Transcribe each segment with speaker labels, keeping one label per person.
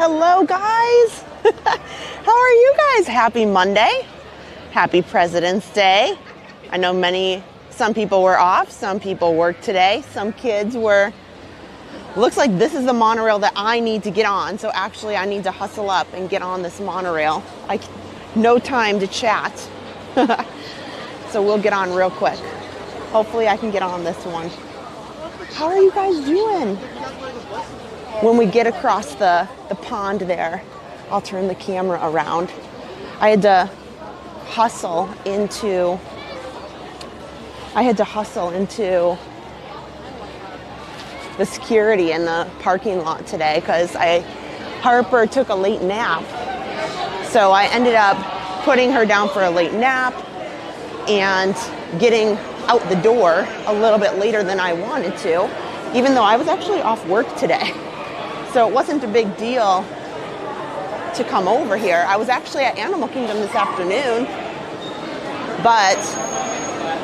Speaker 1: Hello, guys. How are you guys? Happy Monday. Happy President's Day. I know some people were off. Some people worked today. Some kids were. Looks like this is the monorail that I need to get on. So actually, I need to hustle up and get on this monorail. No time to chat. So we'll get on real quick. Hopefully, I can get on this one. How are you guys doing? When we get across the pond there, I'll turn the camera around. I had to hustle into the security in the parking lot today because Harper took a late nap. So I ended up putting her down for a late nap and getting out the door a little bit later than I wanted to, even though I was actually off work today. So it wasn't a big deal to come over here. I was actually at Animal Kingdom this afternoon, but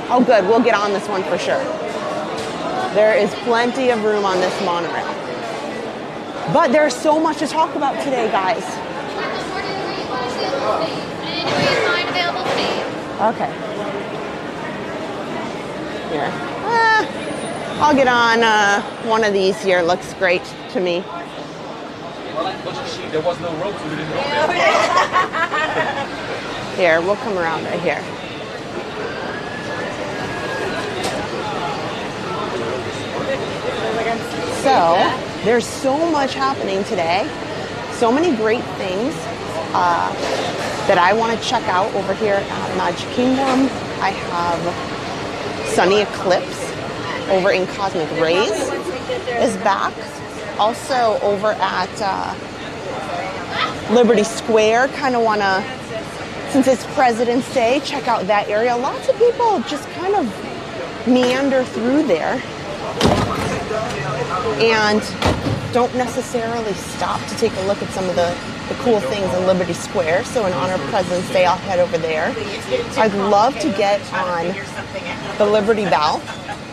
Speaker 1: oh good, we'll get on this one for sure. There is plenty of room on this monorail. But there's so much to talk about today, guys. Okay. Here. I'll get on one of these here. Looks great to me.
Speaker 2: There was no rope, so we didn't go there.
Speaker 1: Here, we'll come around right here. So, there's so much happening today. So many great things that I want to check out over here at Magic Kingdom. I have Sunny Eclipse over in Cosmic Rays is back. Also over at Liberty Square, kind of want to, since it's President's Day, check out that area. Lots of people just kind of meander through there and don't necessarily stop to take a look at some of the cool things in Liberty Square. So in honor of President's Day, I'll head over there. I'd love to get on the Liberty Bell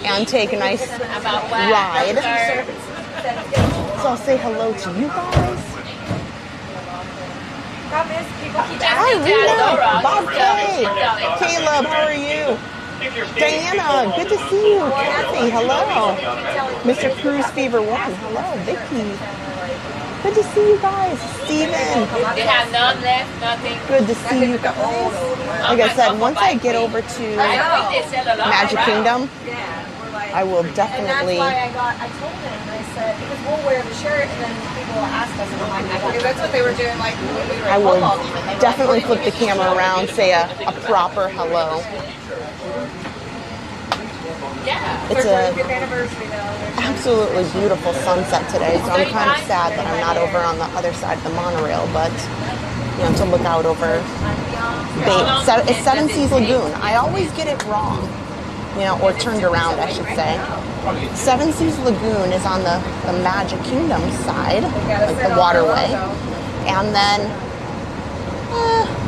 Speaker 1: and take a nice ride. So I'll say hello to you guys. Hi, Rita, Bob K, Caleb, how are you? Diana, good to see you. Kathy, hello. Mr. Cruise Fever 1, hello. Vicky, good to see you guys. Steven,
Speaker 3: they have none left, nothing.
Speaker 1: Good to see you guys. Like I said, once I get over to Magic Kingdom, I will definitely.
Speaker 4: And that's why I told him, I said, because we'll wear the shirt and then people will ask us, and I'm like, that's what they were doing, like when we were
Speaker 1: I will definitely flip the camera around, say a proper hello.
Speaker 3: Yeah.
Speaker 1: It's a absolutely beautiful sunset today, so I'm kind of sad that I'm not over on the other side of the monorail, but to look out over it's Seven Seas Lagoon. I always get it wrong. Or turned around, I should say. Seven Seas Lagoon is on the Magic Kingdom side, like the waterway. And then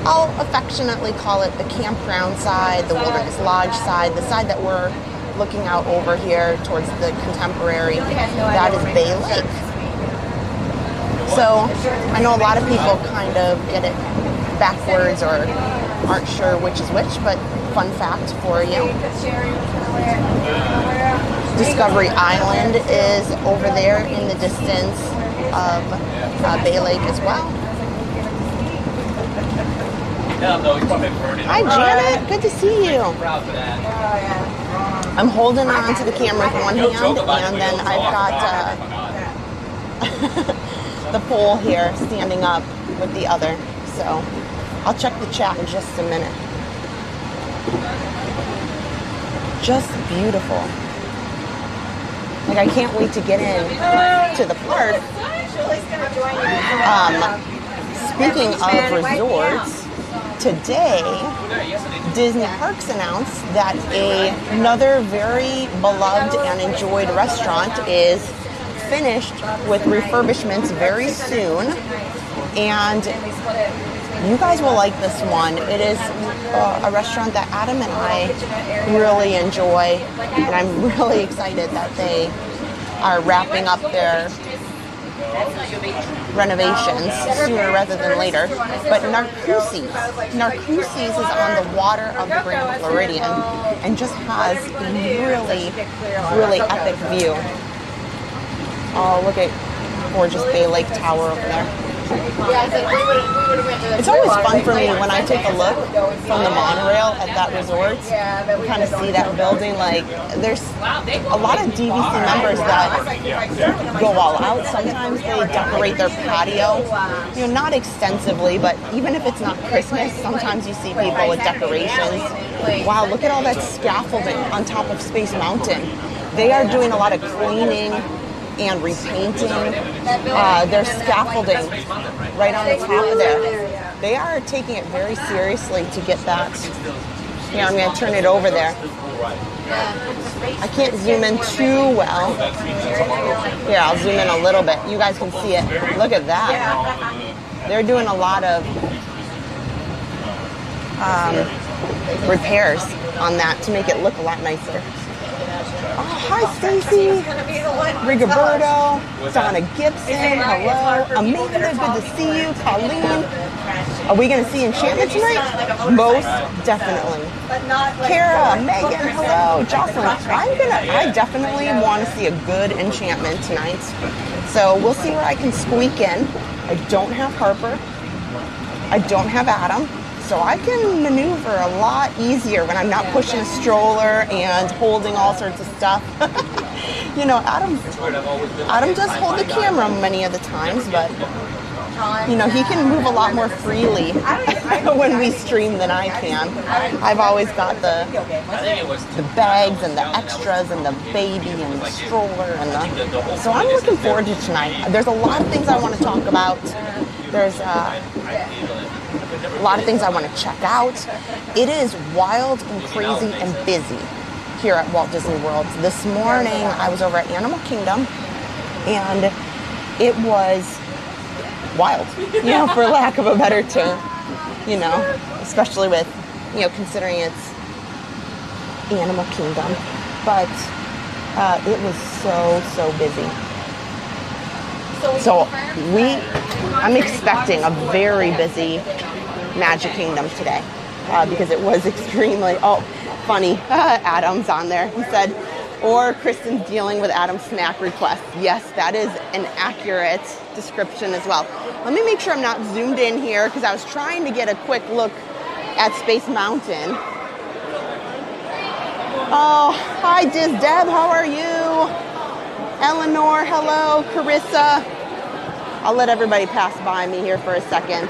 Speaker 1: I'll affectionately call it the campground side, the Wilderness Lodge side, the side that we're looking out over here towards the Contemporary. That is Bay Lake. So I know a lot of people kind of get it backwards or aren't sure which is which, but fun fact for you. Discovery Island is over there in the distance of Bay Lake as well. Hi Janet, good to see you. I'm holding on to the camera with one hand and then I've got the pole here standing up with the other. So I'll check the chat in just a minute. Just beautiful. Like I can't wait to get in to the park. Speaking of resorts, today Disney Parks announced that another very beloved and enjoyed restaurant is finished with refurbishments very soon, and you guys will like this one. It is a restaurant that Adam and I really enjoy, and I'm really excited that they are wrapping up their renovations sooner rather than later. But Narcoossee's is on the water of the Grand Floridian and just has a really, really epic view. Oh, look at gorgeous Bay Lake Tower over there. It's always fun for me when I take a look from the monorail at that resort, kind of see that building. Like, there's a lot of DVC members that go all out. Sometimes they decorate their patio, you know, not extensively, but even if it's not Christmas, sometimes you see people with decorations. Wow, look at all that scaffolding on top of Space Mountain. They are doing a lot of cleaning and repainting. There's scaffolding right on the top of there. They are taking it very seriously to get that. Yeah, I'm going to turn it over there. I can't zoom in too well. Here, I'll zoom in a little bit. You guys can see it. Look at that. They're doing a lot of repairs on that to make it look a lot nicer. Oh, hi, Stacy. Rigoberto, Donna Gibson, hello. Amanda, good to see you. Colleen. Are we going to see Enchantment tonight? Most definitely. Kara, Megan, hello. Jocelyn, I definitely want to see a good Enchantment tonight. So we'll see where I can squeak in. I don't have Harper. I don't have Adam. So I can maneuver a lot easier when I'm not pushing a stroller and holding all sorts of stuff. You know, Adam does hold the camera many of the times, but you know, he can move a lot more freely when we stream than I can. I've always got the bags and the extras and the baby and the stroller and the. So I'm looking forward to tonight. There's a lot of things I want to talk about. There's a lot of things I want to check out. It is wild and crazy and busy here at Walt Disney World. This morning I was over at Animal Kingdom and it was wild, you know, for lack of a better term, you know, especially with, you know, considering it's Animal Kingdom. But it was so busy. So I'm expecting a very busy Magic Kingdom today because it was extremely, funny, Adam's on there. He said, or Kristen's dealing with Adam's snack request. Yes, that is an accurate description as well. Let me make sure I'm not zoomed in here because I was trying to get a quick look at Space Mountain. Oh, hi Diz Deb, how are you? Eleanor, hello. Carissa. I'll let everybody pass by me here for a second.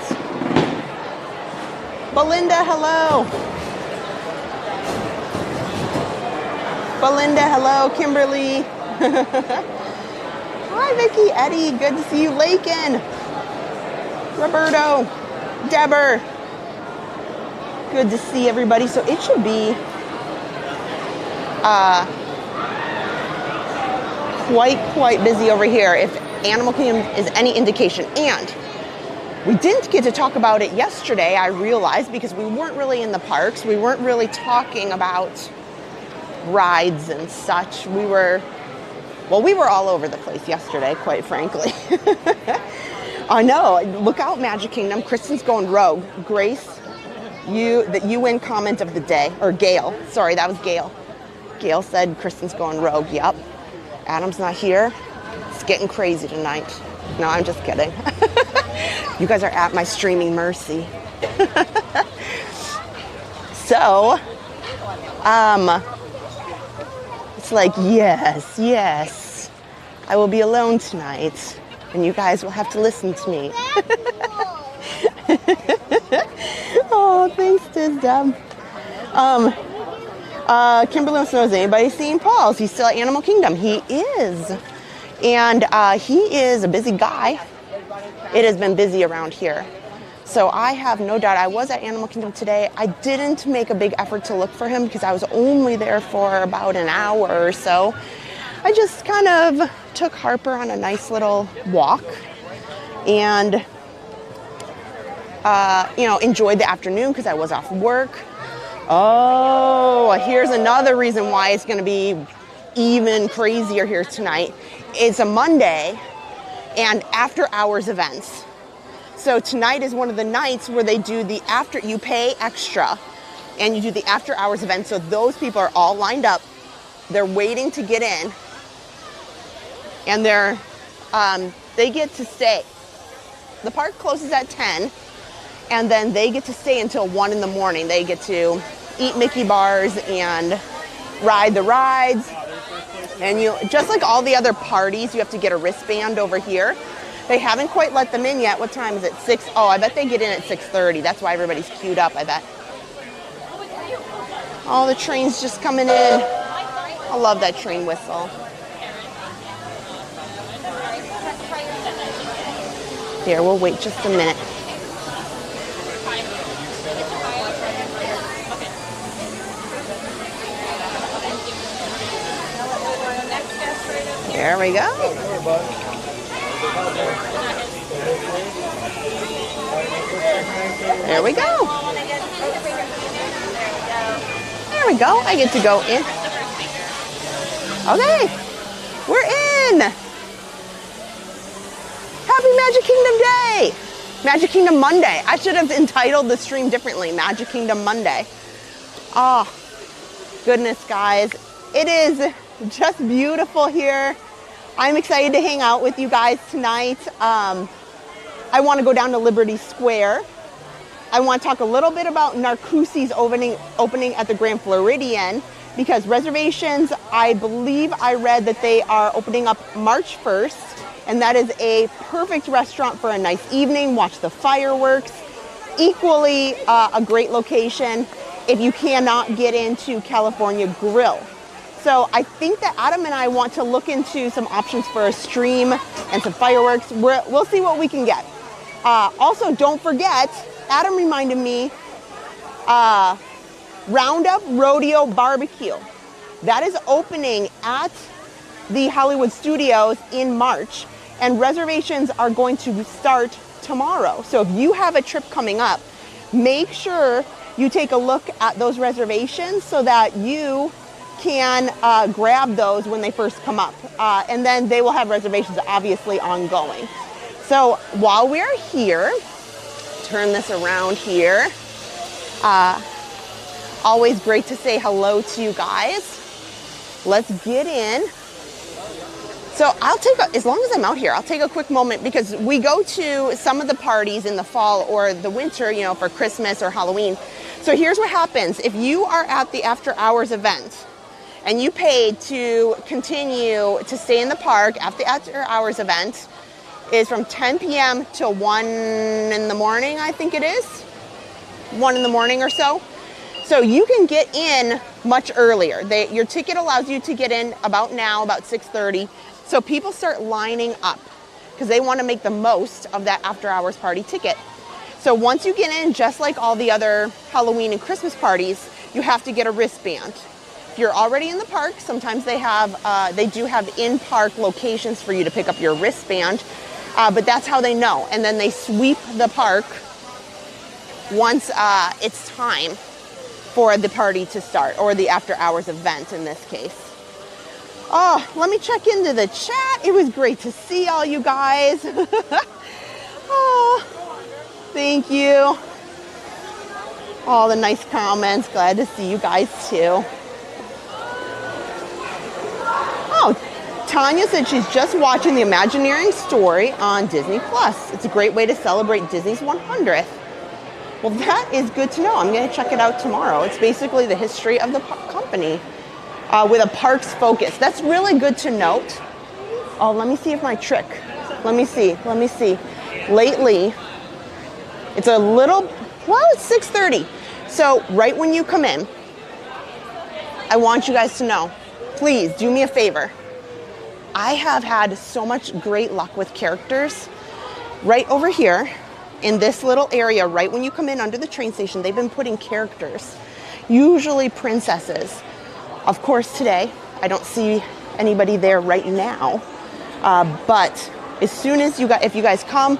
Speaker 1: Belinda, hello. Belinda, hello. Kimberly. Hi, Vicky, Eddie. Good to see you. Lakin. Roberto. Deborah. Good to see everybody. So it should be quite busy over here if Animal Kingdom is any indication. And we didn't get to talk about it yesterday, I realized, because we weren't really in the parks. We weren't really talking about rides and such. We were all over the place yesterday, quite frankly. I know. Look out, Magic Kingdom. Kristen's going rogue. Grace, the UN comment of the day, or Gail. Sorry, that was Gail. Gail said Kristen's going rogue. Yep. Adam's not here. It's getting crazy tonight. No, I'm just kidding. You guys are at my streaming mercy. So, it's like, yes, I will be alone tonight, and you guys will have to listen to me. Oh, thanks, Tisdem. Kimberly wants to know, is anybody seeing Paul? Is he still at Animal Kingdom? He is. And he is a busy guy. It has been busy around here. So I have no doubt. I was at Animal Kingdom today. I didn't make a big effort to look for him because I was only there for about an hour or so. I just kind of took Harper on a nice little walk and, enjoyed the afternoon because I was off work. Oh, here's another reason why it's going to be even crazier here tonight. It's a Monday, and after hours events. So tonight is one of the nights where they do the after, you pay extra and you do the after hours event. So those people are all lined up. They're waiting to get in, and they get to stay. The park closes at 10, and then they get to stay until 1 in the morning. They get to eat Mickey bars and ride the rides. And you, just like all the other parties, you have to get a wristband over here. They haven't quite let them in yet. What time is it? 6? Oh, I bet they get in at 6:30. That's why everybody's queued up, I bet. Oh, the train's just coming in. I love that train whistle. Here, we'll wait just a minute. There we go. There we go. There we go. I get to go in. Okay, we're in. Happy Magic Kingdom Day. Magic Kingdom Monday. I should have entitled the stream differently. Magic Kingdom Monday. Oh, goodness, guys. It is just beautiful here. I'm excited to hang out with you guys tonight. I want to go down to Liberty Square. I want to talk a little bit about Narcoossee's opening at the Grand Floridian, because reservations, I believe I read that they are opening up March 1st, and that is a perfect restaurant for a nice evening, watch the fireworks. Equally a great location if you cannot get into California Grill. So I think that Adam and I want to look into some options for a stream and some fireworks. We'll see what we can get. Also, don't forget, Adam reminded me, Roundup Rodeo Barbecue. That is opening at the Hollywood Studios in March, and reservations are going to start tomorrow. So if you have a trip coming up, make sure you take a look at those reservations so that you can grab those when they first come up. And then they will have reservations obviously ongoing. So while we're here, turn this around here. Always great to say hello to you guys. Let's get in. So as long as I'm out here, I'll take a quick moment, because we go to some of the parties in the fall or the winter, you know, for Christmas or Halloween. So here's what happens. If you are at the after hours event and you paid to continue to stay in the park after the after hours event, is from 10 p.m. till 1 in the morning, I think it is. 1 in the morning or so. So you can get in much earlier. Your ticket allows you to get in about now, about 6:30. So people start lining up because they want to make the most of that after hours party ticket. So once you get in, just like all the other Halloween and Christmas parties, you have to get a wristband. If you're already in the park, sometimes they do have in-park locations for you to pick up your wristband, but that's how they know. And then they sweep the park once it's time for the party to start, or the after hours event in this case. Oh, let me check into the chat. It was great to see all you guys. Oh, thank you. All the nice comments. Glad to see you guys too. Oh, Tanya said she's just watching the Imagineering story on Disney Plus. It's a great way to celebrate Disney's 100th. Well, that is good to know. I'm going to check it out tomorrow. It's basically the history of the company with a parks focus. That's really good to note. Oh, let me see if my trick. Let me see. Lately, it's a little, well, it's 6:30. So right when you come in, I want you guys to know, please do me a favor. I have had so much great luck with characters. Right over here, in this little area, right when you come in under the train station, they've been putting characters, usually princesses. Of course, today, I don't see anybody there right now, but as soon as if you guys come,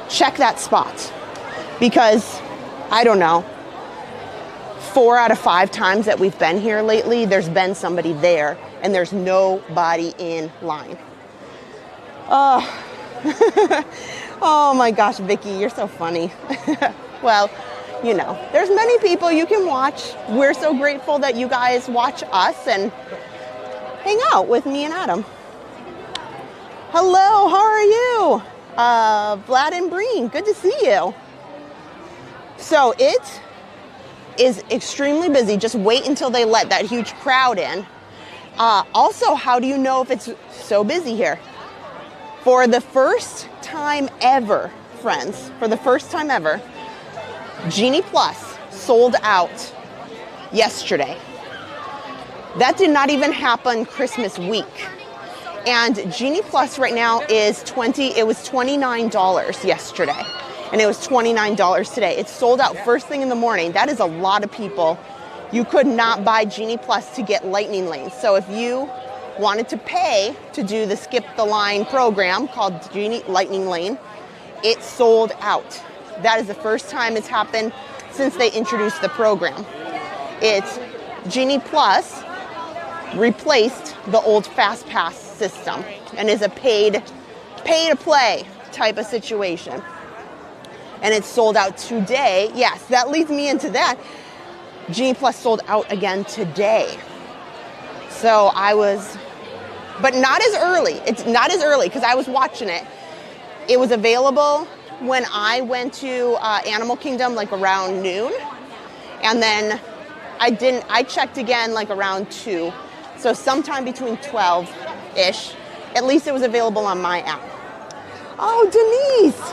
Speaker 1: check that spot, because I don't know, 4 out of 5 times that we've been here lately, there's been somebody there and there's nobody in line. Oh my gosh, Vicky, you're so funny. Well, you know, there's many people you can watch. We're so grateful that you guys watch us and hang out with me and Adam. Hello, how are you? Vlad and Breen, good to see you. So it is extremely busy. Just wait until they let that huge crowd in. Also, how do you know if it's so busy here? For the first time ever, friends, for the first time ever, Genie Plus sold out yesterday. That did not even happen Christmas week. And Genie Plus right now is it was $29 yesterday. And it was $29 today. It's sold out first thing in the morning. That is a lot of people. You could not buy Genie Plus to get Lightning Lanes. So if you wanted to pay to do the Skip the Line program called Genie Lightning Lane, it sold out. That is the first time it's happened since they introduced the program. It's Genie Plus replaced the old Fast Pass system and is a pay to play type of situation. And it's sold out today. Yes, that leads me into that. Genie Plus sold out again today. So but not as early. It's not as early because I was watching it. It was available when I went to Animal Kingdom like around noon. And then I checked again like around 2. So sometime between 12-ish. At least it was available on my app. Oh, Denise.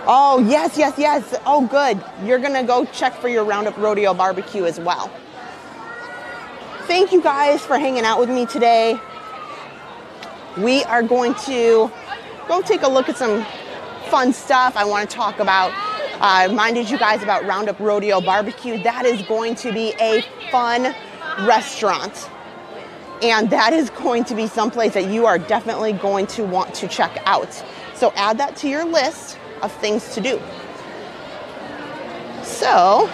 Speaker 1: Oh, yes. Oh, good. You're going to go check for your Roundup Rodeo barbecue as well. Thank you guys for hanging out with me today. We are going to go take a look at some fun stuff. I want to talk about, I reminded you guys about Roundup Rodeo barbecue. That is going to be a fun restaurant. And that is going to be someplace that you are definitely going to want to check out. So add that to your list of things to do. So,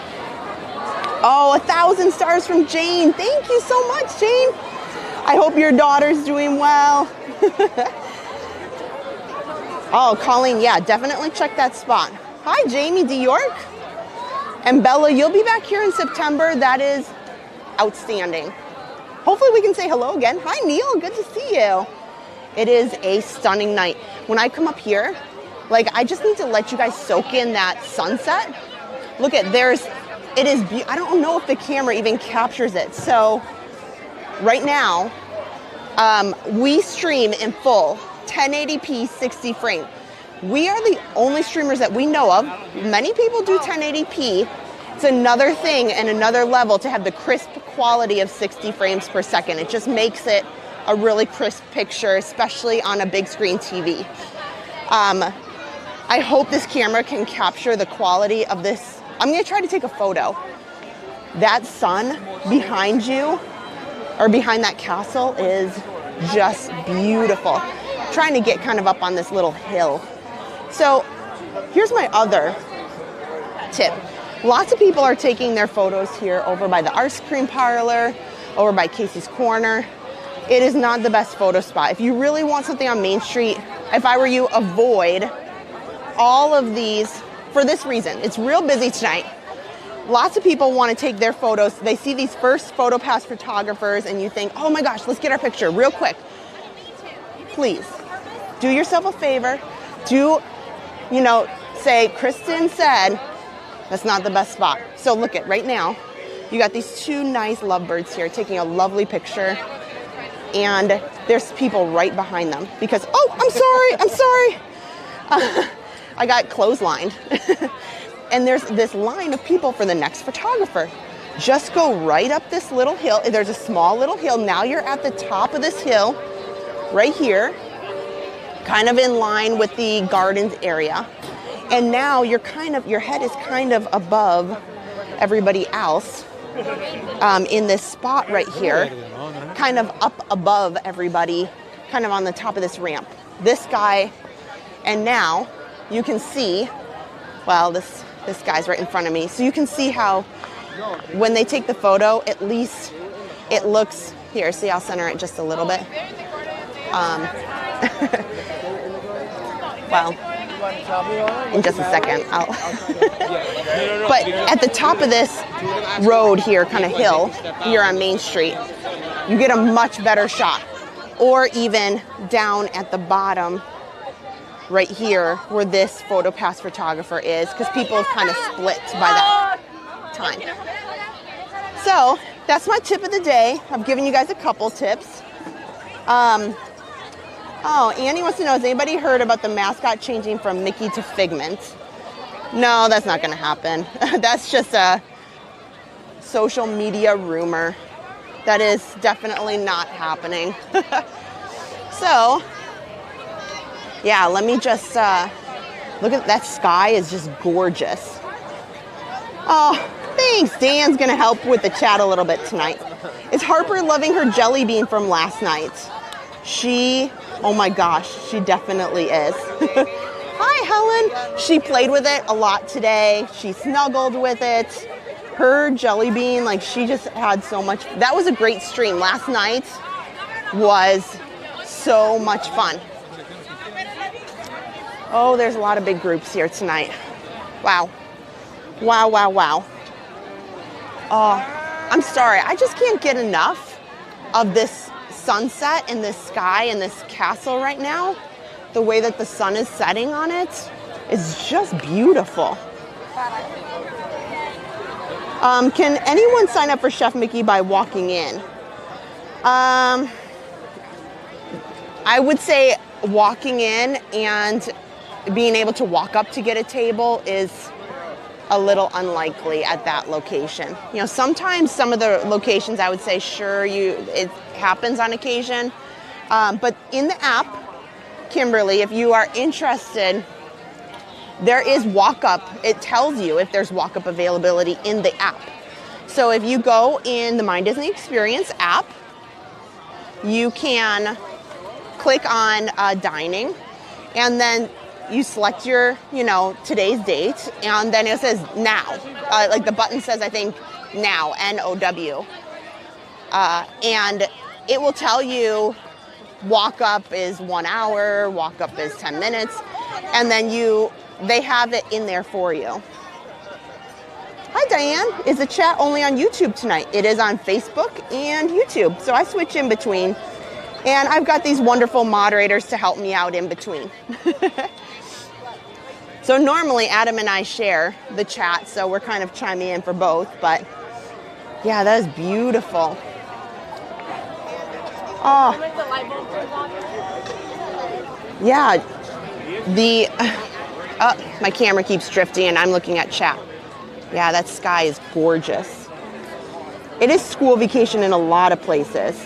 Speaker 1: 1,000 stars from Jane. Thank you so much, Jane. I hope your daughter's doing well. Oh, Colleen, yeah, definitely check that spot. Hi, Jamie D. York. And Bella, you'll be back here in September. That is outstanding. Hopefully we can say hello again. Hi, Neil. Good to see you. It is a stunning night. When I come up here, I just need to let you guys soak in that sunset. Look at, I don't know if the camera even captures it. So right now, we stream in full, 1080p, 60 frame. We are the only streamers that we know of. Many people do 1080p. It's another thing and another level to have the crisp quality of 60 frames per second. It just makes it a really crisp picture, especially on a big screen TV. I hope this camera can capture the quality of this. I'm going to try to take a photo. That sun behind you, or behind that castle, is just beautiful. I'm trying to get kind of up on this little hill. So here's my other tip. Lots of people are taking their photos here over by the ice cream parlor, over by Casey's Corner. It is not the best photo spot. If you really want something on Main Street, if I were you, avoid all of these for this reason. It's real busy tonight. Lots of people want to take their photos. They see these first PhotoPass photographers and you think, oh my gosh, let's get our picture real quick. Please, do yourself a favor. Say, Kristen said, that's not the best spot. So look at right now, you got these two nice lovebirds here taking a lovely picture. And there's people right behind them because, I'm sorry. I got clotheslined. And there's this line of people for the next photographer. Just go right up this little hill. There's a small little hill. Now you're at the top of this hill right here, kind of in line with the gardens area. And now your head is kind of above everybody else in this spot right here, kind of up above everybody, kind of on the top of this ramp. This guy, and now you can see, well, this guy's right in front of me. So you can see how when they take the photo, at least it looks, here, see, I'll center it just a little bit. Well, in just a second. But at the top of this road here, kind of hill, here on Main Street, you get a much better shot. Or even down at the bottom, right here, where this PhotoPass photographer is, because people have kind of split by that time. So that's my tip of the day. I've given you guys a couple tips. Oh, Annie wants to know, has anybody heard about the mascot changing from Mickey to Figment? No, that's not going to happen. That's just a social media rumor. That is definitely not happening. So, yeah, let me just look at that sky is just gorgeous. Oh, thanks. Dan's going to help with the chat a little bit tonight. Is Harper loving her jelly bean from last night? Oh my gosh, she definitely is. Hi, Helen. She played with it a lot today. She snuggled with it. Her jelly bean, like she just had so much. That was a great stream. Last night was so much fun. Oh, there's a lot of big groups here tonight. Wow. Wow, wow, wow. Oh, I'm sorry. I just can't get enough of this sunset and this sky and this castle right now. The way that the sun is setting on it is just beautiful. Can anyone sign up for Chef Mickey by walking in? I would say walking in and being able to walk up to get a table is a little unlikely at that location. You know, sometimes some of the locations I would say, sure, it happens on occasion. But in the app, Kimberly, if you are interested, there is walk-up. It tells you if there's walk-up availability in the app. So if you go in the My Disney Experience app, you can click on dining, and then you select your, today's date, and then it says now. Like the button says, I think, now, N-O-W. And it will tell you walk up is 1 hour, walk up is 10 minutes, and then they have it in there for you. Hi, Diane. Is the chat only on YouTube tonight? It is on Facebook and YouTube, so I switch in between. And I've got these wonderful moderators to help me out in between. So normally Adam and I share the chat, so we're kind of chiming in for both, but yeah, that is beautiful. Oh, yeah, my camera keeps drifting and I'm looking at chat. Yeah, that sky is gorgeous. It is school vacation in a lot of places.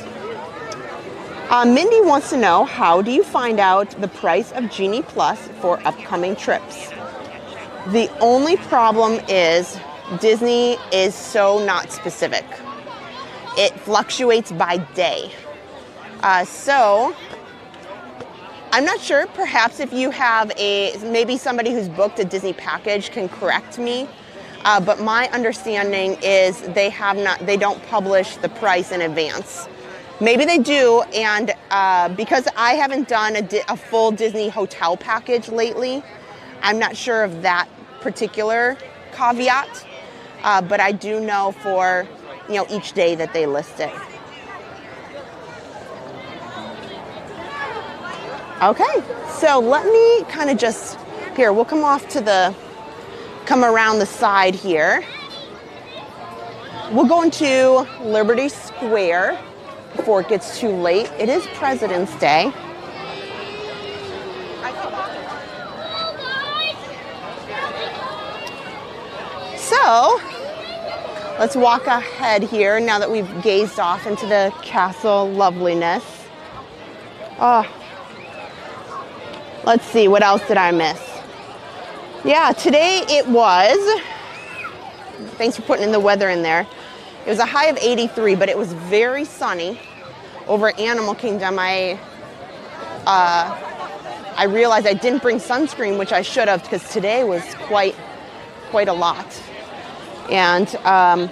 Speaker 1: Mindy wants to know, how do you find out the price of Genie Plus for upcoming trips? The only problem is Disney is so not specific. It fluctuates by day. So I'm not sure. Perhaps if you have maybe somebody who's booked a Disney package can correct me. But my understanding is they don't publish the price in advance. Maybe they do, and because I haven't done a full Disney hotel package lately, I'm not sure of that particular caveat, but I do know for each day that they list it. Okay, so let me kind of we'll come around the side here. We'll go into Liberty Square before it gets too late. It is President's Day. So let's walk ahead here now that we've gazed off into the castle loveliness. Oh, let's see, what else did I miss? Yeah, today it was, thanks for putting in the weather in there. It was a high of 83, but it was very sunny. Over at Animal Kingdom, I realized I didn't bring sunscreen, which I should have, because today was quite a lot. And I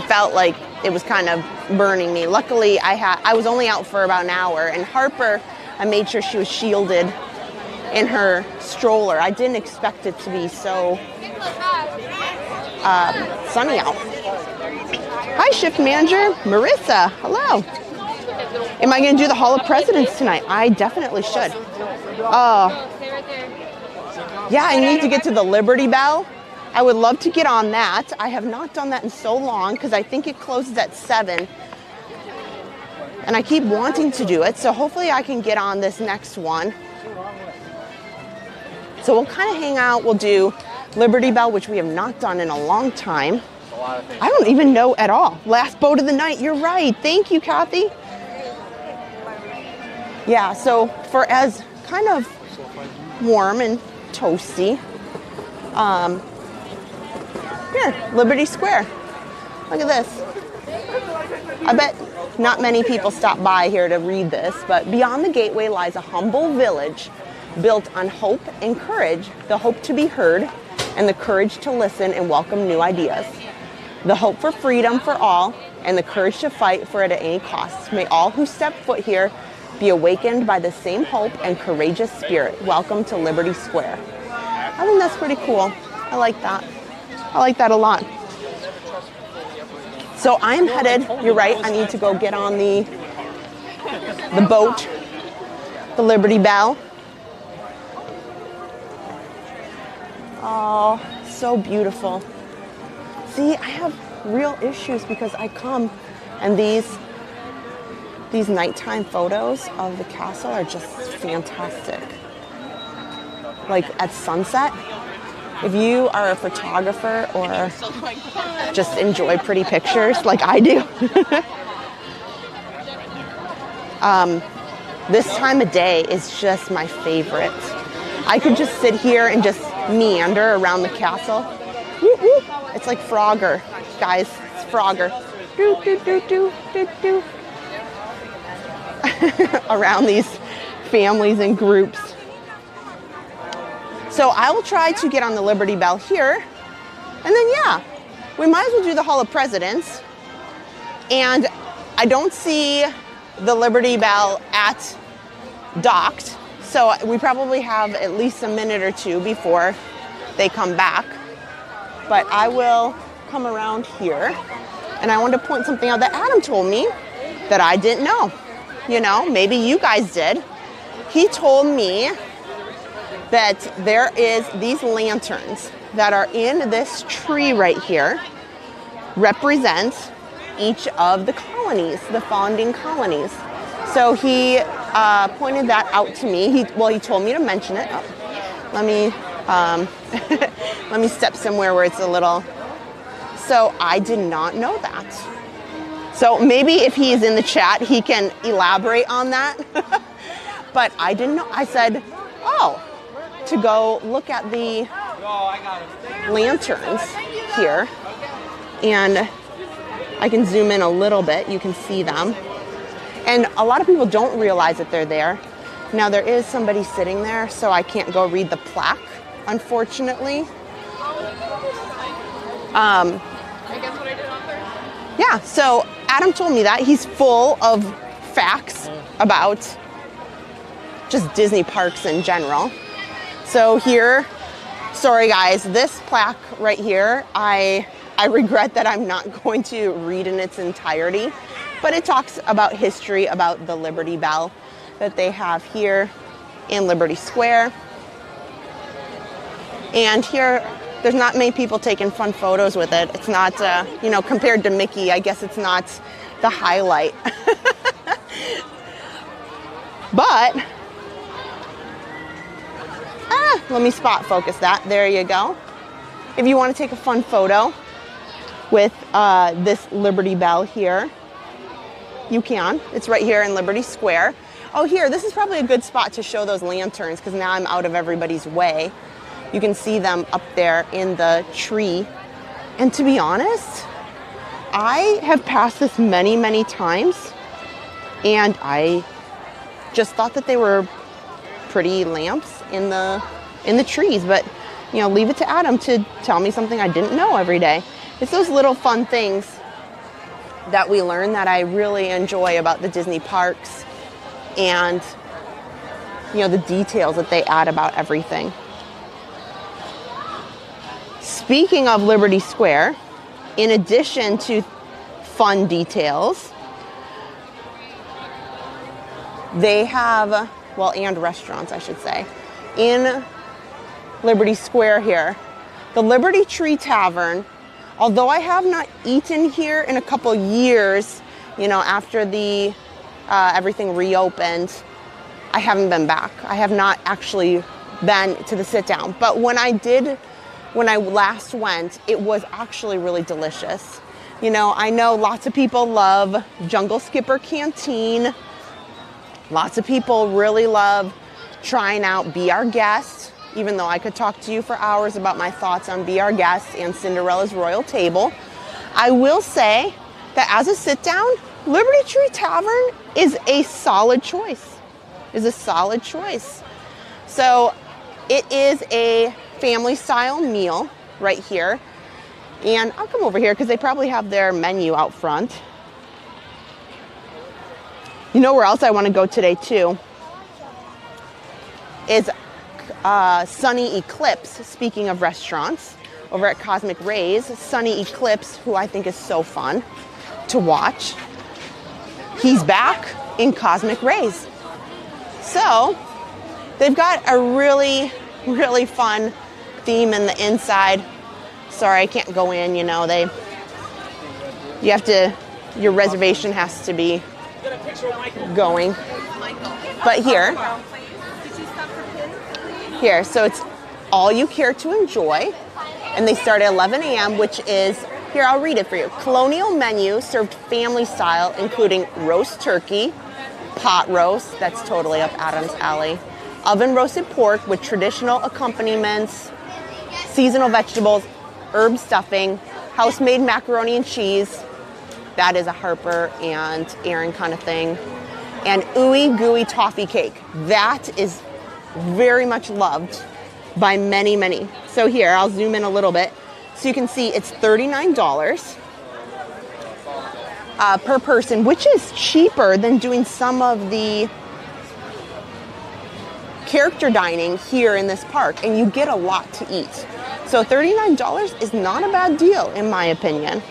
Speaker 1: felt like it was kind of burning me. Luckily, I was only out for about an hour, and Harper, I made sure she was shielded in her stroller. I didn't expect it to be so sunny out. Hi, shift manager Marissa. Hello. Am I going to do the Hall of Presidents tonight? I definitely should. Yeah, I need to get to the Liberty Bell. I would love to get on that. I have not done that in so long because I think it closes at 7. And I keep wanting to do it, so hopefully I can get on this next one. So we'll kind of hang out. We'll do Liberty Bell, which we have not done in a long time. I don't even know at all. Last boat of the night. You're right. Thank you, Kathy. Yeah, so for as kind of warm and toasty, here, Liberty Square. Look at this. I bet not many people stop by here to read this, but beyond the gateway lies a humble village built on hope and courage, the hope to be heard and the courage to listen and welcome new ideas. The hope for freedom for all and the courage to fight for it at any cost. May all who step foot here be awakened by the same hope and courageous spirit. Welcome to Liberty Square. I think that's pretty cool. I like that. I like that a lot. So I'm headed, you're right, I need to go get on the boat, the Liberty Bell. Oh, so beautiful. See, I have real issues because I come and these nighttime photos of the castle are just fantastic. Like at sunset. If you are a photographer or just enjoy pretty pictures like I do, this time of day is just my favorite. I could just sit here and just meander around the castle. Whoop, whoop. It's like Frogger, guys. It's Frogger. Do, do, do, do, do, do. Around these families and groups. So I will try to get on the Liberty Bell here. And then, yeah, we might as well do the Hall of Presidents. And I don't see the Liberty Bell at docked. So we probably have at least a minute or two before they come back. But I will come around here. And I want to point something out that Adam told me that I didn't know. You know, maybe you guys did. He told me that there is these lanterns that are in this tree right here represent each of the colonies, the founding colonies. So he pointed that out to me. He told me to mention it. Oh, let me step somewhere where it's a little. So I did not know that. So maybe if he's in the chat, he can elaborate on that. But I didn't know. I said, oh, to go look at the lanterns here. And I can zoom in a little bit. You can see them. And a lot of people don't realize that they're there. Now there is somebody sitting there, so I can't go read the plaque, unfortunately. Yeah, so Adam told me that. He's full of facts about just Disney parks in general. So here, sorry guys, this plaque right here, I regret that I'm not going to read in its entirety, but it talks about history, about the Liberty Bell that they have here in Liberty Square. And here, there's not many people taking fun photos with it. It's not, compared to Mickey, I guess it's not the highlight. But, let me spot focus that. There you go. If you want to take a fun photo with this Liberty Bell here, you can. It's right here in Liberty Square. Oh, here, this is probably a good spot to show those lanterns because now I'm out of everybody's way. You can see them up there in the tree. And to be honest, I have passed this many, many times, and I just thought that they were pretty lamps in the trees. But, leave it to Adam to tell me something I didn't know every day. It's those little fun things that we learn that I really enjoy about the Disney parks, and you know, the details that they add about everything. Speaking of Liberty Square, in addition to fun details, they have, well, and restaurants, I should say, in Liberty Square here. The Liberty Tree Tavern, although I have not eaten here in a couple years, you know, after the everything reopened, I haven't been back. I have not actually been to the sit down. But when I last went, it was actually really delicious. You know, I know lots of people love Jungle Skipper Canteen. Lots of people really love trying out Be Our Guest, even though I could talk to you for hours about my thoughts on Be Our Guest and Cinderella's Royal Table. I will say that as a sit down, Liberty Tree Tavern is a solid choice. So it is a family style meal right here. And I'll come over here because they probably have their menu out front. You know where else I want to go today too is Sunny Eclipse. Speaking of restaurants, over at Cosmic Rays, Sunny Eclipse, who I think is so fun to watch. He's back in Cosmic Rays. So they've got a really, really fun theme in the inside. Sorry, I can't go in, you know, your reservation has to be going. But here, so it's all you care to enjoy. And they start at 11 a.m., which is, here, I'll read it for you. Colonial menu served family style, including roast turkey, pot roast, that's totally up Adam's alley, oven roasted pork with traditional accompaniments, seasonal vegetables, herb stuffing, house-made macaroni and cheese. That is a Harper and Aaron kind of thing. And ooey gooey toffee cake. That is very much loved by many, many. So here, I'll zoom in a little bit. So you can see it's $39 per person, which is cheaper than doing some of the character dining here in this park. And you get a lot to eat. So $39 is not a bad deal, in my opinion.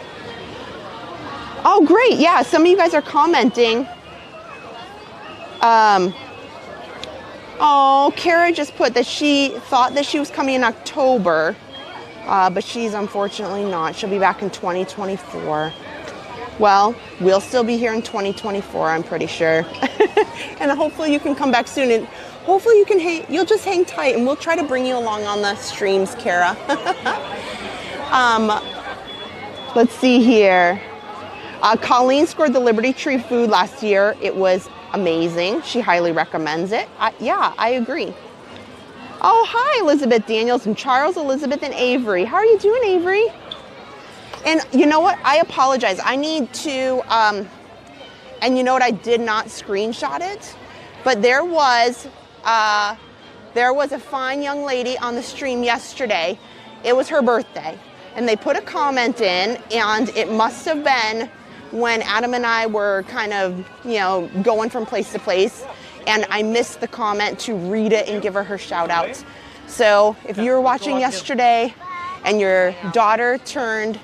Speaker 1: Oh, great. Yeah, some of you guys are commenting. Kara just put that she thought that she was coming in October, but she's unfortunately not. She'll be back in 2024. Well, we'll still be here in 2024, I'm pretty sure. And hopefully you can come back soon. And hopefully you'll just hang tight and we'll try to bring you along on the streams, Kara. Let's see here. Colleen scored the Liberty Tree food last year. It was amazing. She highly recommends it. Yeah, I agree. Oh, hi, Elizabeth Daniels and Charles, Elizabeth, and Avery. How are you doing, Avery? And you know what? I apologize. I need to, and you know what? I did not screenshot it, but there was a fine young lady on the stream yesterday. It was her birthday, and they put a comment in, and it must have been when Adam and I were kind of, you know, going from place to place, and I missed the comment to read it and give her shout out. So if you were watching yesterday and your daughter turned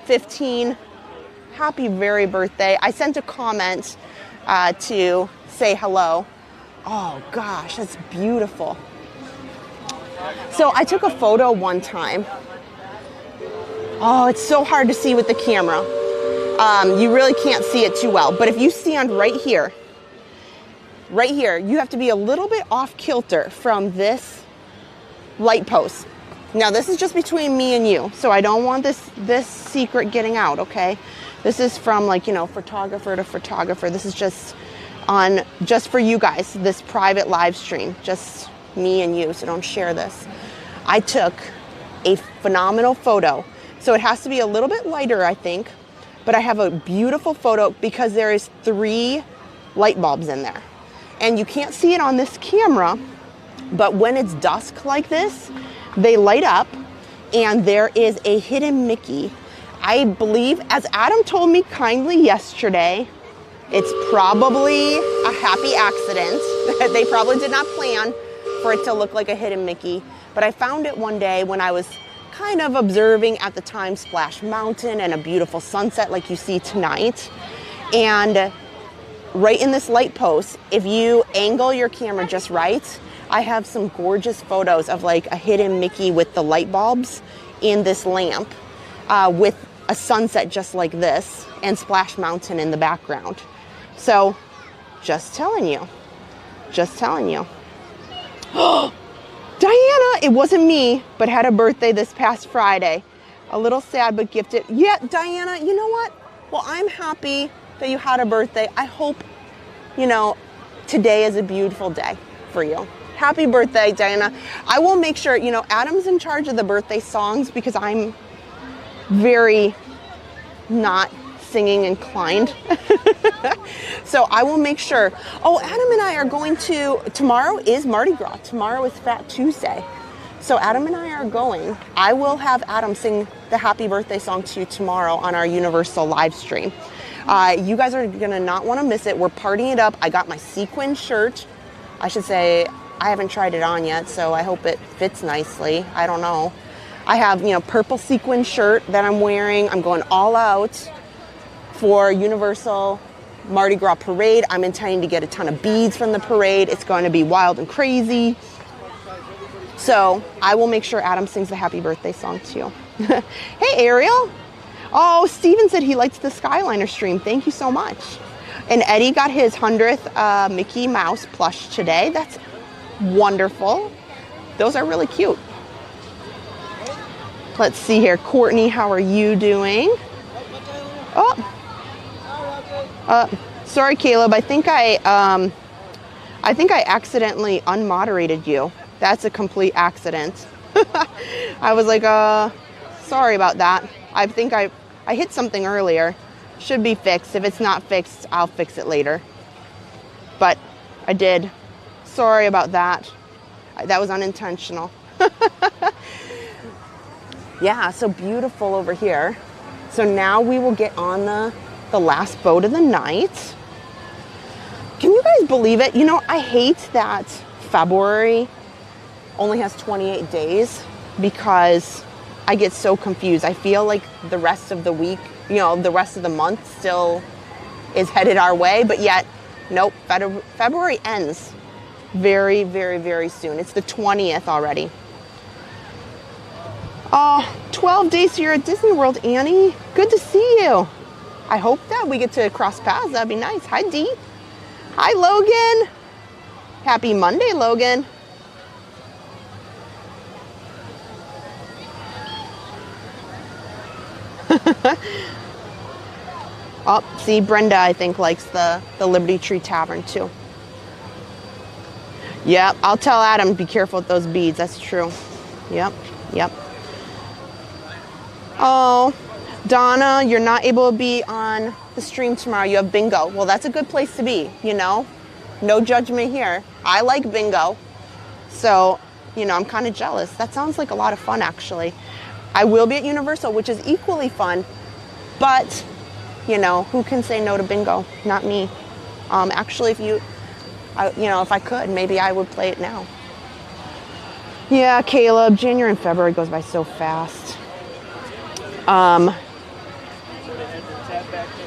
Speaker 1: 15, happy very birthday. I sent a comment to say hello. Oh gosh, that's beautiful. So I took a photo one time. Oh, it's so hard to see with the camera. You really can't see it too well. But if you stand right here, you have to be a little bit off kilter from this light post. Now this is just between me and you, so I don't want this secret getting out, okay? This is from, like, you know, photographer to photographer. This is just for you guys, this private live stream, just me and you, so don't share this. I took a phenomenal photo. So it has to be a little bit lighter, I think, but I have a beautiful photo because there is 3 light bulbs in there. And you can't see it on this camera, but when it's dusk like this, they light up, and there is a hidden Mickey I believe, as Adam told me kindly yesterday, it's probably a happy accident. They probably did not plan for it to look like a hidden Mickey. But I found it one day when I was kind of observing at the time Splash Mountain and a beautiful sunset like you see tonight. And right in this light post, if you angle your camera just right, I have some gorgeous photos of like a hidden Mickey with the light bulbs in this lamp with a sunset just like this and Splash Mountain in the background. So just telling you. Diana, it wasn't me, but had a birthday this past Friday. A little sad, but gifted. Yeah, Diana, you know what? Well, I'm happy that you had a birthday. I hope, today is a beautiful day for you. Happy birthday, Diana. I will make sure, Adam's in charge of the birthday songs because I'm very not singing inclined. So I will make sure. Oh, Adam and I are going tomorrow is Mardi Gras. Tomorrow is Fat Tuesday. So Adam and I are going. I will have Adam sing the happy birthday song to you tomorrow on our Universal live stream. You guys are going to not want to miss it. We're partying it up. I got my sequin shirt. I should say I haven't tried it on yet, so I hope it fits nicely. I don't know. I have, purple sequin shirt that I'm wearing. I'm going all out for Universal Mardi Gras parade. I'm intending to get a ton of beads from the parade. It's going to be wild and crazy. So I will make sure Adam sings the happy birthday song to you. Hey, Ariel. Oh, Steven said he likes the Skyliner stream. Thank you so much. And Eddie got his 100th Mickey Mouse plush today. That's wonderful. Those are really cute. Let's see here. Courtney, how are you doing? Oh. Sorry, Caleb. I think I accidentally unmoderated you. That's a complete accident. I was like, sorry about that. I think I hit something earlier. Should be fixed. If it's not fixed, I'll fix it later. But I did. Sorry about that. That was unintentional. Yeah, so beautiful over here. So now we will get on the last boat of the night. Can you guys believe it? I hate that February only has 28 days because I get so confused. I feel like the rest of the week, the rest of the month still is headed our way, but yet, nope, February ends very, very, very soon. It's the 20th already. 12 days here at Disney World, Annie. Good to see you. I hope that we get to cross paths. That'd be nice. Hi, Dee. Hi, Logan. Happy Monday, Logan. Oh, see, Brenda, I think, likes the Liberty Tree Tavern, too. Yep, I'll tell Adam, be careful with those beads. That's true. Yep. Oh, Donna, you're not able to be on the stream tomorrow. You have bingo. Well, that's a good place to be, No judgment here. I like bingo. So, I'm kind of jealous. That sounds like a lot of fun, actually. I will be at Universal, which is equally fun. But, who can say no to bingo? Not me. Actually, if I could, maybe I would play it now. Yeah, Caleb, January and February goes by so fast.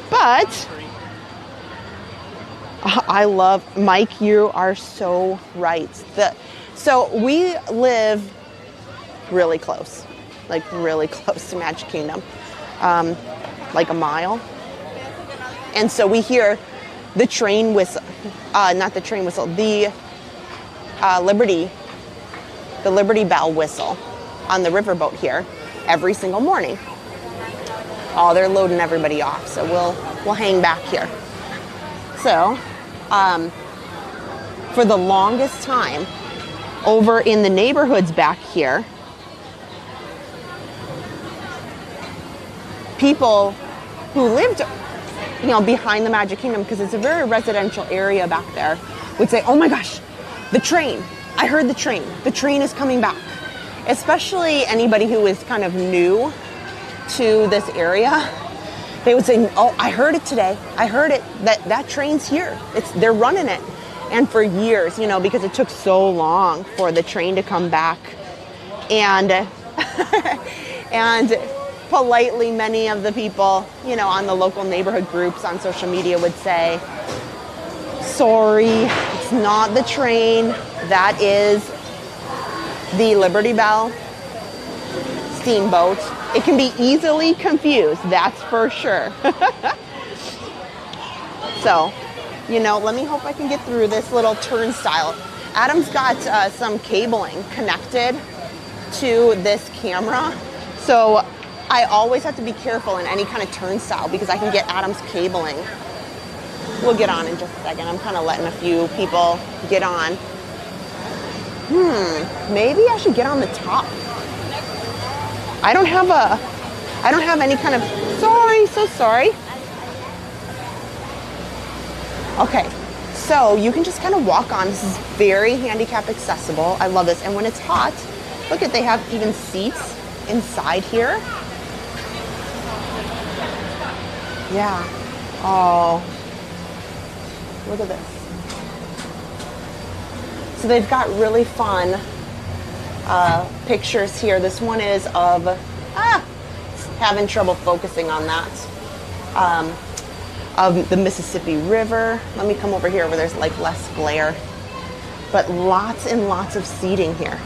Speaker 1: But I love, Mike, you are so right. So we live really close to Magic Kingdom, like a mile. And so we hear the train whistle, not the train whistle, the Liberty Bell whistle on the riverboat here every single morning. Oh, they're loading everybody off, so we'll hang back here. So, for the longest time, over in the neighborhoods back here, people who lived, behind the Magic Kingdom, because it's a very residential area back there, would say, oh my gosh, the train. I heard the train. The train is coming back. Especially anybody who is kind of new to this area, they would say, "Oh, I heard it today. I heard it. That train's here. They're running it." And for years, you know, because it took so long for the train to come back, and and politely, many of the people, you know, on the local neighborhood groups on social media would say, "Sorry, it's not the train. That is the Liberty Bell steamboat." It can be easily confused, that's for sure. So, you know, let me hope I can get through this little turnstile. Adam's got some cabling connected to this camera, so I always have to be careful in any kind of turnstile because I can get Adam's cabling. We'll get on in just a second. I'm kind of letting a few people get on. Maybe I should get on the top. I don't have any kind of, so sorry. Okay, so you can just kind of walk on. This is very handicap accessible. I love this. And when it's hot, look they have even seats inside here. Yeah. Oh, look at this. So they've got really fun pictures here. This one is of, having trouble focusing on that, of the Mississippi River. Let me come over here where there's like less glare, but lots and lots of seating here.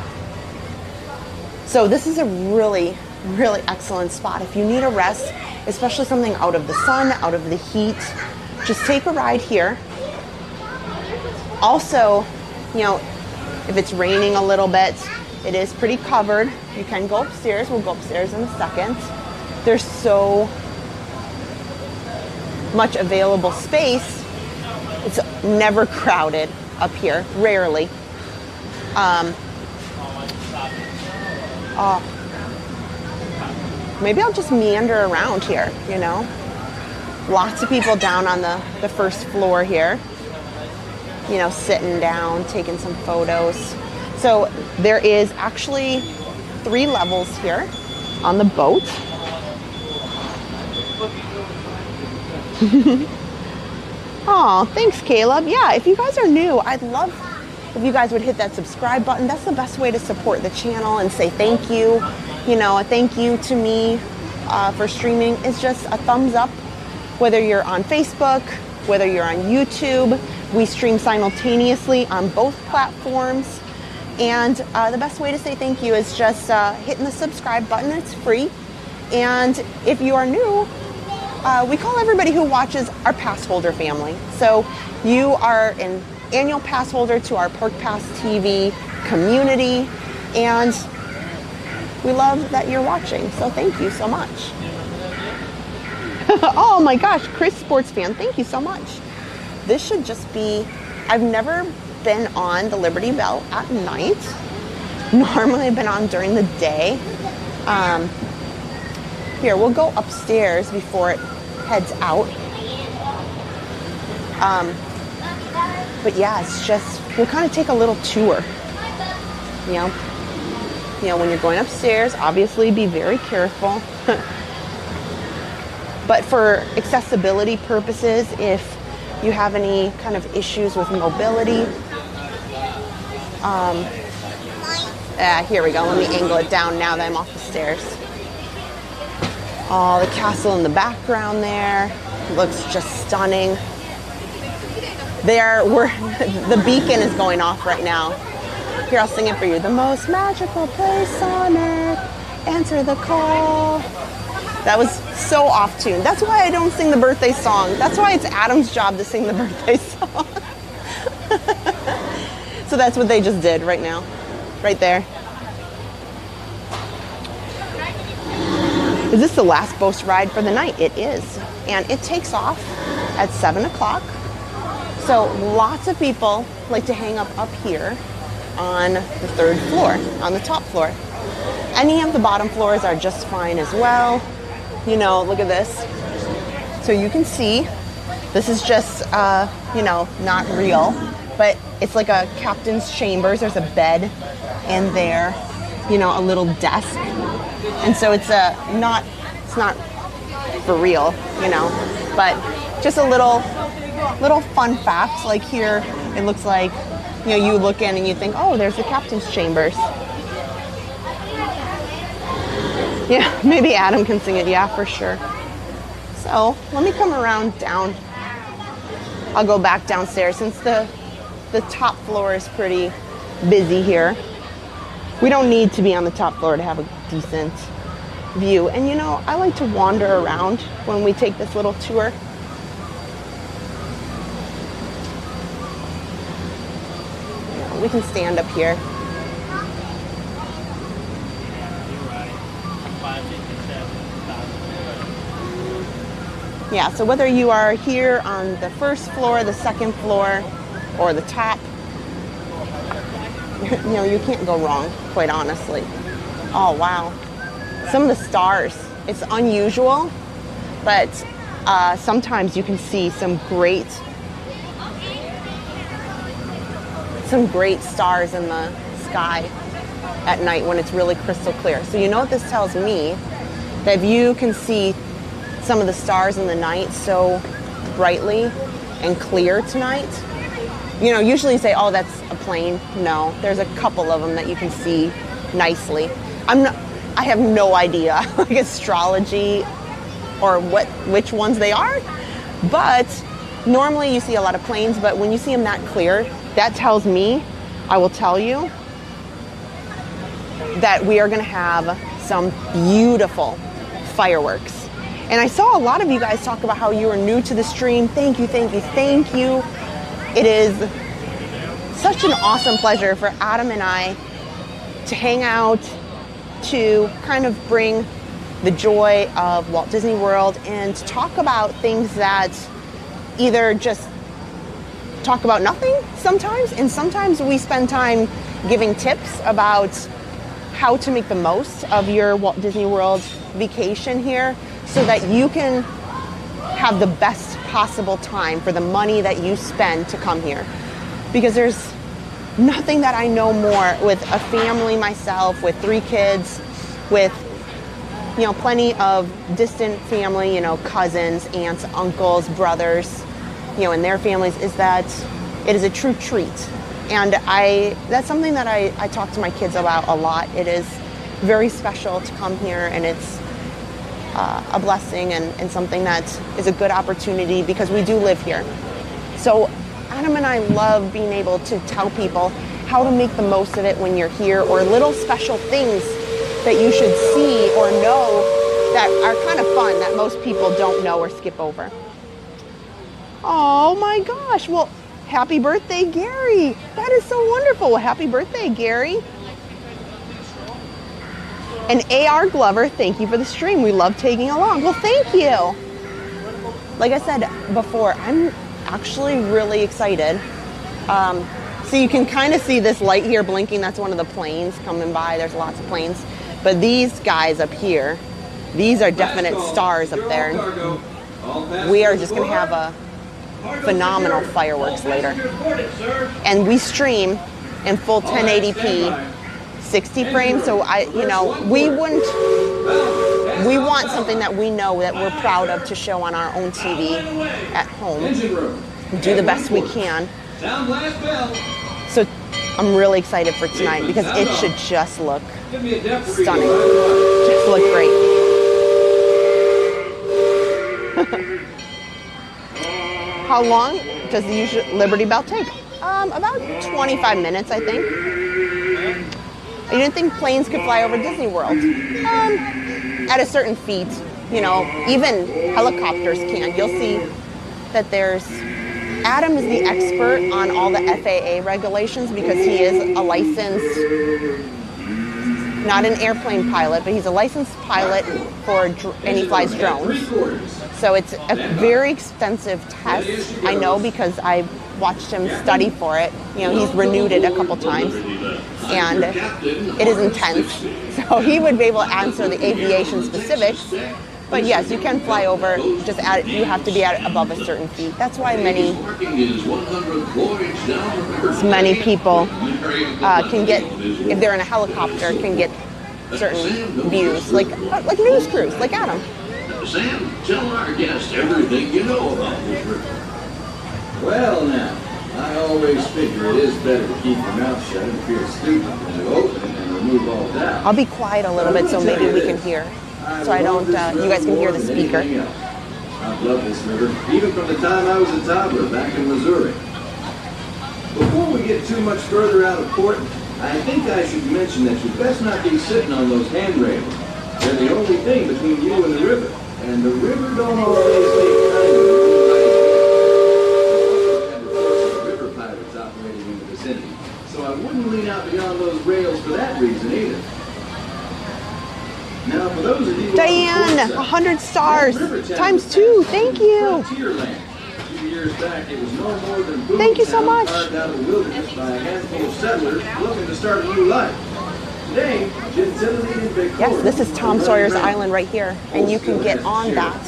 Speaker 1: So this is a really, really excellent spot. If you need a rest, especially something out of the sun, out of the heat, just take a ride here. Also, you know, if it's raining a little bit, it is pretty covered. You can go upstairs. We'll go upstairs in a second. There's so much available space. It's never crowded up here, rarely. Maybe I'll just meander around here, you know. Lots of people down on the first floor here, you know, sitting down, taking some photos. So there is actually 3 levels here on the boat. Oh, thanks, Caleb. Yeah, if you guys are new, I'd love if you guys would hit that subscribe button. That's the best way to support the channel and say thank you. You know, a thank you to me for streaming is just a thumbs up. Whether you're on Facebook, whether you're on YouTube, we stream simultaneously on both platforms. And the best way to say thank you is just hitting the subscribe button. It's free. And if you are new, we call everybody who watches our pass holder family. So you are an annual pass holder to our Park Pass TV community, and we love that you're watching. So thank you so much. Oh my gosh, Chris Sports Fan, thank you so much. This should just be, I've never been on the Liberty Bell at night. Normally I've been on during the day. Here, we'll go upstairs before it heads out. But yeah, it's just, we'll kind of take a little tour. You know, when you're going upstairs, obviously be very careful. But for accessibility purposes, if you have any kind of issues with mobility, here we go. Let me angle it down now that I'm off the stairs. Oh, the castle in the background there looks just stunning. The beacon is going off right now. Here, I'll sing it for you. The most magical place on earth, answer the call. That was so off tune. That's why I don't sing the birthday song. That's why it's Adam's job to sing the birthday song. So that's what they just did right now, right there. Is this the last boat ride for the night? It is. And it takes off at 7 o'clock. So lots of people like to hang up here on the 3rd floor, on the top floor. Any of the bottom floors are just fine as well. You know, look at this. So you can see, this is just, you know, not real, but it's like a captain's chambers. There's a bed in there, you know, a little desk. And so it's not it's not for real, you know. But just a little fun fact. Like here, it looks like, you know, you look in and you think, oh, there's the captain's chambers. Yeah, maybe Adam can sing it. Yeah, for sure. So let me come around down. I'll go back downstairs since the top floor is pretty busy here. We don't need to be on the top floor to have a decent view. And you know, I like to wander around when we take this little tour. We can stand up here. Yeah, so whether you are here on the first floor, the second floor, or the top, you know, you can't go wrong, quite honestly. Oh, wow. Some of the stars, it's unusual, but sometimes you can see some great stars in the sky at night when it's really crystal clear. So you know what this tells me? That if you can see some of the stars in the night so brightly and clear tonight, you know, usually you say, oh, that's a plane. No, there's a couple of them that you can see nicely. I have no idea, like astrology or which ones they are, but normally you see a lot of planes, but when you see them that clear, that tells me, I will tell you, that we are going to have some beautiful fireworks. And I saw a lot of you guys talk about how you are new to the stream. Thank you, thank you, thank you. It is such an awesome pleasure for Adam and I to hang out, to kind of bring the joy of Walt Disney World and to talk about things that either just talk about nothing sometimes, and sometimes we spend time giving tips about how to make the most of your Walt Disney World vacation here so that you can have the best possible time for the money that you spend to come here. Because there's nothing that I know more with a family myself, with 3 kids, with, you know, plenty of distant family, you know, cousins, aunts, uncles, brothers, you know, and their families, is that it is a true treat. And that's something that I talk to my kids about a lot. It is very special to come here, and it's a blessing and something that is a good opportunity because we do live here. So Adam and I love being able to tell people how to make the most of it when you're here, or little special things that you should see or know that are kind of fun that most people don't know or skip over. Oh my gosh, well, happy birthday, Gary. That is so wonderful. Well, happy birthday, Gary. And AR Glover, thank you for the stream. We love taking along. Well, thank you. Like I said before, I'm actually really excited. So you can kind of see this light here blinking. That's one of the planes coming by. There's lots of planes. But these guys up here, these are definite stars up there. We are just going to have a phenomenal fireworks later. And we stream in full 1080p 60 frames, so we want something that we know that we're proud of to show on our own TV at home. Do the best we can. So I'm really excited for tonight because it should just look stunning. Just look great. How long does the usual Liberty Bell take? About 25 minutes, I think. I didn't think planes could fly over Disney World. At a certain feet, even helicopters can. You'll see that Adam is the expert on all the FAA regulations because he is a licensed, not an airplane pilot, but he's a licensed pilot and he flies drones. So it's a very extensive test. I know because I watched him study for it. He's renewed it a couple times, and it is intense. So he would be able to answer the aviation specifics. But yes, you can fly over. You have to be at above a certain feet. That's why many people can get, if they're in a helicopter, can get certain views, like news crews, like Adam.
Speaker 2: Sam, tell our guests everything you know about this river. Well, now, I always figure it is better to keep your mouth shut and feel stupid than to open it and remove all doubt.
Speaker 1: I'll be quiet a little bit so maybe we can hear. So I don't, you guys can hear the speaker.
Speaker 2: I've loved this river, even from the time I was a toddler back in Missouri. Before we get too much further out of port, I think I should mention that you best not be sitting on those handrails. They're the only thing between you and the river. And the river don't always stay kind of the river pirates operating in the vicinity. So I wouldn't lean out beyond those rails for that reason either. Now, for those of you
Speaker 1: Diane, 100 stars times 2. Thank you. Thank you so much.
Speaker 2: Out of the wilderness by a handful of settlers looking to start a new life. Today,
Speaker 1: yes, this is Tom Sawyer's Island right here, and you can get on that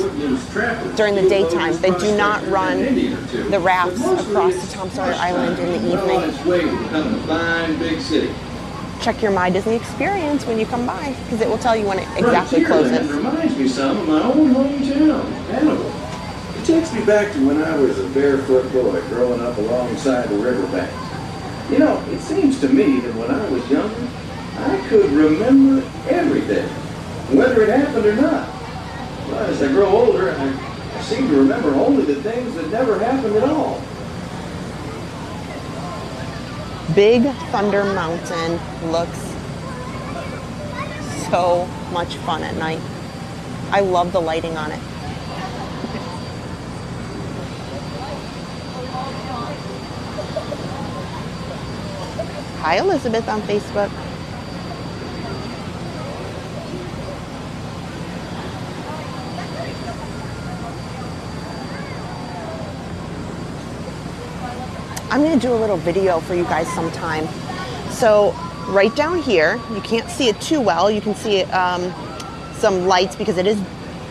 Speaker 1: during the daytime. They do not run the rafts across to Tom Sawyer Island in the evening. Check your My Disney Experience when you come by, because it will tell you when it exactly closes.
Speaker 2: It reminds me some of my own hometown, Hannibal. It takes me back to when I was a barefoot boy growing up alongside the riverbank. You know, it seems to me that when I was younger, I could remember everything, whether it happened or not. Well, as I grow older, I seem to remember only the things that never happened at all.
Speaker 1: Big Thunder Mountain looks so much fun at night. I love the lighting on it. Hi, Elizabeth on Facebook. I'm going to do a little video for you guys sometime. So right down here, you can't see it too well. You can see some lights because it is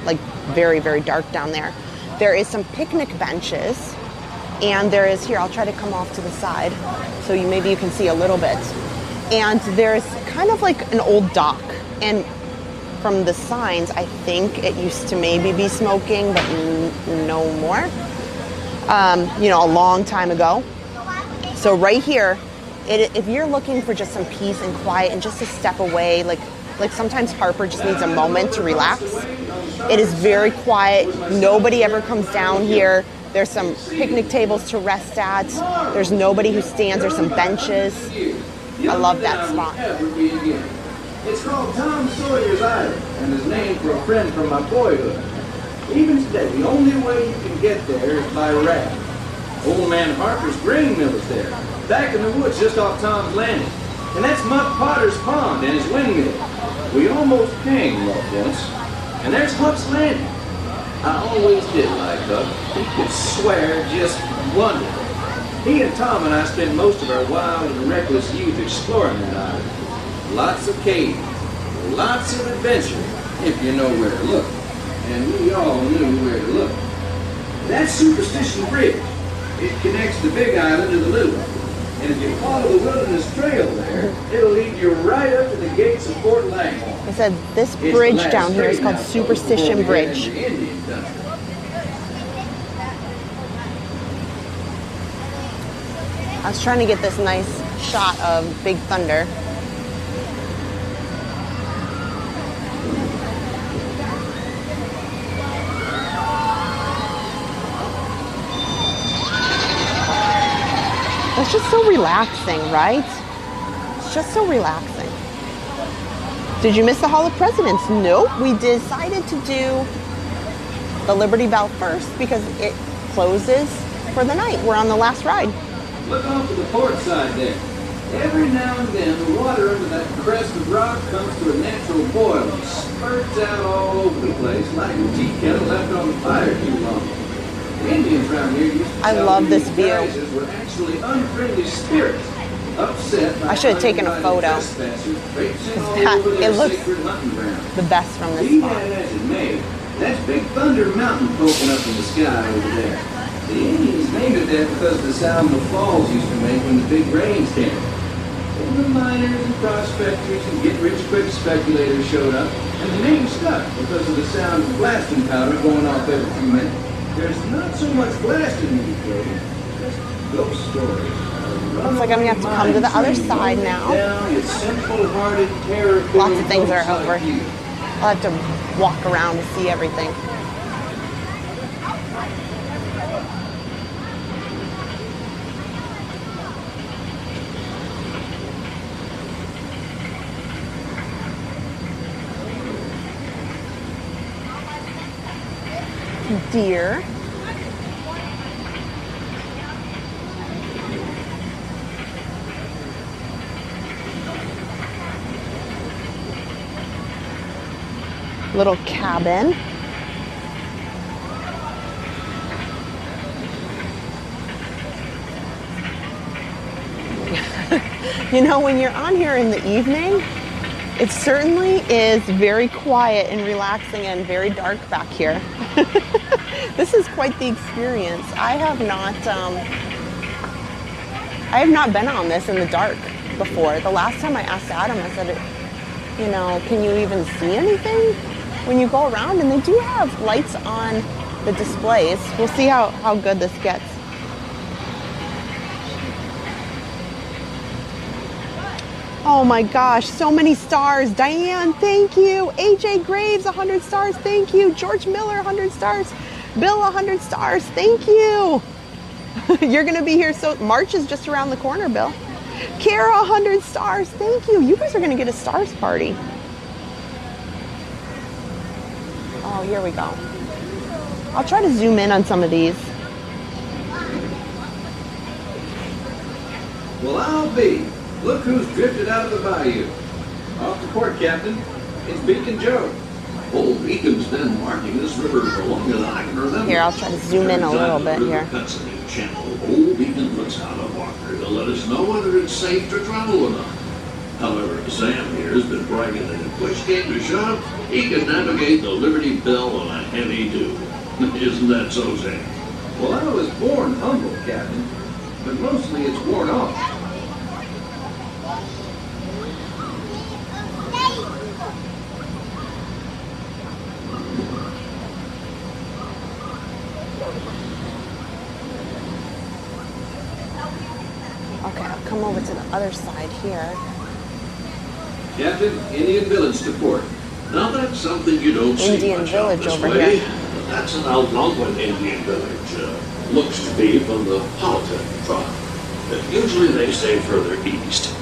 Speaker 1: like very, very dark down there. There is some picnic benches, and there is here, I'll try to come off to the side so maybe you can see a little bit. And there's kind of like an old dock, and from the signs, I think it used to maybe be smoking, but no more. You know, a long time ago. So right here, if you're looking for just some peace and quiet and just to step away, like sometimes Harper just needs a moment to relax. It is very quiet. Nobody ever comes down here. There's some picnic tables to rest at. There's nobody who stands. There's some benches. I love that spot.
Speaker 2: It's called Tom Sawyer's Island and is named for a friend from my boyhood. Even today, the only way you can get there is by raft. Old man Harper's grain mill is there, back in the woods just off Tom's Landing. And that's Mutt Potter's pond and his windmill. We almost hanged Walt once. And there's Huck's Landing. I always did like Huck. He could swear just wonderful. He and Tom and I spent most of our wild and reckless youth exploring that island. Lots of caves, lots of adventure, if you know where to look. And we all knew where to look. That's Superstition Bridge. It connects the big island to the little one. And if you follow the wilderness trail there, it'll lead you right up to the gates of Fort Langhorne.
Speaker 1: I said this bridge down here is called Superstition Bridge. I was trying to get this nice shot of Big Thunder. It's just so relaxing, right? It's just so relaxing. Did you miss the Hall of Presidents? Nope. We decided to do the Liberty Bell first because it closes for the night. We're on the last ride.
Speaker 2: Look off to the port side there. Every now and then, the water under that crest of rock comes to a natural boil and spurts out all over the place like a tea kettle left on the fire too long. The Indians around here used to
Speaker 1: I love this view.
Speaker 2: were actually unfriendly spirits, upset by
Speaker 1: I should have taken a photo. It looks the best from this spot.
Speaker 2: As it may, that's Big Thunder Mountain poking up in the sky over there. The Indians named it that because of the sound the falls used to make when the big rains came. It the miners and prospectors and get-rich-quick speculators showed up, and the name stuck because of the sound of blasting powder going off every few minutes. There's not so much blasting these days, just ghost stories.
Speaker 1: Looks like I'm gonna have to come to the other side now. Lots of things are over. I'll have to walk around to see everything. Deer. Little cabin. You know, when you're on here in the evening, it certainly is very quiet and relaxing and very dark back here. This is quite the experience. I have not been on this in the dark before. The last time I asked Adam, I said, you know, can you even see anything when you go around? And they do have lights on the displays. We'll see how good this gets. Oh my gosh, so many stars. Diane, thank you. AJ Graves, 100 stars, thank you. George Miller, 100 stars. Bill, 100 stars, thank you. You're gonna be here, so March is just around the corner, Bill. Kara, 100 stars, thank you. You guys are gonna get a stars party. Oh, here we go. I'll try to zoom in on some of these.
Speaker 2: Well, I'll be. Look who's drifted out of the bayou. Off the port, Captain. It's Beacon Joe.
Speaker 5: Old Beacon's been marking this river for longer than I can remember.
Speaker 1: Here, I'll try to zoom in a little bit here.
Speaker 5: Cuts a new channel. Old Beacon puts out a marker to let us know whether it's safe to travel or not. However, Sam here has been bragging that if push came to shove, he could navigate the Liberty Bell on a heavy dew. Isn't that so, Sam?
Speaker 2: Well, I was born humble, Captain, but mostly it's worn off.
Speaker 1: Okay, I'll come over to the other side here.
Speaker 2: Captain, Indian Village to port.
Speaker 5: Now that's something you don't see
Speaker 1: Indian
Speaker 5: much out
Speaker 1: Village
Speaker 5: this
Speaker 1: over
Speaker 5: way.
Speaker 1: here.
Speaker 5: That's an Algonquin Indian village. Looks to be from the Powhatan tribe. But usually they stay further east.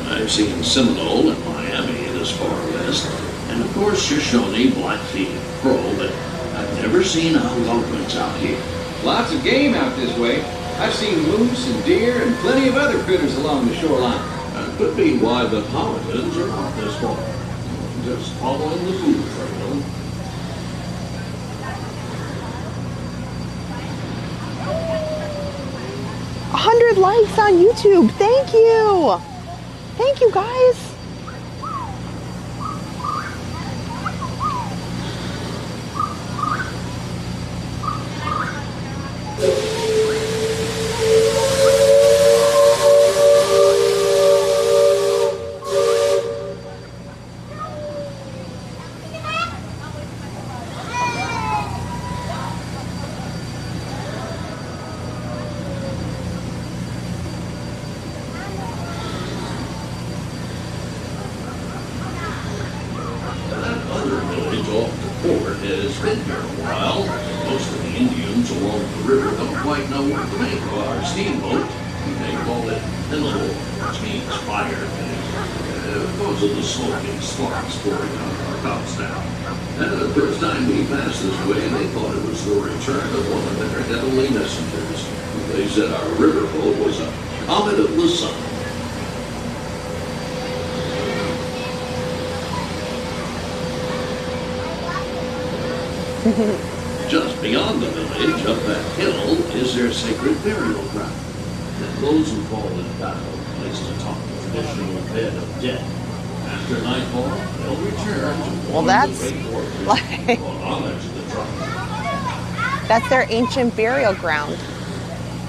Speaker 5: I've seen Seminole and Miami this far west, and of course Shoshone, Blackfeet, and Crow, but I've never seen Algonquins out here.
Speaker 2: Lots of game out this way. I've seen moose and deer and plenty of other critters along the shoreline.
Speaker 5: That could be why the Powhatans are out this far. Just following the food trail.
Speaker 1: 100 likes on YouTube. Thank you. Thank you, guys.
Speaker 5: Just beyond the village, up that hill, is their sacred burial ground. And those who fall in battle placed atop the traditional bed of death. After nightfall, they'll return to
Speaker 1: well, that's like
Speaker 5: homage to the tribe.
Speaker 1: That's their ancient burial ground.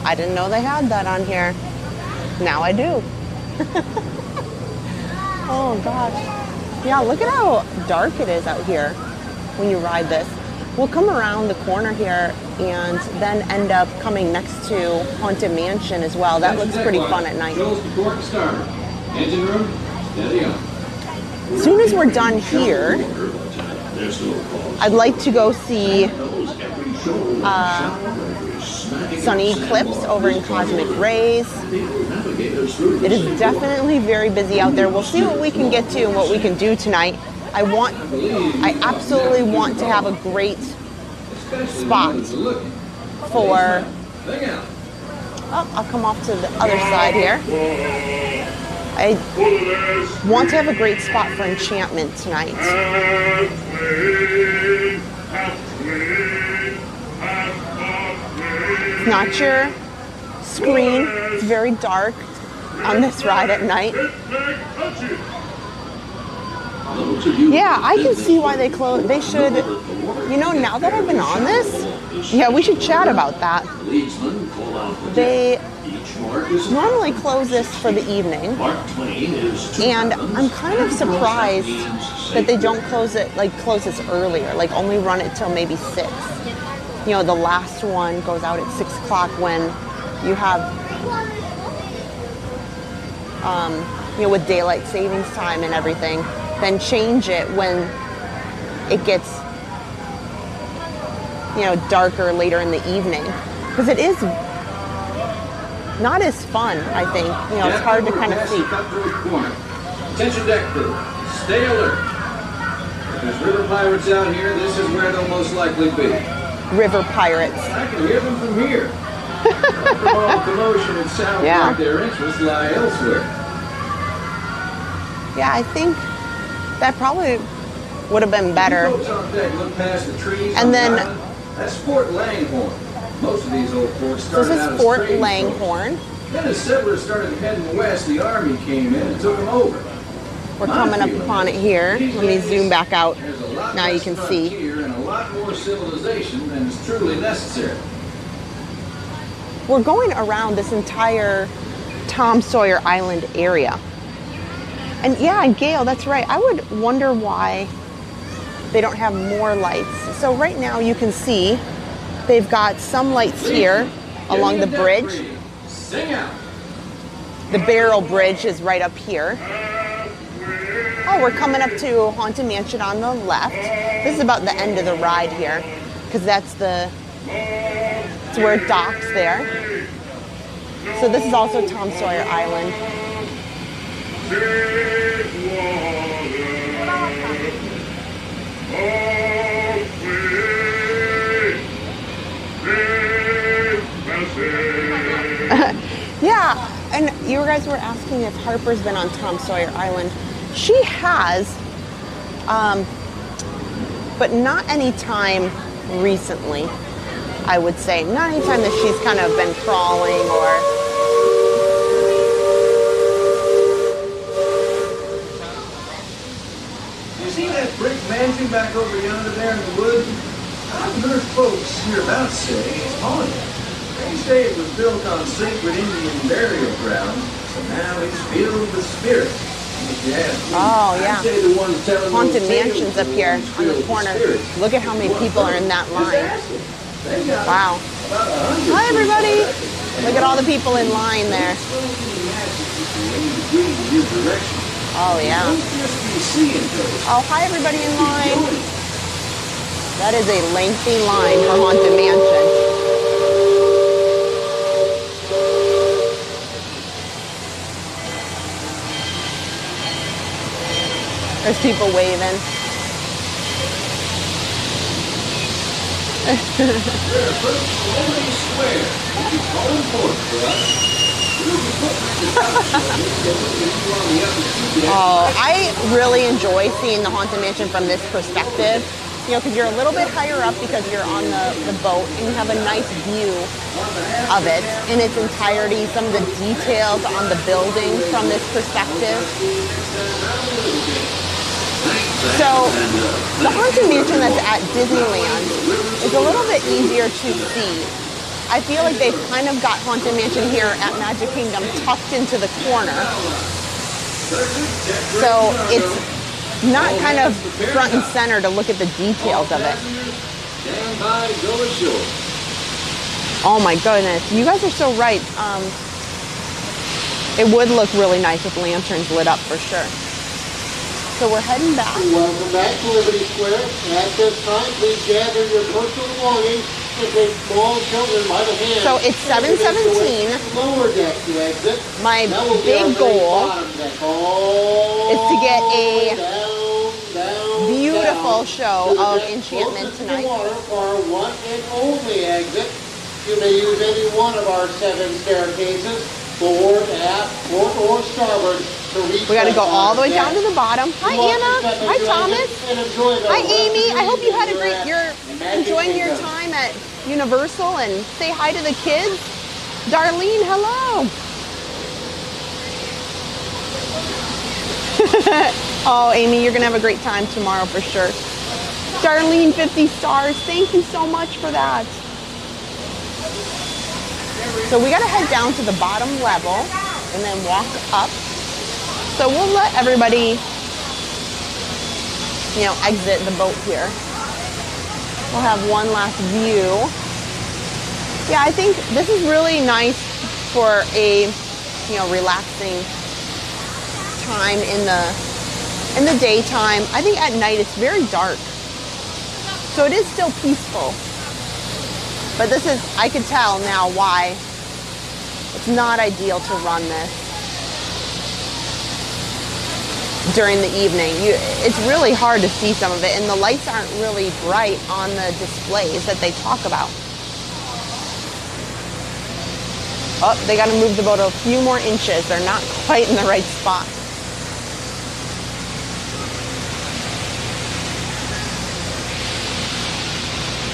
Speaker 1: I didn't know they had that on here. Now I do. Oh gosh. Yeah, look at how dark it is out here when you ride this. We'll come around the corner here and then end up coming next to Haunted Mansion as well. That looks pretty fun at night.
Speaker 2: Engine room, steady on.
Speaker 1: As soon as we're done here, I'd like to go see Sunny Eclipse over in Cosmic Rays. It is definitely very busy out there. We'll see what we can get to and what we can do tonight. I absolutely want to have a great spot for, I'll come off to the other side here. I want to have a great spot for enchantment tonight. It's not your screen. It's very dark on this ride at night. Yeah, I can see why they close. They should, now that I've been on this, yeah, we should chat about that. They normally close this for the evening, and I'm kind of surprised that they don't close this earlier, like only run it till maybe 6. The last one goes out at 6 o'clock when you have, with daylight savings time and everything, then change it when it gets, darker later in the evening. Because it is not as fun, I think. It's hard to kind of see.
Speaker 2: Attention deck crew, stay alert. If there's river pirates out here, this is where they'll most likely be.
Speaker 1: River pirates.
Speaker 2: I can hear them from here. After all the commotion, it sounds like their interests lie elsewhere.
Speaker 1: Yeah, I think that probably would have been better.
Speaker 2: Folks on deck look past the trees
Speaker 1: and then
Speaker 2: that's Fort Langhorne. Most of these old forts started out as
Speaker 1: Fort Langhorne.
Speaker 2: Then as settlers started heading west, the army came in and took them over.
Speaker 1: We're coming up upon it here. Let me zoom back out. Now you can see.
Speaker 2: Here and a lot more civilization than is truly necessary.
Speaker 1: We're going around this entire Tom Sawyer Island area. And yeah, Gail, that's right. I would wonder why they don't have more lights. So right now you can see they've got some lights here along the bridge.
Speaker 2: Sing out.
Speaker 1: The Barrel Bridge is right up here. Oh, we're coming up to Haunted Mansion on the left. This is about the end of the ride here, because it's where it docks there. So this is also Tom Sawyer Island. Yeah, and you guys were asking if Harper's been on Tom Sawyer Island. She has, but not any time recently, I would say. Not any time that she's kind of been crawling or...
Speaker 2: You see that brick mansion back over yonder there in the woods? I've heard folks hereabouts say it's haunted. They say it was built on sacred Indian burial ground, so now it's filled with spirits.
Speaker 1: Oh, yeah. Haunted Mansion's up here on the corner. Look at how many people are in that line. Wow. Hi, everybody. Look at all the people in line there. Oh, yeah. Oh, hi, everybody in line. That is a lengthy line for Haunted Mansion. There's people waving. Oh, I really enjoy seeing the Haunted Mansion from this perspective. Because you're a little bit higher up because you're on the boat and you have a nice view of it in its entirety, some of the details on the building from this perspective. So the Haunted Mansion that's at Disneyland is a little bit easier to see. I feel like they've kind of got Haunted Mansion here at Magic Kingdom tucked into the corner. So it's not kind of front and center to look at the details of it.
Speaker 2: Stand by, go ashore.
Speaker 1: Oh my goodness, you guys are so right. It would look really nice with lanterns lit up for sure. So we're heading back.
Speaker 6: Welcome back to Liberty Square. At this time, please gather your personal belongings and take small children by the hand.
Speaker 1: So it's 7:17.
Speaker 6: Lower deck to exit.
Speaker 1: My
Speaker 6: That will be
Speaker 1: big
Speaker 6: our
Speaker 1: goal
Speaker 6: bottom deck. All
Speaker 1: is to get a
Speaker 6: down,
Speaker 1: beautiful
Speaker 6: down
Speaker 1: show
Speaker 6: to the
Speaker 1: of
Speaker 6: deck
Speaker 1: enchantment
Speaker 6: closest to
Speaker 1: tonight.
Speaker 6: water for our one and only exit. You may use any one of our 7 staircases, forward, aft, port, or starboard.
Speaker 1: We got to go all the way down to the bottom. Hi, Anna. Hi, Thomas. Hi, Amy. I hope you had a great. You're enjoying your time at Universal, and say hi to the kids. Darlene, hello. Oh, Amy, you're gonna have a great time tomorrow for sure. Darlene, 50 stars. Thank you so much for that. So we got to head down to the bottom level and then walk up. So we'll let everybody, exit the boat here. We'll have one last view. Yeah, I think this is really nice for a, relaxing time in the daytime. I think at night it's very dark. So it is still peaceful. But I could tell now why it's not ideal to run this during the evening. It's really hard to see some of it, and the lights aren't really bright on the displays that they talk about. Oh, they got to move the boat a few more inches. They're not quite in the right spot.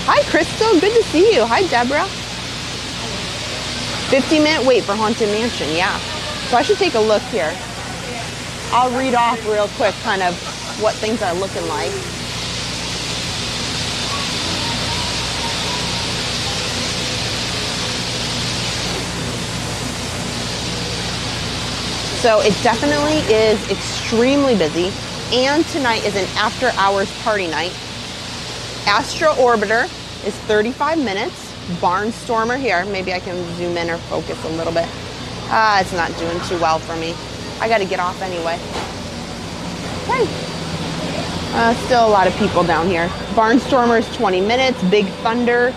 Speaker 1: Hi, Crystal. Good to see you. Hi, Deborah. 50-minute wait for Haunted Mansion. Yeah. So I should take a look here. I'll read off real quick kind of what things are looking like. So it definitely is extremely busy. And tonight is an after-hours party night. Astro Orbiter is 35 minutes. Barnstormer here. Maybe I can zoom in or focus a little bit. It's not doing too well for me. I got to get off anyway. Okay. Still a lot of people down here. Barnstormer is 20 minutes. Big Thunder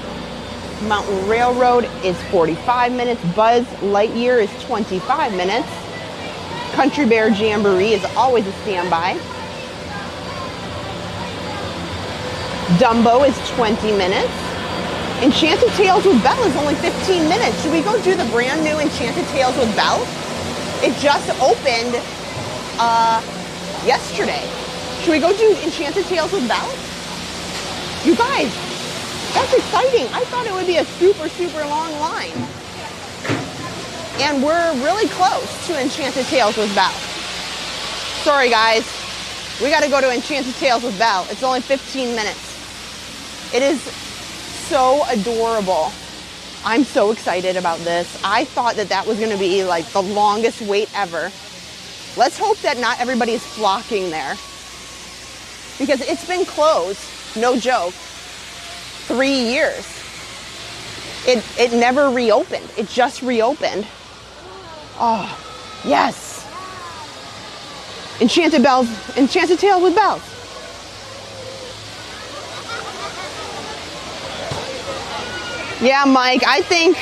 Speaker 1: Mountain Railroad is 45 minutes. Buzz Lightyear is 25 minutes. Country Bear Jamboree is always a standby. Dumbo is 20 minutes. Enchanted Tales with Belle is only 15 minutes. Should we go do the brand new Enchanted Tales with Belle? It just opened yesterday. Should we go do Enchanted Tales with Belle? You guys, that's exciting. I thought it would be a super, super long line. And we're really close to Enchanted Tales with Belle. Sorry guys, we got to go to Enchanted Tales with Belle. It's only 15 minutes. It is so adorable. I'm so excited about this. I thought that was going to be like the longest wait ever. Let's hope that not everybody is flocking there, because it's been closed, no joke, 3 years. It never reopened. It just reopened. Oh, yes. Enchanted Tales with Bells. Yeah, Mike, I think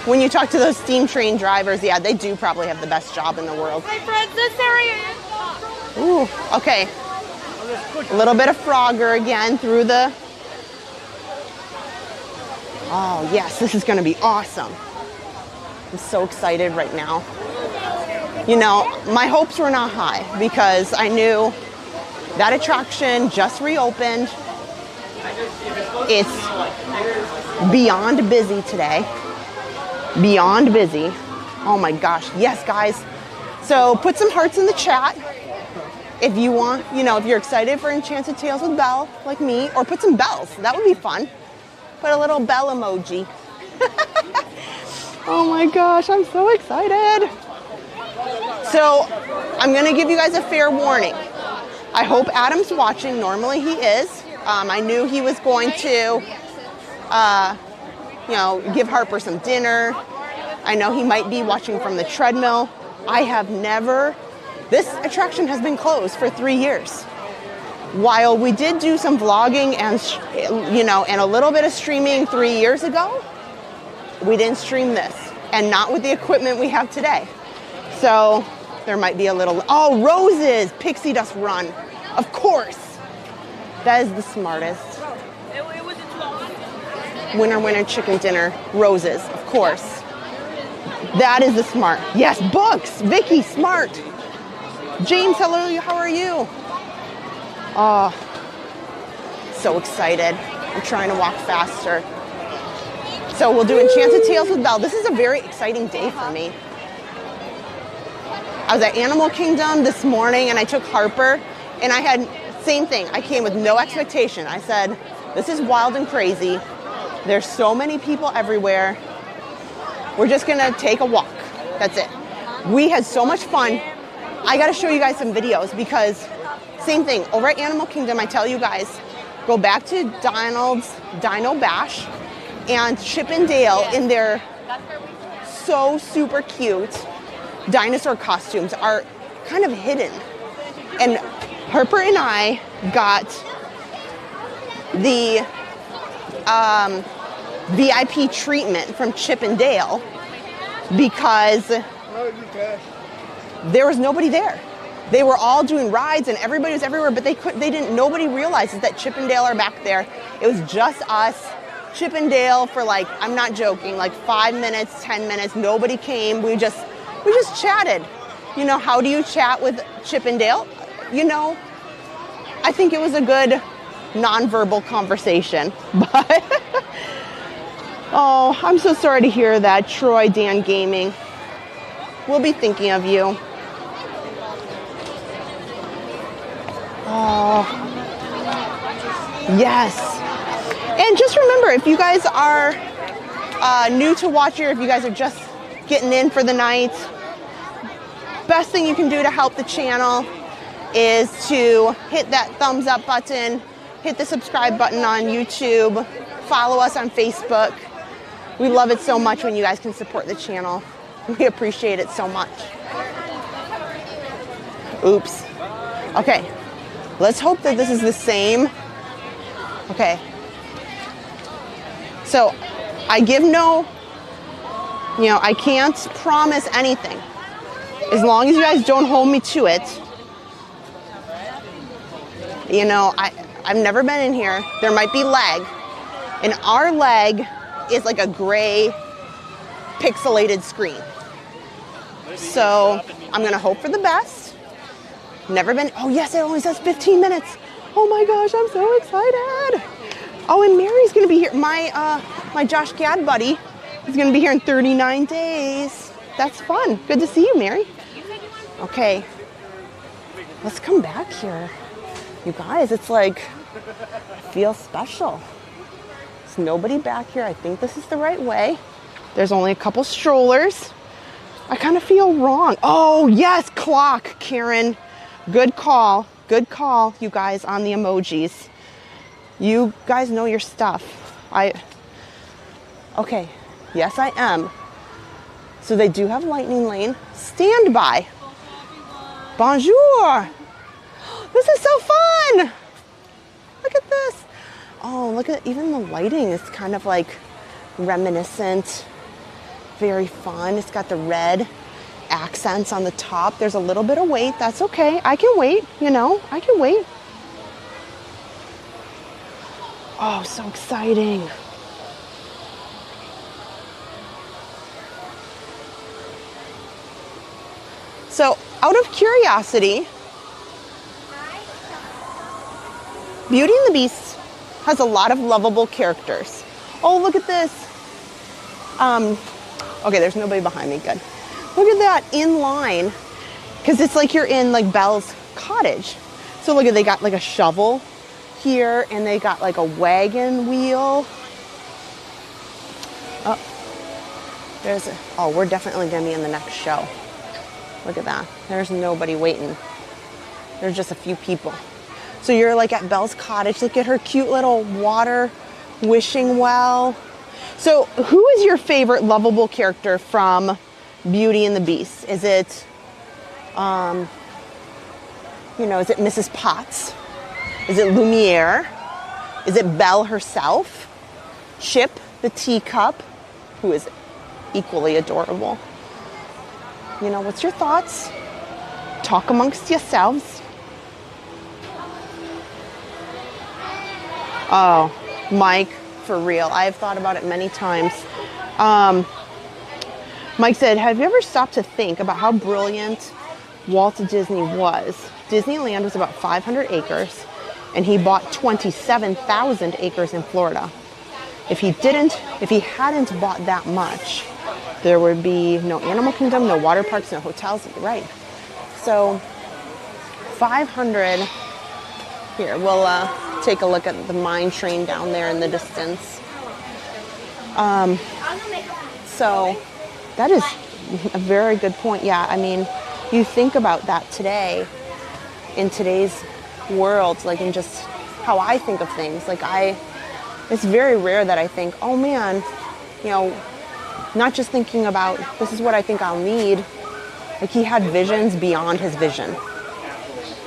Speaker 1: when you talk to those steam train drivers, yeah, they do probably have the best job in the world.
Speaker 4: My friends, this area.
Speaker 1: Ooh, okay. A little bit of Frogger again through the... Oh, yes, this is going to be awesome. I'm so excited right now. You know, my hopes were not high because I knew that attraction just reopened. It's beyond busy today. Beyond busy. Oh my gosh. Yes, guys. So put some hearts in the chat if you want, you know, if you're excited for Enchanted Tales with Belle, like me, or put some bells. That would be fun. Put a little bell emoji. Oh my gosh, I'm so excited. So I'm gonna give you guys a fair warning. I hope Adam's watching. Normally he is. I knew he was going to, give Harper some dinner. I know he might be watching from the treadmill. I have never, this attraction has been closed for 3 years. While we did do some vlogging and, and a little bit of streaming 3 years ago, we didn't stream this, and not with the equipment we have today. So there might be a little, oh, roses, pixie dust run. Of course. That is the smartest. Winner, chicken dinner, roses, of course. That is the smart. Yes, books, Vicky, smart. James, hello, how are you? Oh, so excited. I'm trying to walk faster. So we'll do Enchanted Tales with Belle. This is a very exciting day for me. I was at Animal Kingdom this morning and I took Harper and I had, same thing. I came with no expectation. I said, this is wild and crazy. There's so many people everywhere. We're just gonna take a walk. That's it. We had so much fun. I gotta show you guys some videos because same thing. Over at Animal Kingdom, I tell you guys, go back to Donald's Dino Bash and Chip and Dale in their so super cute dinosaur costumes are kind of hidden. And Harper and I got the VIP treatment from Chip and Dale because there was nobody there. They were all doing rides and everybody was everywhere, but nobody realizes that Chip and Dale are back there. It was just us, Chip and Dale, for like, I'm not joking, like 5 minutes, 10 minutes, nobody came. We just chatted. How do you chat with Chip and Dale? I think it was a good nonverbal conversation, but oh, I'm so sorry to hear that, Troy Dan Gaming. We'll be thinking of you. Oh, yes. And just remember, if you guys are new to watch here, if you guys are just getting in for the night, best thing you can do to help the channel is to hit that thumbs up button, hit the subscribe button on YouTube, follow us on Facebook. We love it so much when you guys can support the channel. We appreciate it so much. Oops. Okay. Let's hope that this is the same. Okay. So I give I can't promise anything. As long as you guys don't hold me to it. I've never been in here. There might be lag. And our lag is like a gray pixelated screen. So I'm gonna hope for the best. Never been, oh yes, it only says 15 minutes. Oh my gosh, I'm so excited. Oh, and Mary's gonna be here. My Josh Gad buddy is gonna be here in 39 days. That's fun. Good to see you, Mary. Okay, let's come back here. You guys, it's like, feels special. There's nobody back here. I think this is the right way. There's only a couple strollers. I kind of feel wrong. Oh yes, clock, Karen. Good call, you guys, on the emojis. You guys know your stuff. Okay, yes I am. So they do have lightning lane. Stand by. Bonjour. This is so fun. Look at this. Oh, look at, even the lighting is kind of like reminiscent. Very fun. It's got the red accents on the top. There's a little bit of wait. That's okay. I can wait, I can wait. Oh, so exciting. So, out of curiosity, Beauty and the Beast has a lot of lovable characters. Oh, look at this. Okay, there's nobody behind me. Good. Look at that, in line, because it's like you're in like Belle's cottage. So look at, they got like a shovel here, and they got like a wagon wheel. Oh, we're definitely gonna be in the next show. Look at that. There's nobody waiting. There's just a few people. So you're like at Belle's cottage. Look at her cute little water wishing well. So who is your favorite lovable character from Beauty and the Beast? Is it, is it Mrs. Potts? Is it Lumiere? Is it Belle herself? Chip, the teacup, who is equally adorable. What's your thoughts? Talk amongst yourselves. Oh, Mike, for real. I've thought about it many times. Mike said, have you ever stopped to think about how brilliant Walt Disney was? Disneyland was about 500 acres, and he bought 27,000 acres in Florida. If he hadn't bought that much, there would be no Animal Kingdom, no water parks, no hotels. Right. So 500, here, we'll take a look at the mine train down there in the distance. So that is a very good point. Yeah, I mean, you think about that today, in today's world, like in just how I think of things. It's very rare that I think, oh man, not just thinking about, this is what I think I'll need. Like, he had visions beyond his vision.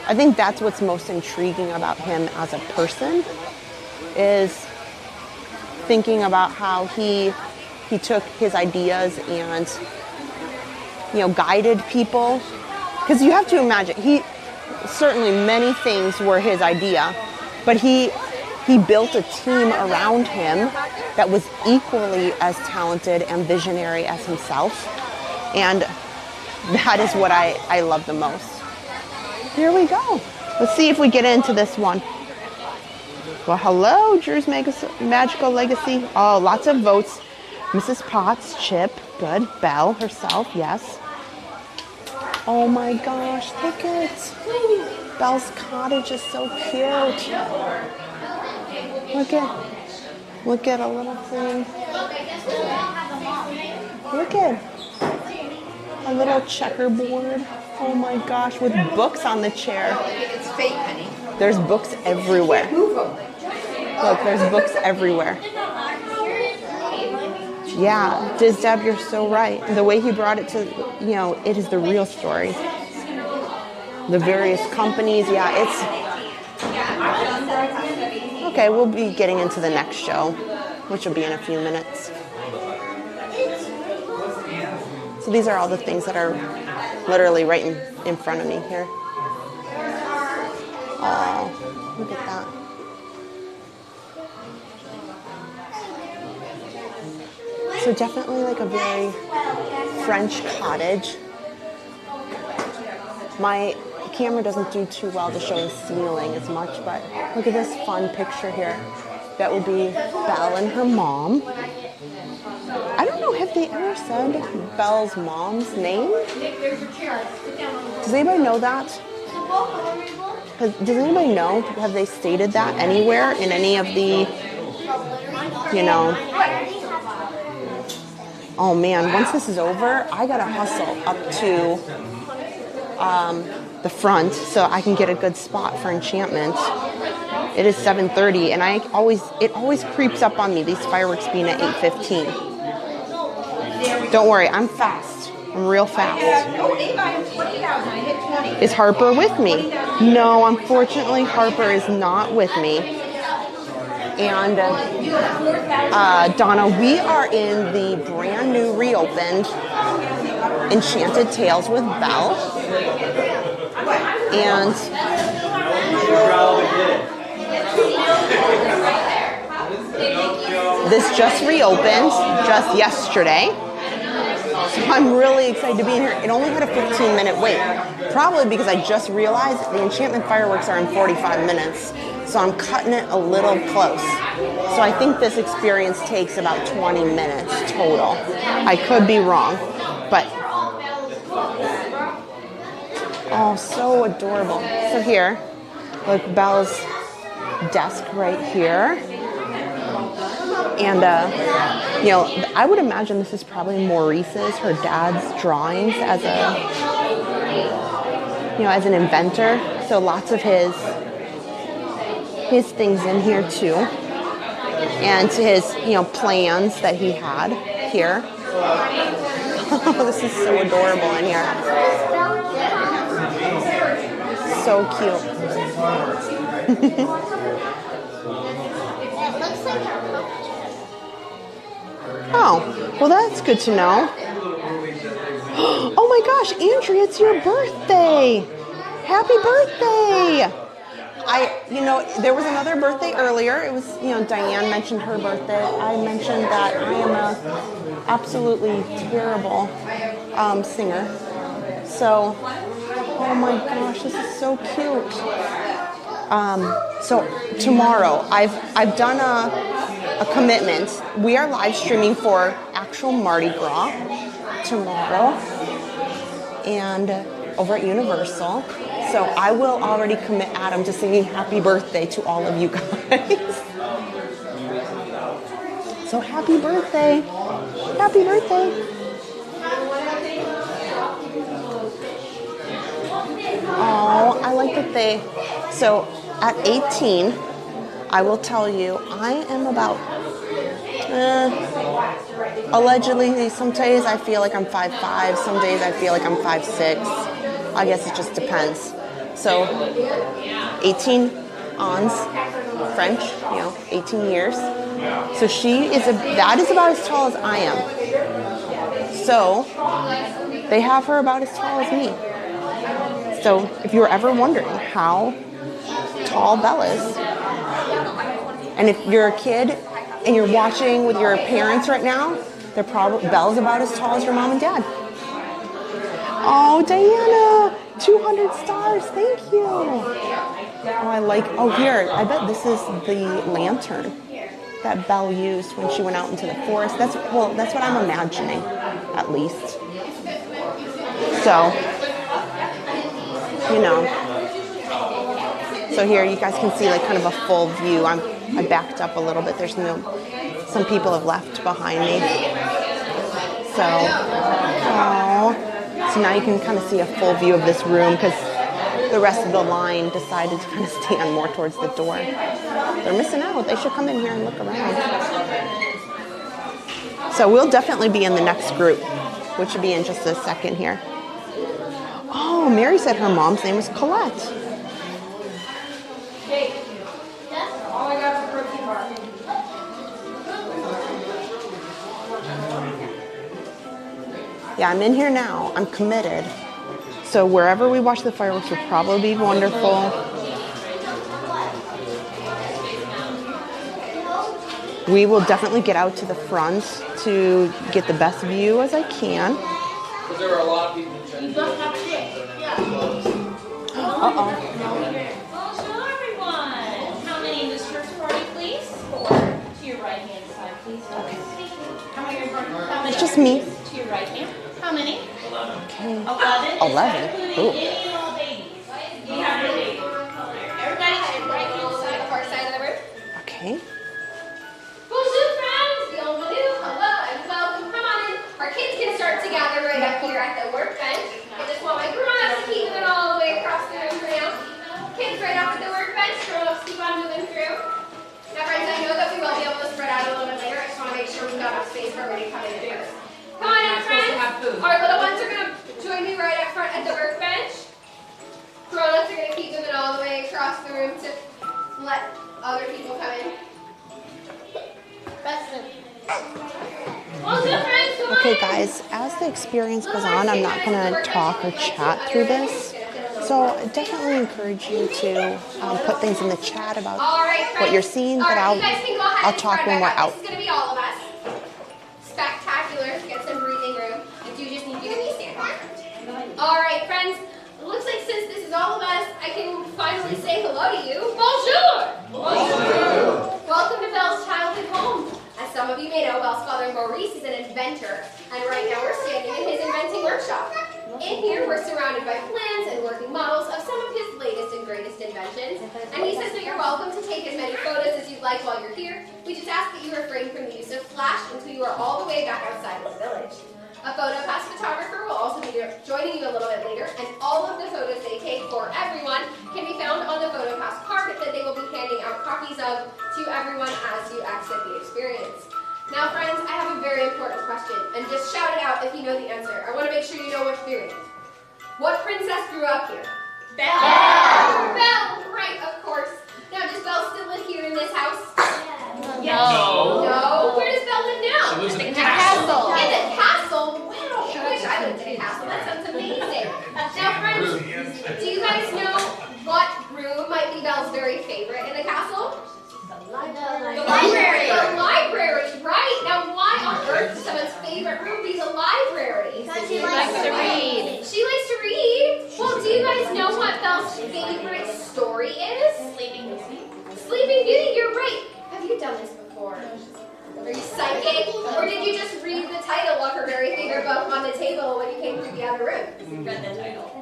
Speaker 1: I think that's what's most intriguing about him as a person, is thinking about how he took his ideas and, guided people. Because you have to imagine, certainly many things were his idea, but he built a team around him that was equally as talented and visionary as himself. And that is what I love the most. Here we go. Let's see if we get into this one. Well, hello, Drew's Magical Legacy. Oh, lots of votes. Mrs. Potts, Chip, good. Belle herself, yes. Oh my gosh, look at Belle's cottage is so cute. Look at a little thing. Look at a little checkerboard. Oh my gosh, with books on the chair.
Speaker 3: It's fake, honey.
Speaker 1: There's books everywhere. Look, there's books everywhere. Yeah, Diz Deb, you're so right. The way he brought it to, it is the real story. The various companies, it's... Okay, we'll be getting into the next show, which will be in a few minutes. So these are all the things that are literally right in front of me here. Oh, look at that. So definitely like a very French cottage. My camera doesn't do too well to show the ceiling as much, but look at this fun picture here. That would be Belle and her mom. I don't know, have they ever said Belle's mom's name? Does anybody know that? Does anybody know? Have they stated that anywhere in any of the, Oh man, once this is over, I gotta hustle up to the front so I can get a good spot for enchantment. It is 7:30, and it always creeps up on me, these fireworks being at 8:15. Don't worry, I'm fast. I'm real fast. Is Harper with me? No, unfortunately, Harper is not with me. And Donna, we are in the brand new reopened Enchanted Tales with Belle. And this just reopened just yesterday. So I'm really excited to be in here. It only had a 15-minute wait, probably because I just realized the enchantment fireworks are in 45 minutes. So I'm cutting it a little close. So I think this experience takes about 20 minutes total. I could be wrong, but oh, so adorable. So here, look, Belle's desk right here. And, I would imagine this is probably Maurice's, her dad's drawings as a you know, as an inventor. So lots of his things in here too. And his, you know, plans that he had here. This is so adorable in here. So cute. Oh, well that's good to know. Oh my gosh, Andrea, it's your birthday. Happy birthday. You know, there was another birthday earlier. It was, you know, Diane mentioned her birthday. I mentioned that I am a absolutely terrible singer. So, oh my gosh, this is so cute. So tomorrow, I've done a commitment. We are live streaming for actual Mardi Gras tomorrow, and over at Universal. So I will already commit Adam to singing happy birthday to all of you guys. So happy birthday. Happy birthday. Oh, I like that so at 18, I will tell you, I am about, allegedly, some days I feel like I'm 5'5", some days I feel like I'm 5'6". I guess it just depends. So 18 ons, French, you know, 18 years. So that is about as tall as I am. So they have her about as tall as me. So if you were ever wondering how tall Belle is, and if you're a kid and you're watching with your parents right now, Belle's about as tall as your mom and dad. Oh, Diana, 200 stars, thank you. Oh, here, I bet this is the lantern that Belle used when she went out into the forest. That's what I'm imagining, at least. So, you know. So here you guys can see like kind of a full view. I backed up a little bit. Some people have left behind me. So now you can kind of see a full view of this room because the rest of the line decided to kind of stand more towards the door. They're missing out. They should come in here and look around. So we'll definitely be in the next group, which will be in just a second here. Oh, Mary said her mom's name was Colette. Yeah, I'm in here now. I'm committed. So wherever we watch the fireworks will probably be wonderful. We will definitely get out to the front to get the best view as I can.
Speaker 7: Because there were a lot of people trying to do
Speaker 3: Uh-oh. Bonjour, everyone. How many in this church party, please? 4. To your right-hand side, please. Okay. How many?
Speaker 1: It's just me.
Speaker 3: To your right hand. How many? 11.
Speaker 1: Okay.
Speaker 3: 11.
Speaker 1: 11. Ooh.
Speaker 3: Any and all babies. You have your baby. Everybody to your right-hand side, far side of the room.
Speaker 1: Okay.
Speaker 8: Bonjour, friends. Bienvenue. Hello and welcome. Come on in. Our kids can start to gather right up here at the workbench. I just want my grown-ups to keep moving all the way across the room for now. Kids right up at the workbench. Grown-ups keep on moving through. Now, friends, I know that we will be able to spread out a little bit later. I just want to make sure we've got enough space for everybody to come in and first. Come on in, friends. Our little ones are going to join me right up front at the workbench. Grown-ups are going to keep moving all the way across the room to let other people come in.
Speaker 1: Okay, guys, as the experience goes on, I'm not going to talk or chat through this. So I definitely encourage you to put things in the chat about what you're seeing, but I'll talk when we're out.
Speaker 8: This is going to be all of us. Spectacular. Get some breathing room. I do just need you to be standing. All right, friends. It looks like since this is all of us, I can finally say hello to you. Bonjour! Bonjour! Welcome to Belle's childhood home. As some of you may know, Belle's father Maurice is an inventor, and right now we're standing in his inventing workshop. In here, we're surrounded by plans and working models of some of his latest and greatest inventions, and he says that you're welcome to take as many photos as you'd like while you're here. We just ask that you refrain from the use of flash until you are all the way back outside of the village. A PhotoPass photographer will also be joining you a little bit later, and all of the photos they take for everyone can be found on the PhotoPass card that they will be handing out copies of to everyone as you exit the experience. Now friends, I have a very important question, and just shout it out if you know the answer. I want to make sure you know which period. What princess grew up here? Belle! Belle, right, of course. Now, does Belle still live here in this house?
Speaker 3: Yes.
Speaker 8: No. Where does Belle live now?
Speaker 7: She lives in a
Speaker 3: castle.
Speaker 8: In the castle? Wow, I wish I lived in a castle. That sounds amazing. Now, friends, do you guys know what room might be Belle's very favorite in the castle? The library. The library, right. Now, why on earth would someone's favorite room be the library?
Speaker 3: Because she likes to read.
Speaker 8: She likes to read? Well, do you guys know what Belle's favorite story is?
Speaker 3: Sleeping Beauty.
Speaker 8: Sleeping Beauty, you're right. Have you done this before? Are you psychic? Or did you just read the title of her very favorite book on the table when you came through the other room?
Speaker 3: Read the title.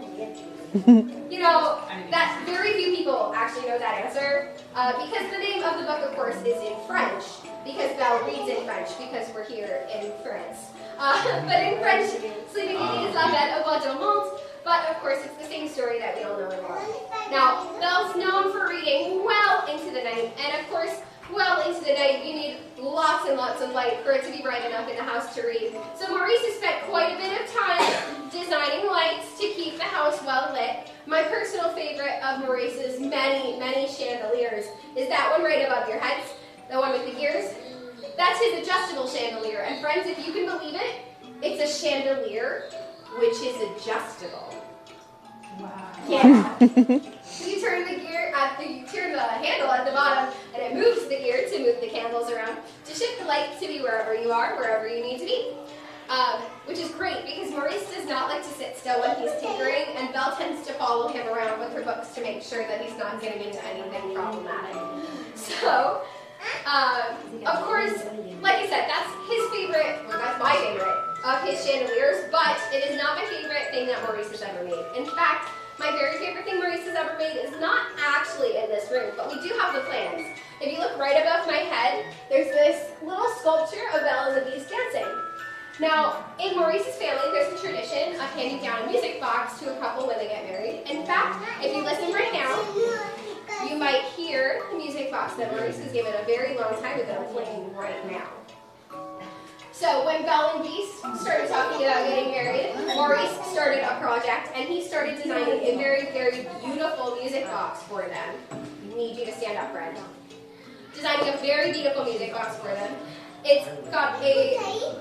Speaker 8: You know, that very few people actually know that answer because the name of the book, of course, is in French because Belle reads in French because we're here in France. But in French, Sleeping Beauty is La Belle au bois dormant, but of course it's the same story that we all know and love. Now, Belle's known for reading well into the night, and of course, well into the night, you need lots and lots of light for it to be bright enough in the house to read. So Maurice has spent quite a bit of time designing lights to keep the house well lit. My personal favorite of Maurice's many, many chandeliers is that one right above your heads, the one with the gears. That's his adjustable chandelier. And friends, if you can believe it, it's a chandelier which is adjustable. Wow. Yeah. You turn the handle at the bottom, and it moves the gear to move the candles around to shift the light to be wherever you are, wherever you need to be. Which is great because Maurice does not like to sit still when he's tinkering, and Belle tends to follow him around with her books to make sure that he's not getting into anything problematic. So, of course, like I said, that's his favorite, or that's my favorite of his chandeliers, but it is not my favorite thing that Maurice has ever made. In fact, my very favorite thing Maurice has ever made is not actually in this room, but we do have the plans. If you look right above my head, there's this little sculpture of Belle and the Beast dancing. Now, in Maurice's family, there's a tradition of handing down a music box to a couple when they get married. In fact, if you listen right now, you might hear the music box that Maurice was given a very long time ago playing right now. So when Belle and Beast started talking about getting married, Maurice started a project and he started designing a very, very beautiful music box for them. I need you to stand up, Fred. Designing a very beautiful music box for them. It's got a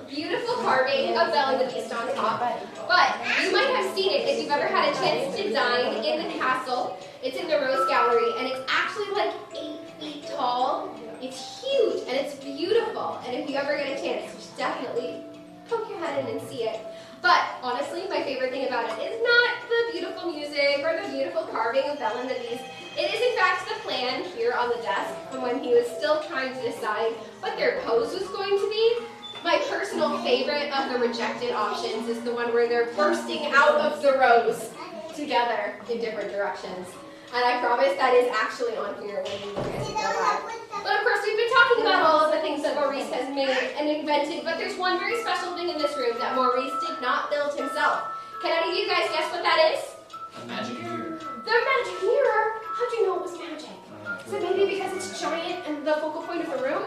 Speaker 8: beautiful carving of Belle and the Beast on top, but you might have seen it if you've ever had a chance to dine in the castle. It's in the Rose Gallery, and it's actually like 8 feet tall. It's huge, and it's beautiful, and if you ever get a chance, just definitely poke your head in and see it. But honestly, my favorite thing about it is not the beautiful music or the beautiful carving of Belle and the Beast. It is in fact the plan here on the desk from when he was still trying to decide what their pose was going to be. My personal favorite of the rejected options is the one where they're bursting out of the rose together in different directions. And I promise that is actually on here when you look at it go by. But of course, we've been talking about all of the things that Maurice has made and invented, but there's one very special thing in this room that Maurice did not build himself. Can any of you guys guess what that is?
Speaker 7: A magic mirror.
Speaker 8: The magic mirror? How'd you know it was magic? Is it maybe because it's giant and the focal point of the room?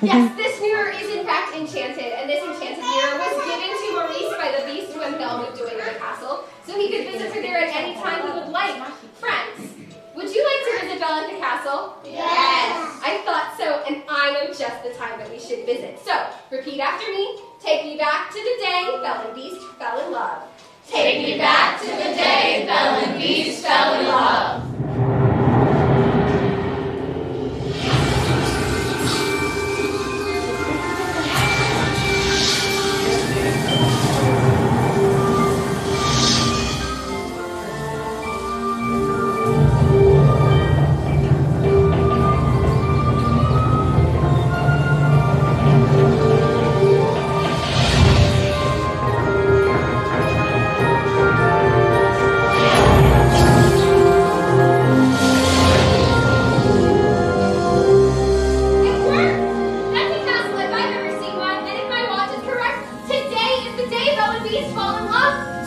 Speaker 8: Yes, this mirror is in fact enchanted, and this enchanted mirror was given to Maurice by the Beast when Belle moved away to the castle, so he could visit her there at any time he would like. Friends, would you like to visit Belle at the castle? Yes! I thought so, and I know just the time that we should visit. So, repeat after me. Take me back to the day Belle and Beast fell in love. Take me back to the day Belle and Beast fell in love.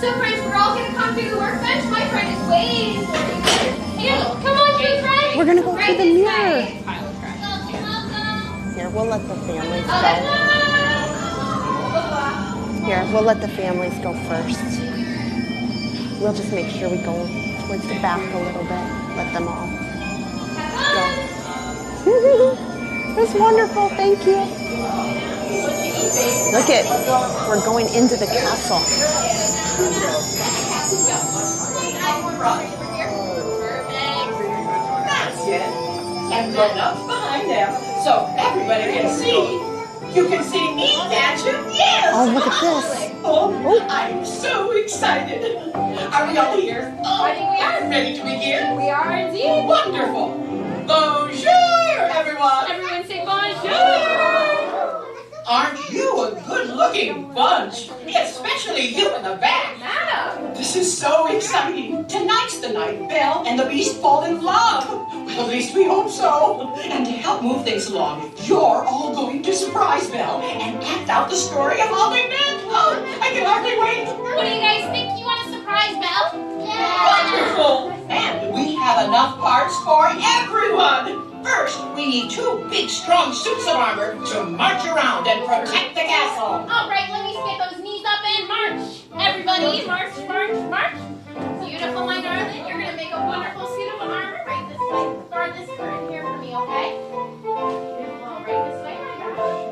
Speaker 8: So friends, we're all gonna come through the workbench. My friend is waiting for you. Hey, come on, big friend.
Speaker 1: We're gonna go
Speaker 8: Right
Speaker 1: through the
Speaker 8: this
Speaker 1: mirror.
Speaker 8: way. Welcome.
Speaker 1: Here, we'll let the families
Speaker 8: Oh,
Speaker 1: go.
Speaker 8: hello.
Speaker 1: Here, we'll let the families go first. We'll just make sure we go towards the back a little bit. Let them all go. That's wonderful. Thank you. Look it. We're going into the castle.
Speaker 9: That's it. And grown-ups behind them, so everybody can see. You can see me, can't you? Yes!
Speaker 1: Oh, look at this.
Speaker 9: Oh, I'm so excited. Are we all here? Oh,
Speaker 8: I think we are.
Speaker 9: Ready to begin?
Speaker 8: We are indeed.
Speaker 9: Wonderful. Bonjour, everyone.
Speaker 8: Everyone say bonjour.
Speaker 9: Aren't you a good-looking bunch? Especially you in the back.
Speaker 8: Madam.
Speaker 9: This is so exciting. Tonight's the night Belle and the Beast fall in love. Well, at least we hope so. And to help move things along, you're all going to surprise Belle and act out the story of how they met. Oh, I can hardly wait.
Speaker 8: What do you guys think? You want a surprise, Belle?
Speaker 9: Wonderful. And we have enough parts for everyone. First, we need 2 big, strong suits of armor to march around and protect the castle.
Speaker 8: All right, let me get those knees up and march. Everybody, march, march, march. Beautiful, my darling. You're gonna make a wonderful suit of armor. Right this way. Guard this curtain here for me, okay? Beautiful. Right this way, my darling.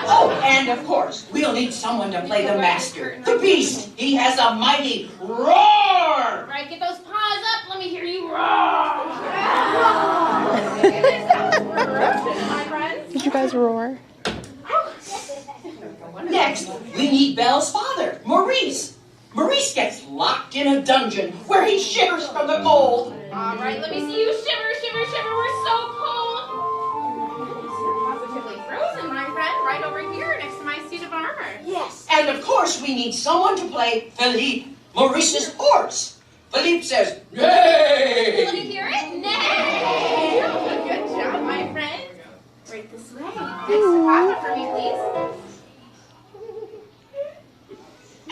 Speaker 9: Oh, and of course, we'll need someone to play the master, the Beast. He has a mighty roar.
Speaker 8: All right, get those paws up. Let me hear you roar. My friends.
Speaker 1: Did you guys roar?
Speaker 9: Next, we need Belle's father, Maurice. Maurice gets locked in a dungeon where he shivers from the cold.
Speaker 8: All right, let me see you shiver, shiver, shiver. We're so cold. Positively frozen, my friend. Right over here next to my suit of armor.
Speaker 9: Yes. And of course, we need someone to play Philippe, Maurice's horse. Philippe says, "Nay!"
Speaker 8: Let me hear it. Nay. Good job, my friend. Right this way. Next to Papa for me, please.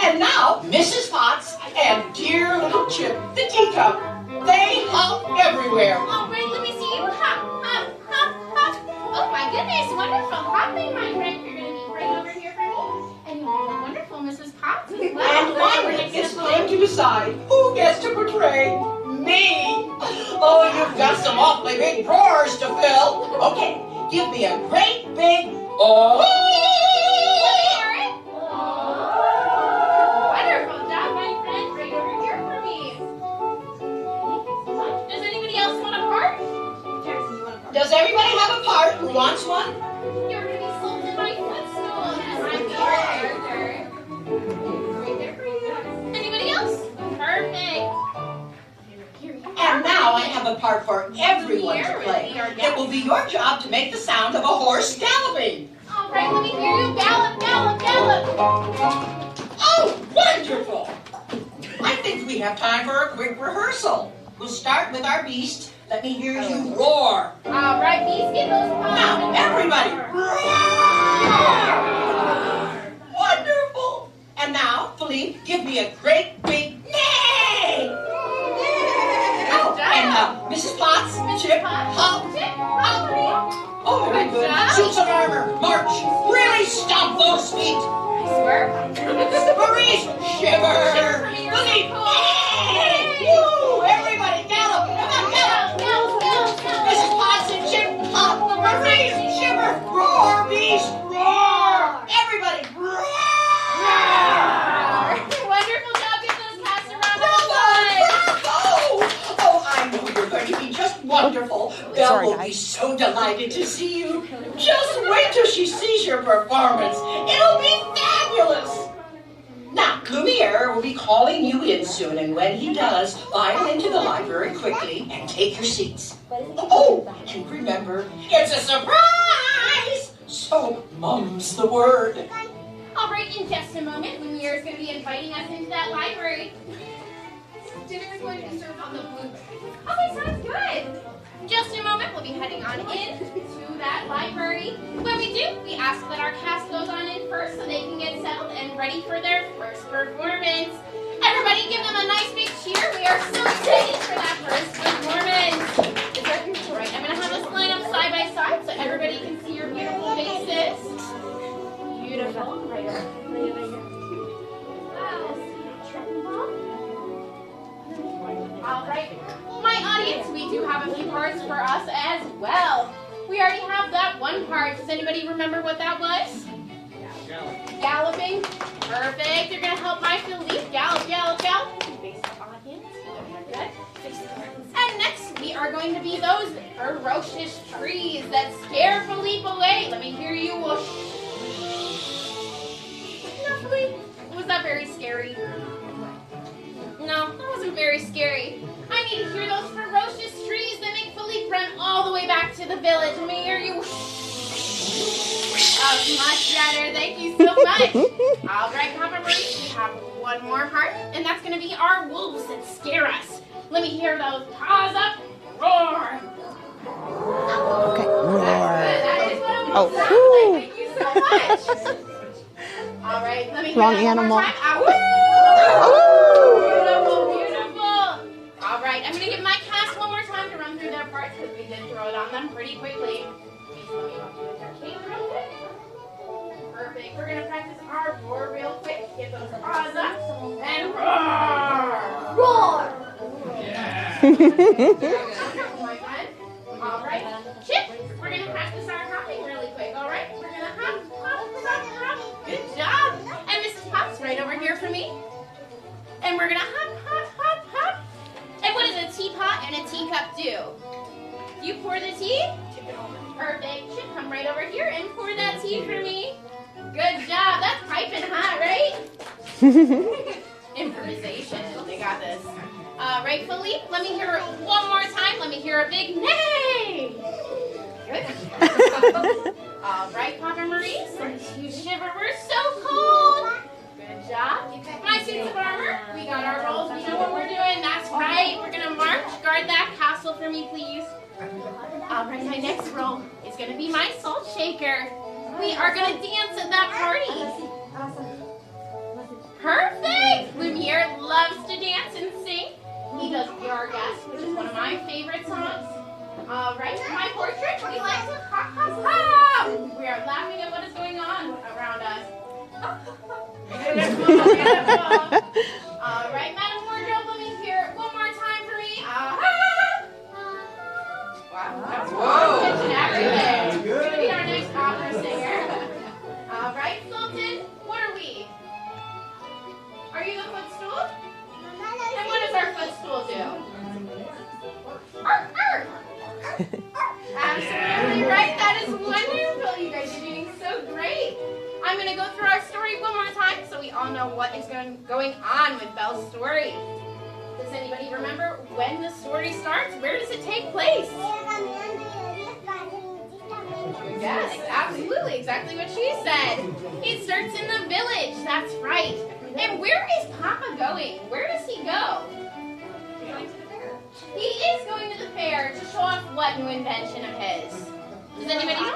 Speaker 9: And now, Mrs. Potts and dear little Chip, the teacup. They hop everywhere.
Speaker 8: All right, let me see you. Hop, hop, hop, hop. Oh my goodness, wonderful hopping, my friend. You're going to be right over here for me. And you have a wonderful Mrs. Potts as well.
Speaker 9: And finally, it's time to decide who gets to portray me. Oh, you've got some awfully big drawers to fill. Okay, give me a great big oh.
Speaker 8: Wonderful job, my friend. Right over here for me. Does anybody else want a part? Jackson, you want a part?
Speaker 9: Does everybody have a part who wants one?
Speaker 8: You're going to be sold in my footstool. Yes, I'm Arthur. Right there for you. Anybody else? Perfect.
Speaker 9: And now I have a part for everyone to play. It will be your job to make the sound of a horse galloping.
Speaker 8: All right, let me hear you. Gallop, gallop, gallop.
Speaker 9: Oh, wonderful! I think we have time for a quick rehearsal. We'll start with our Beast. Let me hear you roar.
Speaker 8: All right, Beast, get those paws.
Speaker 9: Now, everybody, roar! Wonderful! And now, Philippe, give me a great big neigh! Oh, and Mrs. Potts, Chip, hop, hop. Oh, very good. Suits of armor, march. Really stomp those feet. Maurice, shiver. Philippe, neigh! Woo! Everybody, gallop. Come on, gallop. Mrs. Potts and Chip, hop. Maurice, shiver. Roar, Beast, roar. Everybody, roar.
Speaker 8: Wonderful job. Give those cats a round of
Speaker 9: Bravo!
Speaker 8: applause.
Speaker 9: Oh, I know you're going to be just wonderful. Belle
Speaker 1: Sorry,
Speaker 9: will be
Speaker 1: guys.
Speaker 9: so delighted to see you. Just wait till she sees your performance. It'll be fabulous. Now, Lumiere will be calling you in soon, and when he does, file into the library quickly and take your seats. Oh, and remember, it's a surprise! So, mum's the word.
Speaker 8: All right, in just a moment, Lumiere is going to be inviting us into that library. Dinner is going to be served on the blueberry. Okay, sounds good. In just a moment, we'll be heading on in to that library. When we do, we ask that our cast goes on in first so they can get settled and ready for their first performance. Everybody give them a nice big cheer. We are so excited for that first performance. Is that all right? I'm going to have us line up side by side so everybody can see your beautiful faces. Beautiful. Right here. All right. My audience, we do have a few parts for us as well. We already have that one part. Does anybody remember what that was? Galloping. Perfect. You're going to help my Philippe gallop, gallop, gallop. Face the audience. Good. And next, we are going to be those ferocious trees that scare Philippe away. Let me hear you whoosh. No, Philippe. Was that very scary? No, that wasn't very scary. I need to hear those ferocious trees that make Philippe run all the way back to the village. Let me hear you. Oh, much better. Thank you so much. All right, Papa Marie, we have one more part, and that's going to be our wolves that scare us. Let me hear those paws up. Roar.
Speaker 1: Okay, roar.
Speaker 8: That is what a wolf sounds like. Thank you so much. All right, let me hear
Speaker 1: Wrong
Speaker 8: that one
Speaker 1: animal.
Speaker 8: more time. Beautiful, beautiful. All right, I'm going to give my cast one more time to run through their parts because we did throw it on them pretty quickly. Let me help you with their cape real quick. Perfect. We're going to practice our roar real quick. Get those paws up and roar. Roar. Yeah. My friend. All right. Chip, we're going to practice our hopping really quick. All right. We're going to hop, hop, hop, hop. Good job. And Mrs. Pop's right over here for me. And we're going to hop, hop, hop, hop. And what does a teapot and a teacup do? You pour the tea? Perfect. Chip, come right over here and pour that tea for me. Good job. That's piping hot, right? Improvisation. They got this. Right, Philippe? Let me hear it one more time. Let me hear a big neigh. Good. All right, Papa Marie. Since you shiver, we're so cold. Good job. My suits of armor. We got our roles. We know what we're doing. That's right. We're going to march. Guard that castle for me, please. All right, my next role is going to be my salt shaker. We are going to dance at that party. Perfect! Lumiere loves to dance and sing. He does Be Our Guest, which is one of my favorite songs. All right, my portrait, we like to hop, hop, hop. We are laughing at what is going on around us. Beautiful, beautiful. All right, Madam Wardrobe, let me hear it one more time for me. Wow, that's attention everywhere. He's going to be our next opera singer. All right, Sultan, what are we? Are you the footstool? And what does our footstool do? Arr, arr. Absolutely right. That is wonderful. You guys are doing so great. I'm going to go through our story one more time so we all know what is going on with Belle's story. Does anybody remember when the story starts? Where does it take place? Yes, absolutely. Exactly what she said. It starts in the village. That's right. And where is Papa going? Where does he go? Going to the fair. He is going to the fair to show off what new invention of his? Does anybody know?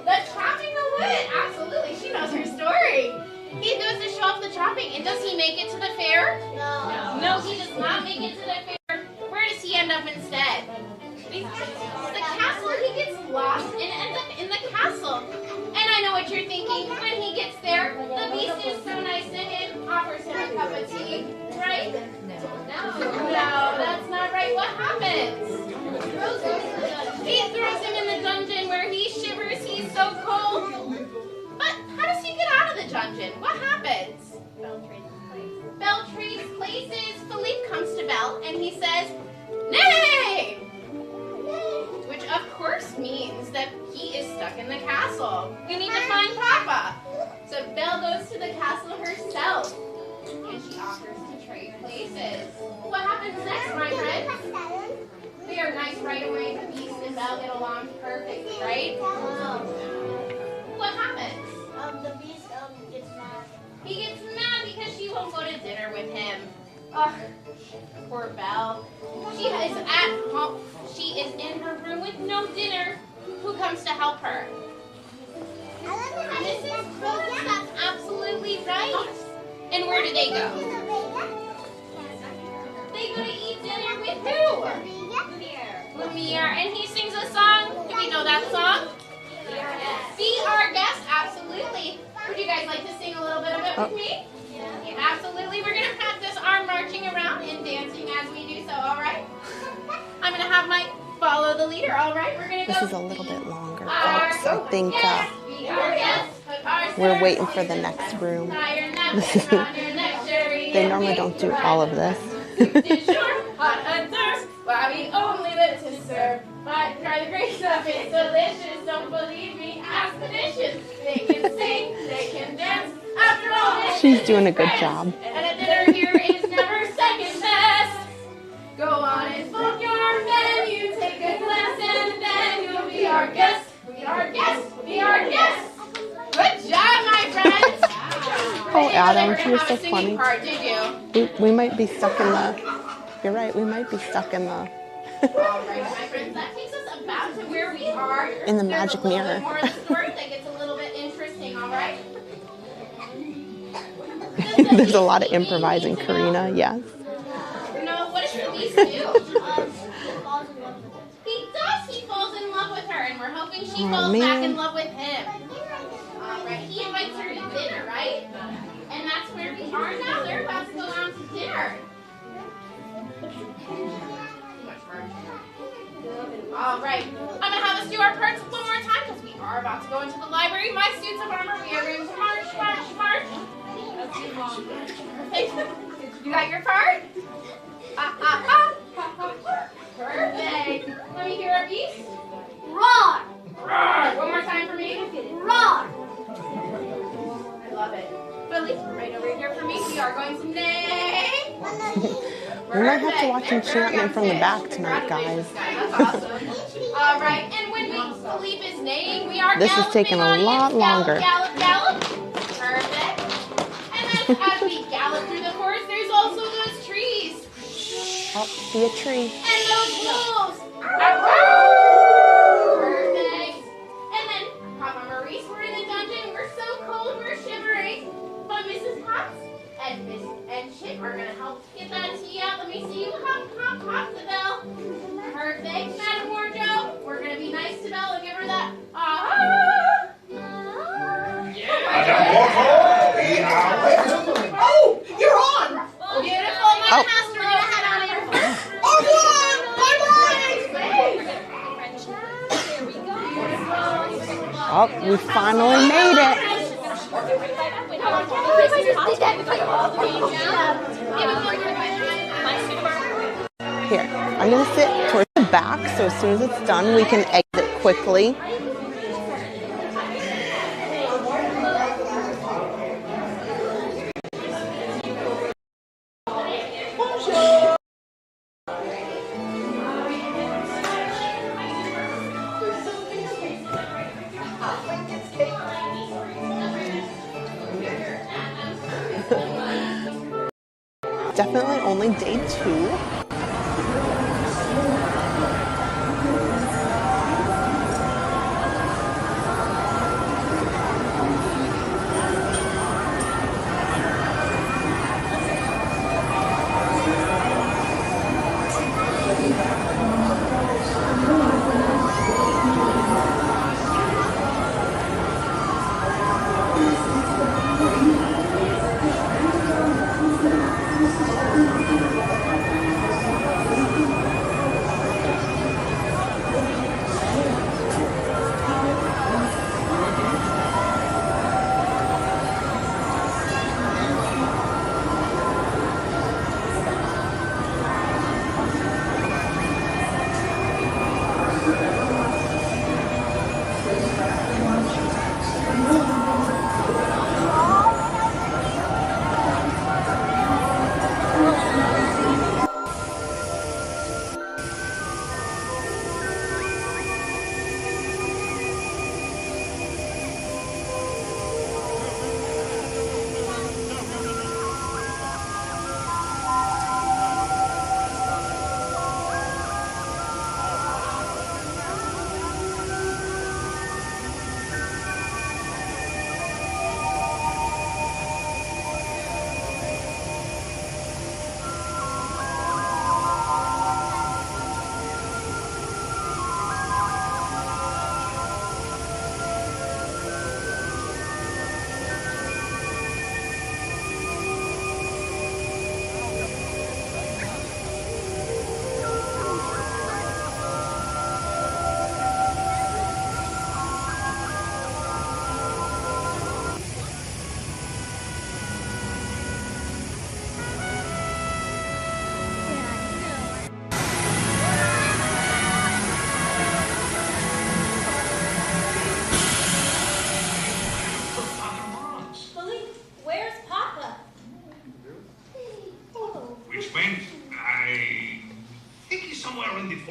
Speaker 8: The chopping of wood. Absolutely. She knows her story. He goes to show off the chopping. And does he make it to the fair? No. No, he does not make it to the fair. Where does he end up instead? The castle. He gets lost and ends up in the castle. And I know what you're thinking. When he gets there, the beast is so nice to him, offers him a cup of tea, right? No, that's not right. What happens? He throws him in the dungeon where he shivers. He's so cold. But how does he get out of the dungeon? What happens? Belle trades places. Philippe comes to Belle and he says, "Nay!" Which of course means that he is stuck in the castle. We need to find Papa. So Belle goes to the castle herself and she offers to trade places. What happens next, my friend? They are nice right away. The beast and Belle get along perfectly, right? What happens?
Speaker 10: The beast gets mad.
Speaker 8: He gets mad because she won't go to dinner with him. Ugh, poor Belle. She is at home. She is in her room with no dinner. Who comes to help her? Mrs. Rose, that's absolutely right. And where do they go? We are, and he sings a song. Do we know that song? Be our guest, absolutely. Would you guys like to sing a little bit of it with me? Yeah, absolutely. We're going to practice our marching around and dancing as we do so, all right? I'm going to have Mike follow the leader, all right? We're going to go.
Speaker 1: This is a little bit longer, folks. I think we're waiting for the next room. They normally don't do all of this.
Speaker 8: Why we only live to serve. But try the grace of it, delicious. Don't believe me, ask the dishes. They can sing, they can dance. After all this,
Speaker 1: she's doing a good job.
Speaker 8: And a dinner here is never second best. Go on and book your menu, take a glass, and then you'll be our guest. Be our guest, be our guest. Good job, my friends.
Speaker 1: Oh, Adam, you're so funny.
Speaker 8: Part, did you?
Speaker 1: We might be stuck in the. You're right. We might be stuck in the.
Speaker 8: All right, my friends, that takes us about to where we are.
Speaker 1: In the magic mirror.
Speaker 8: There's a little bit more of the story that gets a little bit interesting, all right?
Speaker 1: There's a lot of improvising, Karina. Yes.
Speaker 8: No, what does the beast do? He does. He falls in love with her, and we're hoping she falls back in love with him. All right, he invites her to dinner, right? And that's where we are now. They're about to go out to dinner. All right, I'm gonna have us do our parts one more time because we are about to go into the library. My suits of armor. We are going to march, march, march. Perfect. You got your part? Perfect. Let me hear a piece. Roar! Roar! One more time for me. Roar! I love it. Billy, right over here for me. We are going to neigh.
Speaker 1: We might have to watch Enchantment from the back tonight, guys.
Speaker 8: That's awesome. All right, and when Philippe is neighing, we are
Speaker 1: this is taking a lot longer.
Speaker 8: Gallop, gallop. Perfect. And then as we gallop through the forest, there's also those trees.
Speaker 1: Oh, see a tree.
Speaker 8: And those wolves. Perfect. And then Papa Maurice, we're in the dungeon. We're so cold, we're shivering. But Mrs. Potts and Miss and Chip are gonna help get that tea out. Let me see you. Hop, hop, hop the bell. Perfect. Madam Wardrobe, we're gonna be nice to Belle and give her that.
Speaker 9: Oh, you're on!
Speaker 8: Beautiful, my master. We're gonna head on in.
Speaker 9: Au revoir! Bye-bye!
Speaker 1: Oh, we finally made it. Here, I'm going to sit towards the back, so as soon as it's done, we can exit quickly. Definitely only day 2.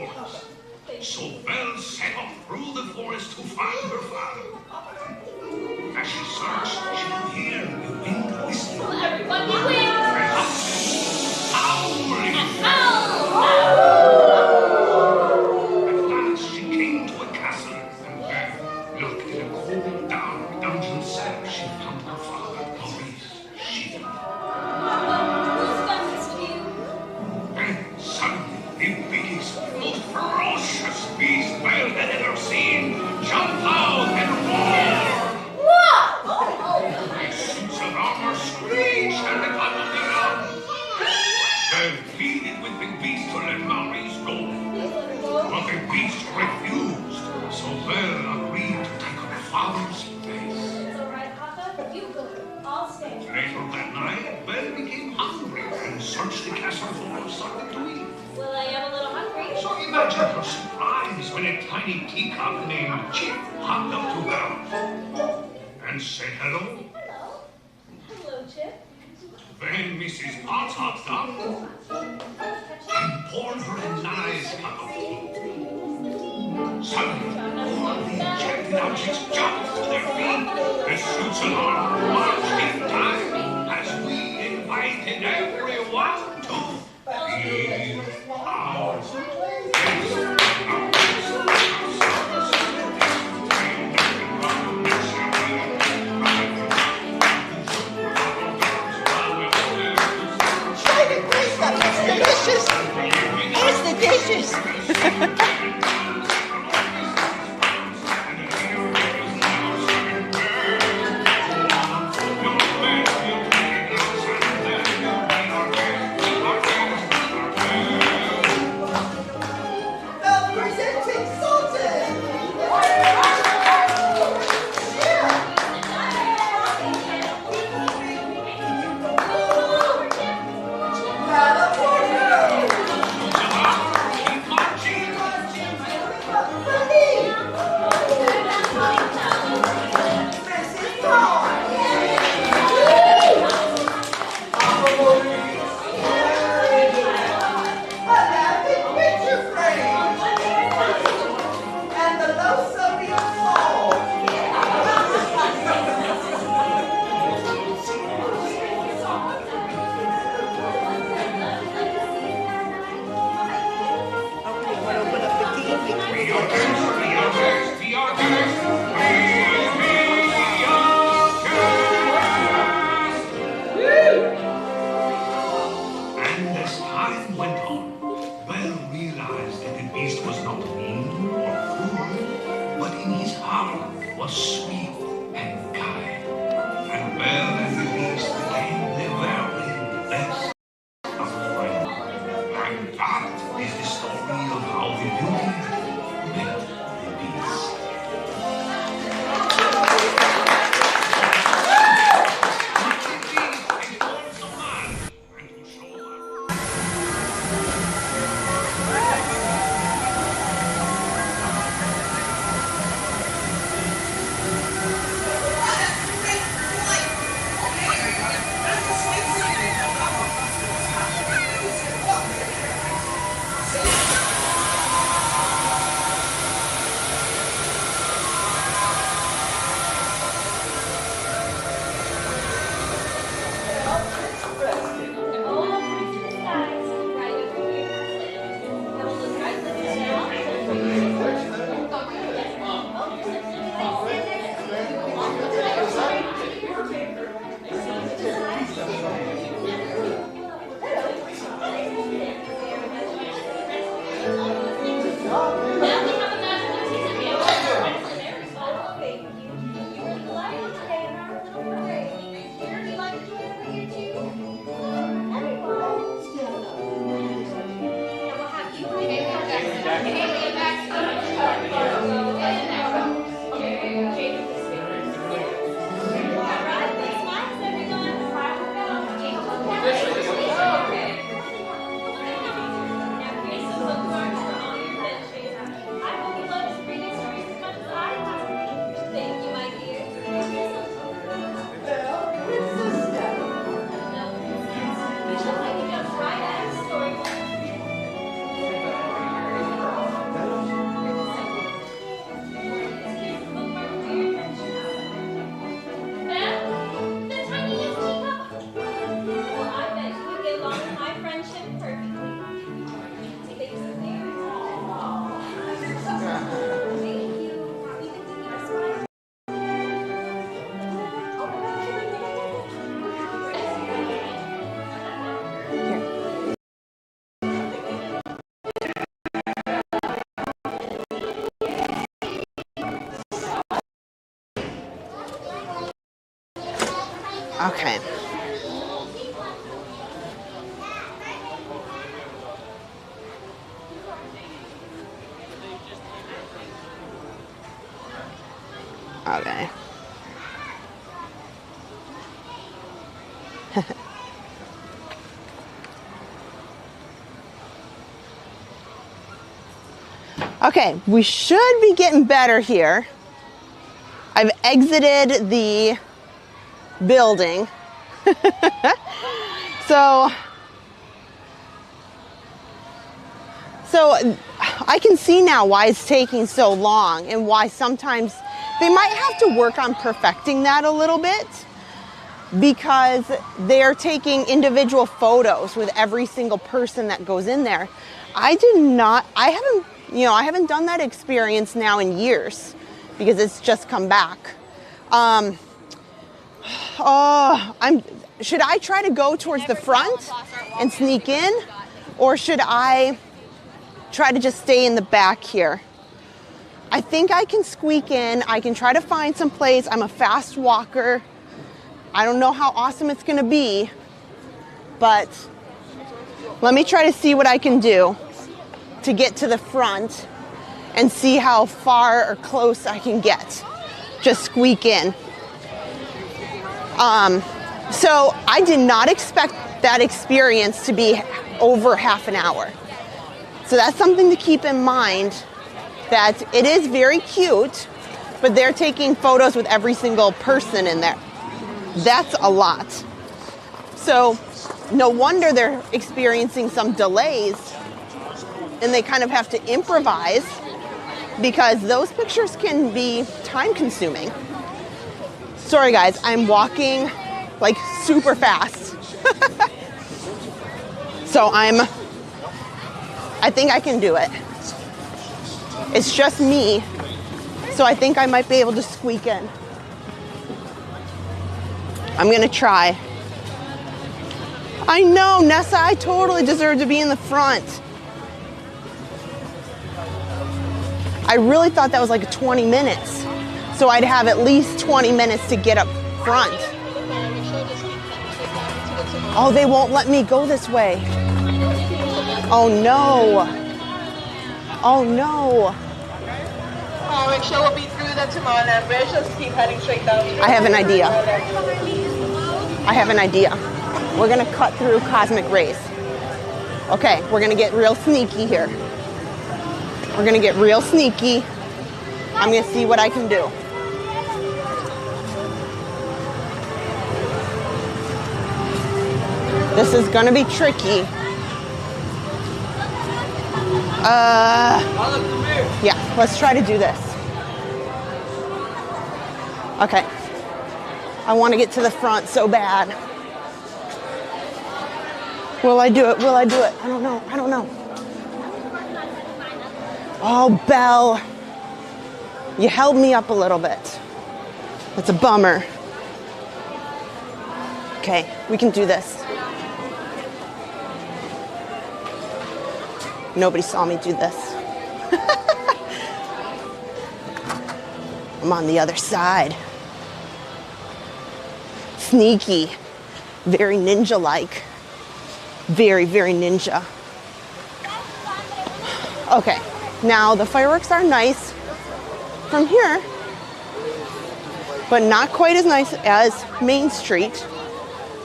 Speaker 5: forest. So Belle set off through the forest to find her father. As she searched, she could hear the wind whistling.
Speaker 3: Will everyone be wings?
Speaker 5: Howling! At last she came to a castle, and there, locked in a cold, dark dungeon cell, she found her father, Maurice, shivering.
Speaker 3: Who's done this to you?
Speaker 5: Then suddenly, the biggest, most ferocious beast Belle had ever seen jumped out and roared. The suits of armor screeched at the top of their lungs. Belle pleaded with the beast to let Maurice go. But the beast refused, so Belle agreed to take her father's place.
Speaker 3: It's all right, Papa. You go. I'll stay.
Speaker 5: Later that night, Belle became hungry and searched the castle for something to eat.
Speaker 3: Well, I am a little hungry.
Speaker 5: So imagine her surprise when a tiny teacup named Chip hopped up to her and said hello.
Speaker 3: Hello. Hello, Chip.
Speaker 5: Then Mrs. Potts hopped up and poured her a nice cup of tea. Suddenly, all the enchanted objects jumped to their feet. The suits of armor marched in time as we invited everyone to be our
Speaker 1: Delicious. It's the dishes. Okay. Okay. Okay, we should be getting better here. I've exited the building. So I can see now why it's taking so long and why sometimes they might have to work on perfecting that a little bit, because they're taking individual photos with every single person that goes in there. I haven't done that experience now in years because it's just come back. Should I try to go towards the front and sneak in, or should I try to just stay in the back here? I think I can squeak in. I can try to find some place. I'm a fast walker. I don't know how awesome it's gonna be, but let me try to see what I can do to get to the front and see how far or close I can get. Just squeak in. So I did not expect that experience to be over half an hour. So that's something to keep in mind, that it is very cute, but they're taking photos with every single person in there. That's a lot. So no wonder they're experiencing some delays, and they kind of have to improvise because those pictures can be time consuming. Sorry guys, I'm walking like super fast. So I think I can do it. It's just me, so I think I might be able to squeak in. I'm gonna try. I know, Nessa, I totally deserve to be in the front. I really thought that was like 20 minutes. So I'd have at least 20 minutes to get up front. Oh, they won't let me go this way. Oh no. Oh no.
Speaker 11: Make sure we'll be through that tomorrow and we'll just keep heading straight down.
Speaker 1: I have an idea. I have an idea. We're gonna cut through Cosmic Rays. Okay, we're gonna get real sneaky here. We're gonna get real sneaky. I'm gonna see what I can do. This is gonna be tricky. Yeah, let's try to do this. Okay. I want to get to the front so bad. Will I do it? Will I do it? I don't know. I don't know. Oh, Belle. You held me up a little bit. That's a bummer. Okay, we can do this. Nobody saw me do this. I'm on the other side. Sneaky. Very ninja-like. Very, very ninja. Okay, now the fireworks are nice from here, but not quite as nice as Main Street.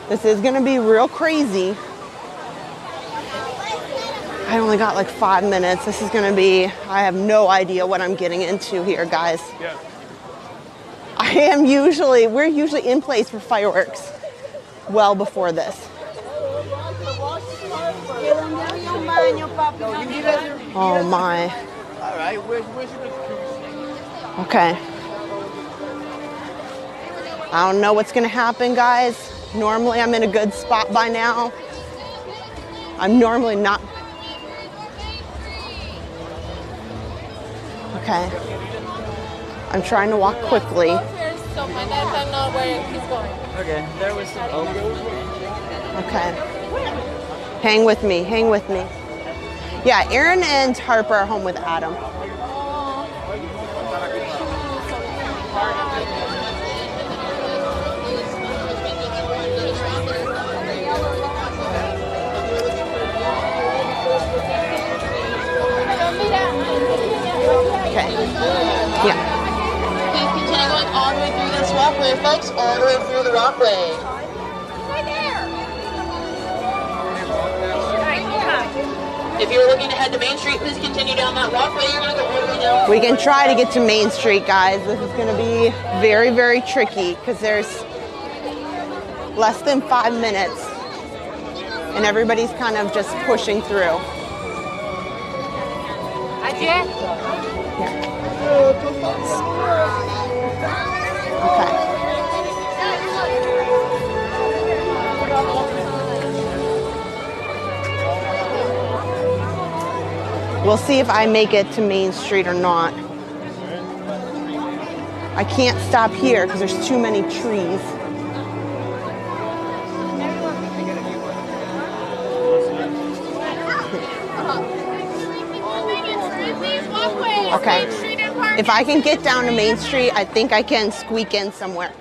Speaker 1: This is gonna be real crazy. I only got like 5 minutes. This is gonna be, I have no idea what I'm getting into here, guys. Yeah. We're usually in place for fireworks well before this. Oh my.
Speaker 11: All right,
Speaker 1: Okay. I don't know what's gonna happen, guys. Normally I'm in a good spot by now. I'm normally not. Okay. I'm trying to walk quickly.
Speaker 11: So my dad know where he's going. Okay, there was some oak.
Speaker 1: Okay. Hang with me, hang with me. Yeah, Aaron and Harper are home with Adam.
Speaker 11: walkway.
Speaker 8: Right there.
Speaker 11: If you're looking to head to Main Street, please continue down that walkway. You're going to go all the way down.
Speaker 1: We can try to get to Main Street, guys. This is going to be very, very tricky because there's less than 5 minutes and everybody's kind of just pushing through.
Speaker 8: Ajay.
Speaker 1: Okay. We'll see if I make it to Main Street or not. I can't stop here because there's too many trees. Okay. If I can get down to Main Street, I think I can squeak in somewhere.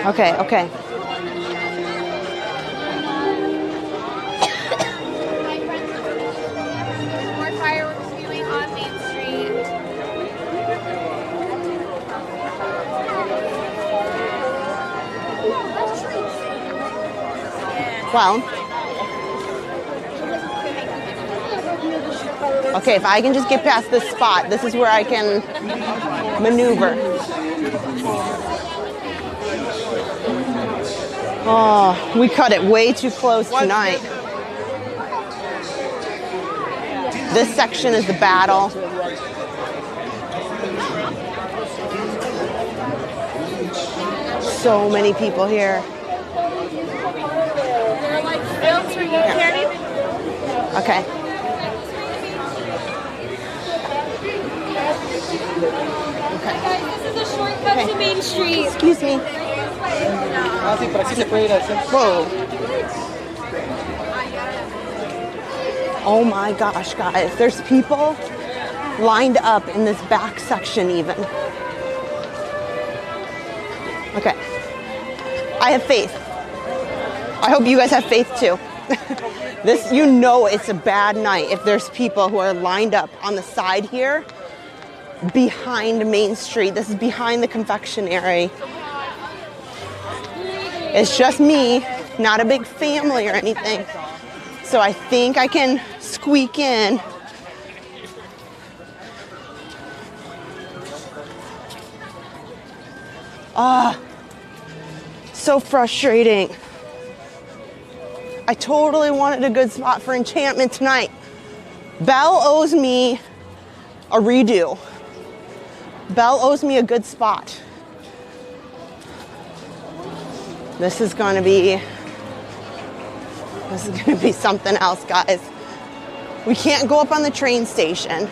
Speaker 1: Okay, okay.
Speaker 8: More fireworks viewing on Main Street.
Speaker 1: Well, okay, if I can just get past this spot, this is where I can maneuver. Oh, we cut it way too close tonight. This section is the battle. So many people here.
Speaker 8: They're like built where you can't even.
Speaker 1: Okay.
Speaker 8: Guys, this is a shortcut to Main Street.
Speaker 1: Excuse me. Whoa. Oh my gosh, guys. There's people lined up in this back section even. Okay. I have faith. I hope you guys have faith too. This, you know, it's a bad night if there's people who are lined up on the side here behind Main Street. This is behind the confectionery. It's just me, not a big family or anything. So I think I can squeak in. Ah, so frustrating. I totally wanted a good spot for enchantment tonight. Belle owes me a redo. Belle owes me a good spot. This is gonna be something else, guys. We can't go up on the train station.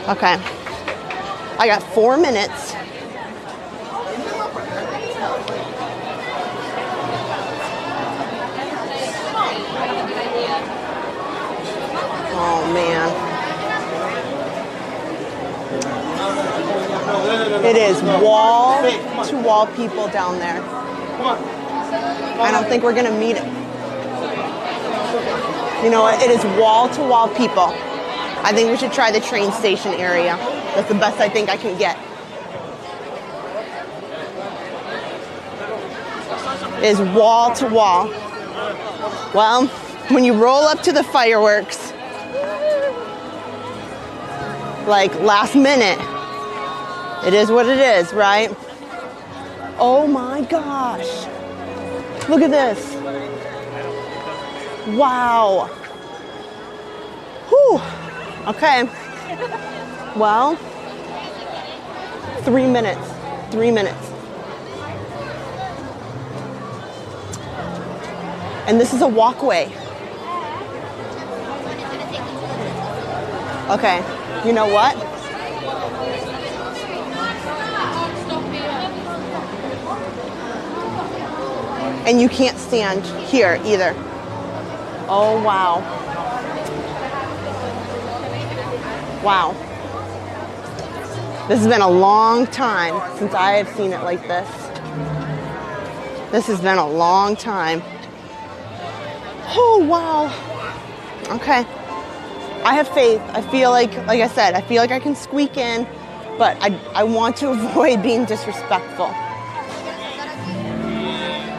Speaker 1: Okay. I got 4 minutes. Oh man. It is wall to wall people down there. I don't think we're gonna meet it. You know what? It is wall to wall people. I think we should try the train station area. That's the best I think I can get. It is wall to wall. Well, when you roll up to the fireworks, like last minute, it is what it is, right? Oh my gosh. Look at this. Wow. Whew. Okay. Well, 3 minutes. 3 minutes. And this is a walkway. Okay. You know what? And you can't stand here either. Oh, wow. Wow. This has been a long time since I have seen it like this. This has been a long time. Oh, wow. Okay. I have faith. I feel like I said, I feel like I can squeak in, but I want to avoid being disrespectful.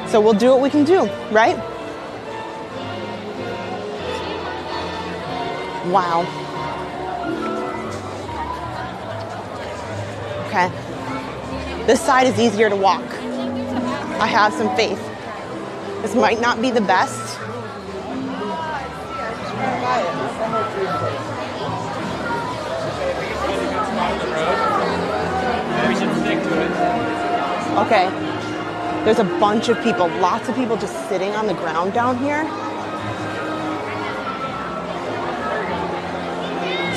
Speaker 1: So we'll do what we can do, right? Wow. Okay. This side is easier to walk. I have some faith. This might not be the best. Okay. There's a bunch of people, lots of people just sitting on the ground down here.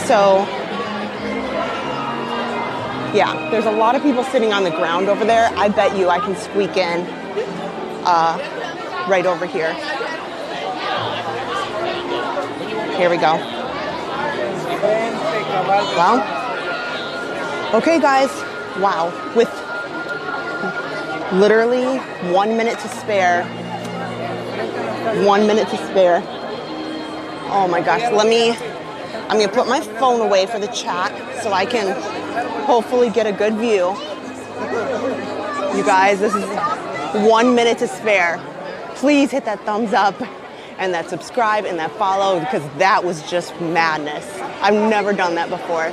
Speaker 1: So, yeah, there's a lot of people sitting on the ground over there. I bet you I can squeak in right over here. Here we go. Well, okay guys, wow. With literally 1 minute to spare. 1 minute to spare. Oh my gosh, I'm gonna put my phone away for the chat so I can hopefully get a good view. You guys, this is 1 minute to spare. Please hit that thumbs up and that subscribe and that follow because that was just madness. I've never done that before.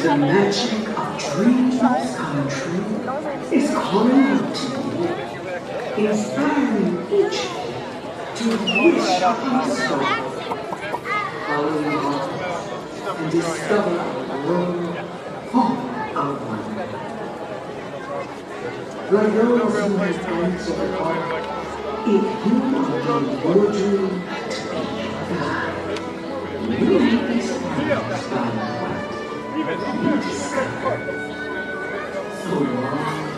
Speaker 12: The magic of dreams come true is calling out to you, inspiring each to wish upon a star, follow your heart, and discover a world full of wonder. Like those who have answered the call, if you want your dream to be God, you will be surprised by what you discover. So long.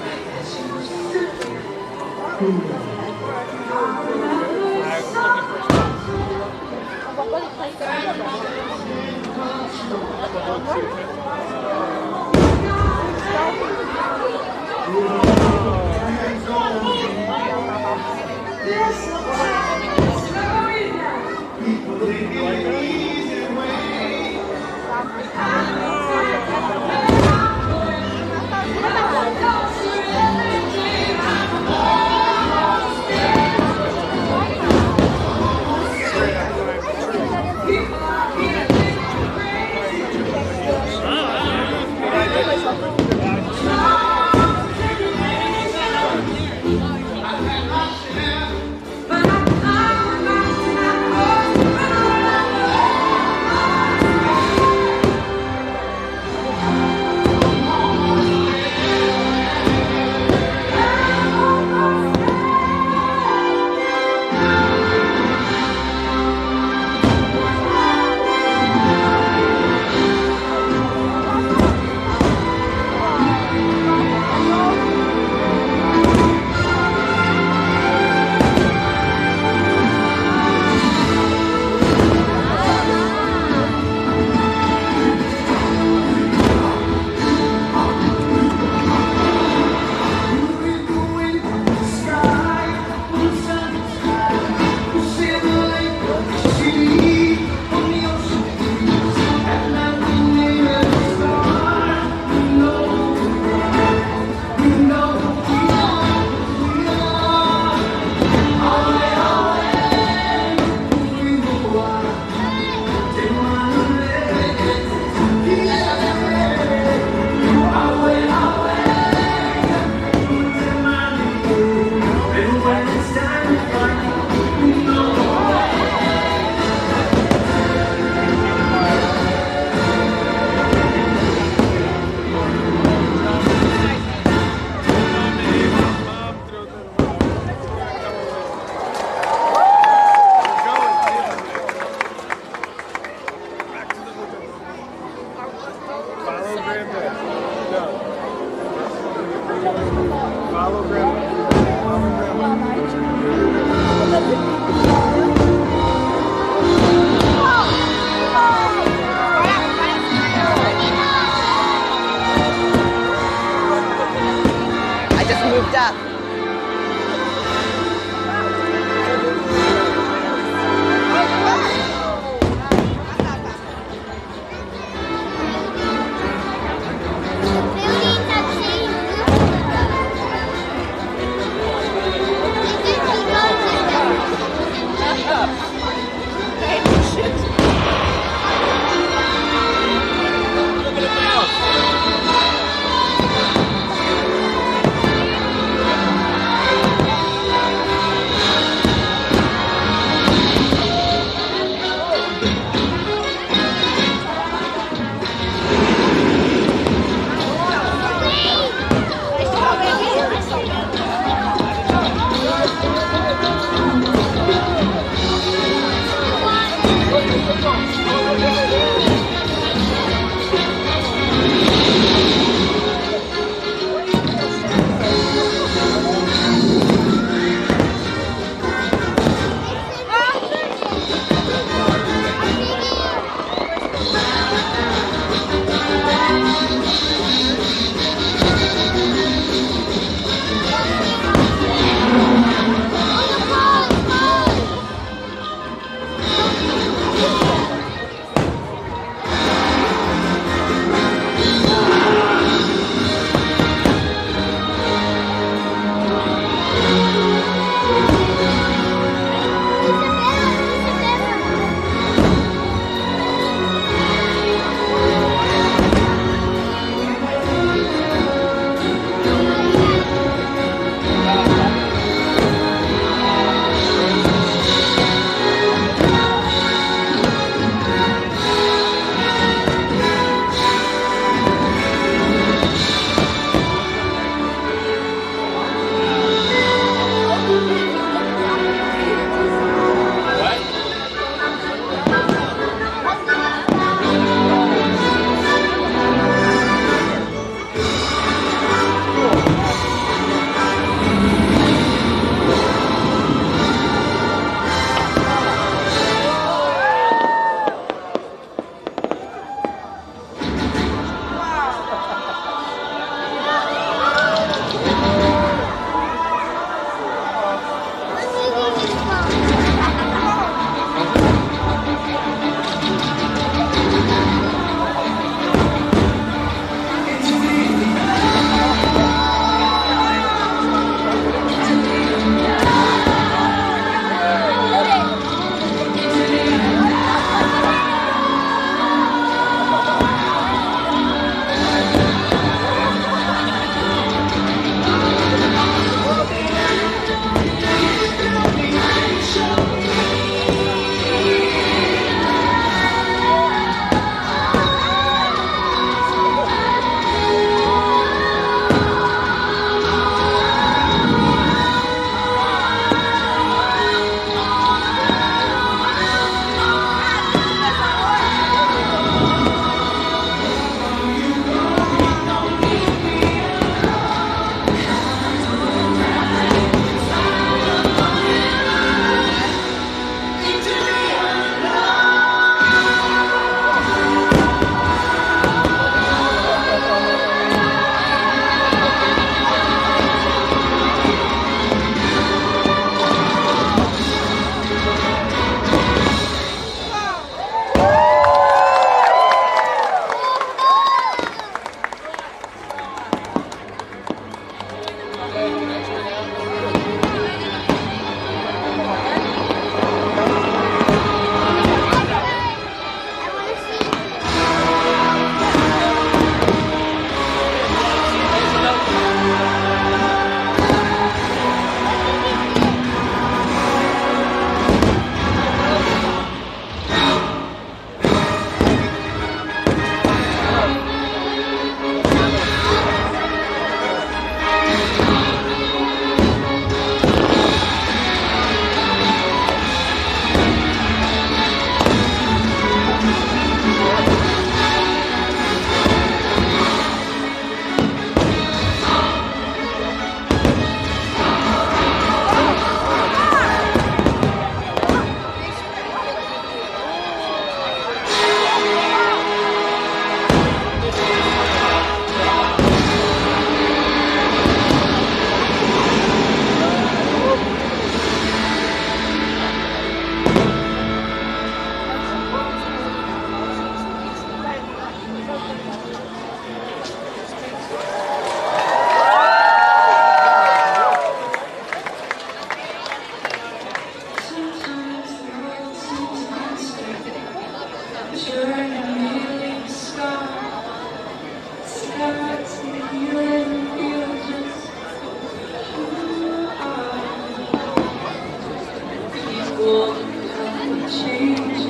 Speaker 12: will come change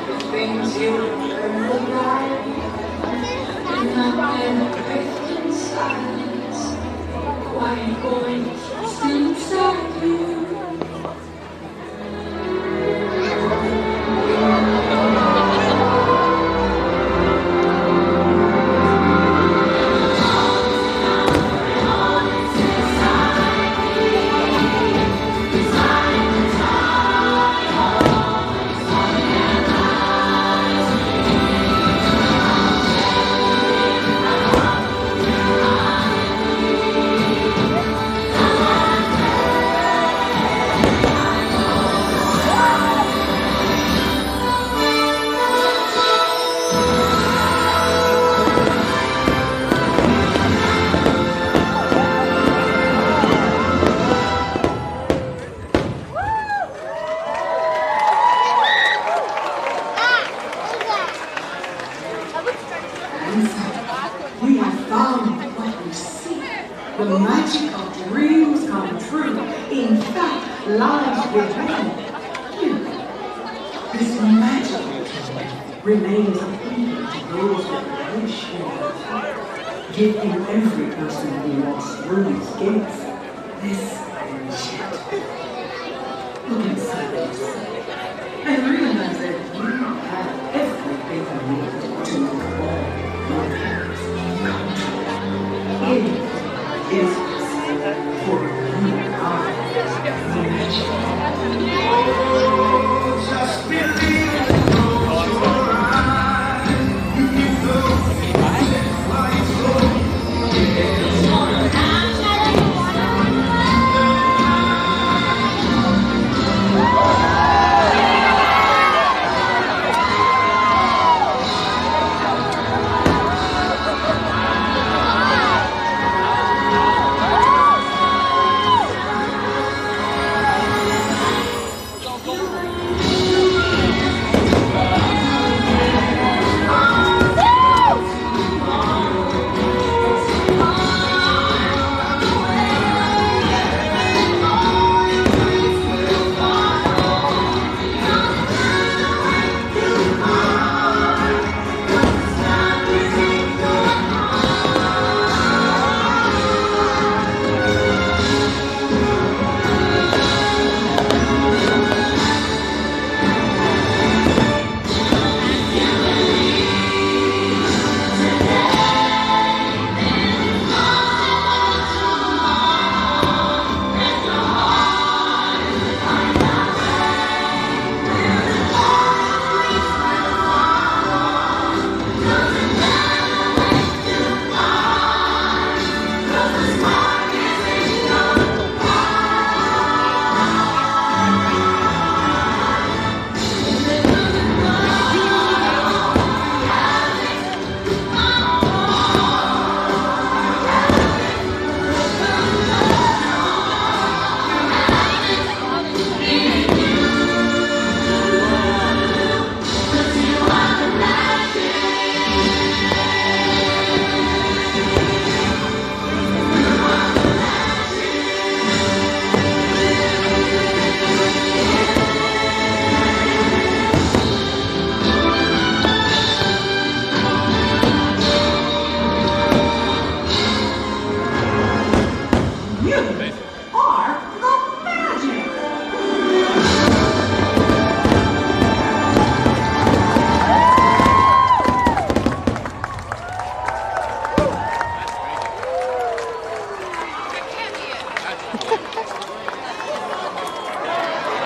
Speaker 12: the things you remember right. And I'm in silence. Quiet voice inside you. We have found what we seek. The magic of dreams come true. In fact, lies within you. This magic remains a key to those that wish it. Giving every person who walks through these gates this enchant. Look inside yourself and realize that you have everything you need to move on. It is for you are just believe it, close your eyes. You know life's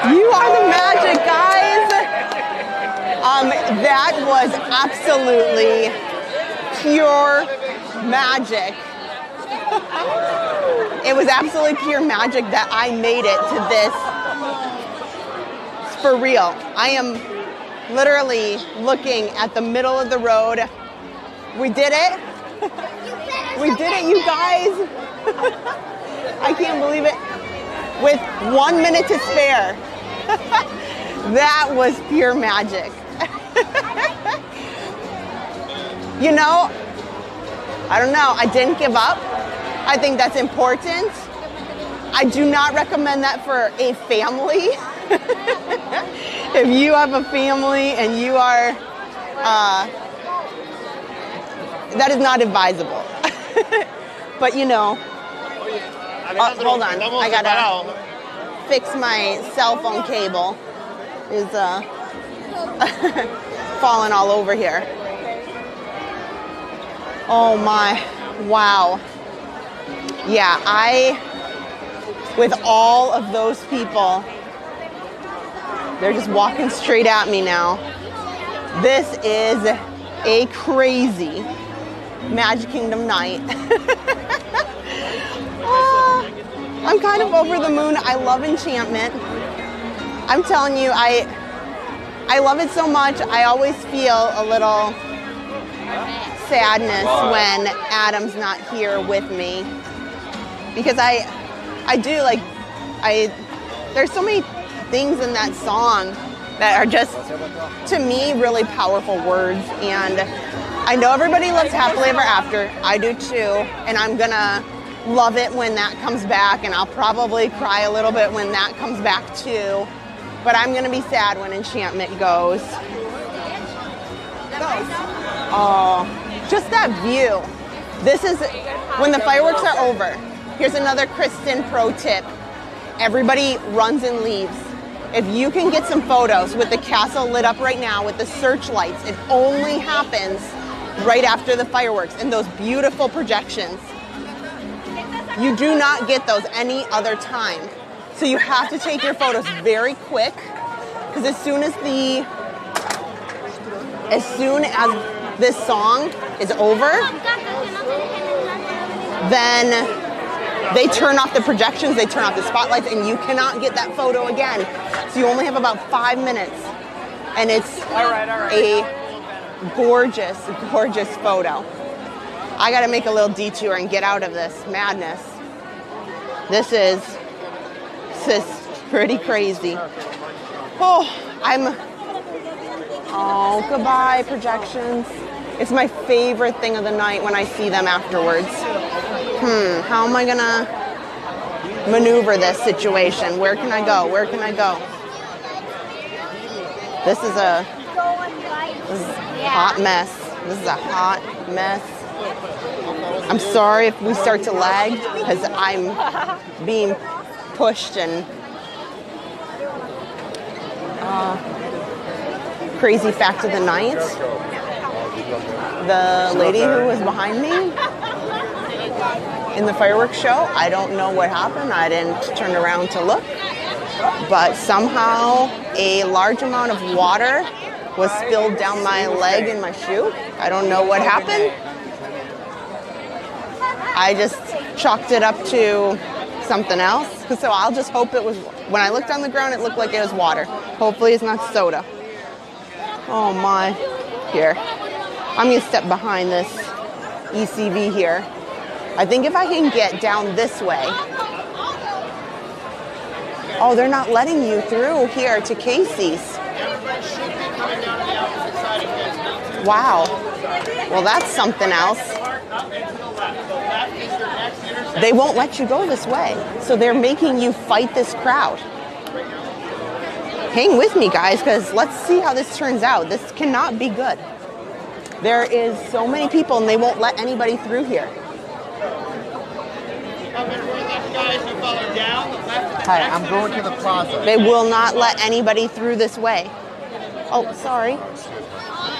Speaker 1: You are the magic, guys. That was absolutely pure magic. It was absolutely pure magic that I made it to this. For real. I am literally looking at the middle of the road. We did it. We did it, you guys. I can't believe it. With 1 minute to spare. That was pure magic. You know, I don't know. I didn't give up. I think that's important. I do not recommend that for a family. If you have a family and you are, that is not advisable. But you know, hold on, I gotta fix my cell phone cable. Is falling all over here. Oh my, wow. Yeah, with all of those people, they're just walking straight at me now. This is a crazy Magic Kingdom night. I'm kind of over the moon. I love Enchantment. I'm telling you, I love it so much. I always feel a little sadness when Adam's not here with me, because I do like, there's so many things in that song that are just, to me, really powerful words. And I know everybody loves Happily Ever After. I do too. And I'm gonna love it when that comes back, and I'll probably cry a little bit when that comes back too. But I'm gonna be sad when Enchantment goes. Oh, just that view. This is when the fireworks are over. Here's another Kristen pro tip. Everybody runs and leaves. If you can get some photos with the castle lit up right now with the searchlights, it only happens right after the fireworks and those beautiful projections. You do not get those any other time. So you have to take your photos very quick, because as soon as this song is over, then they turn off the projections, they turn off the spotlights, and you cannot get that photo again. So you only have about 5 minutes, and it's a gorgeous, gorgeous photo. I gotta make a little detour and get out of this madness. This is pretty crazy. Oh, goodbye, projections. It's my favorite thing of the night when I see them afterwards. How am I gonna maneuver this situation? Where can I go? Where can I go? This is a hot mess. This is a hot mess. I'm sorry if we start to lag, because I'm being pushed and crazy fact of the night. The lady who was behind me in the fireworks show, I don't know what happened. I didn't turn around to look, but somehow a large amount of water was spilled down my leg and my shoe. I don't know what happened. I just chalked it up to something else. So I'll just hope it was, when I looked on the ground, it looked like it was water. Hopefully it's not soda. Oh my. Here. I'm gonna step behind this ECV here. I think if I can get down this way. Oh, they're not letting you through here to Casey's. Wow. Well, that's something else. They won't let you go this way. So they're making you fight this crowd. Hang with me, guys, because let's see how this turns out. This cannot be good. There is so many people, and they won't let anybody through here.
Speaker 6: Hi, I'm going to the plaza.
Speaker 1: They will not let anybody through this way. Oh, sorry.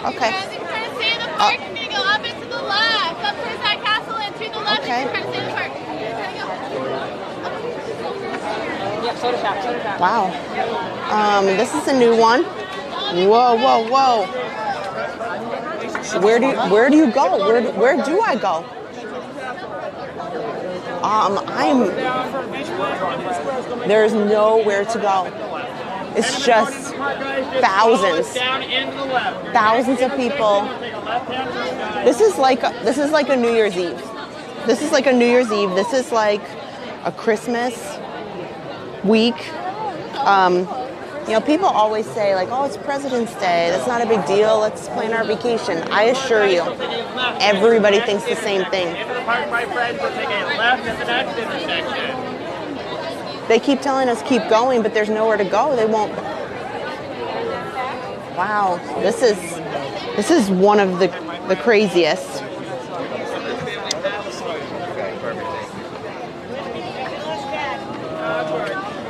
Speaker 1: Okay.
Speaker 13: If you're trying to stay in the park, you're going to go up and to the left. Up towards that castle and to the left if you're trying to stay in the park.
Speaker 11: Yep, soda shop, soda shop.
Speaker 1: Wow. This is a new one. Whoa, whoa, whoa. Where do you go? Where do I go? There's nowhere to go. It's just thousands of people. This is like a New Year's Eve. This is like a New Year's Eve. This is like a Christmas week. You know, people always say like, oh, it's President's Day. That's not a big deal. Let's plan our vacation. I assure you, everybody thinks the same thing. They keep telling us keep going, but there's nowhere to go. They won't. Wow, this is one of the craziest.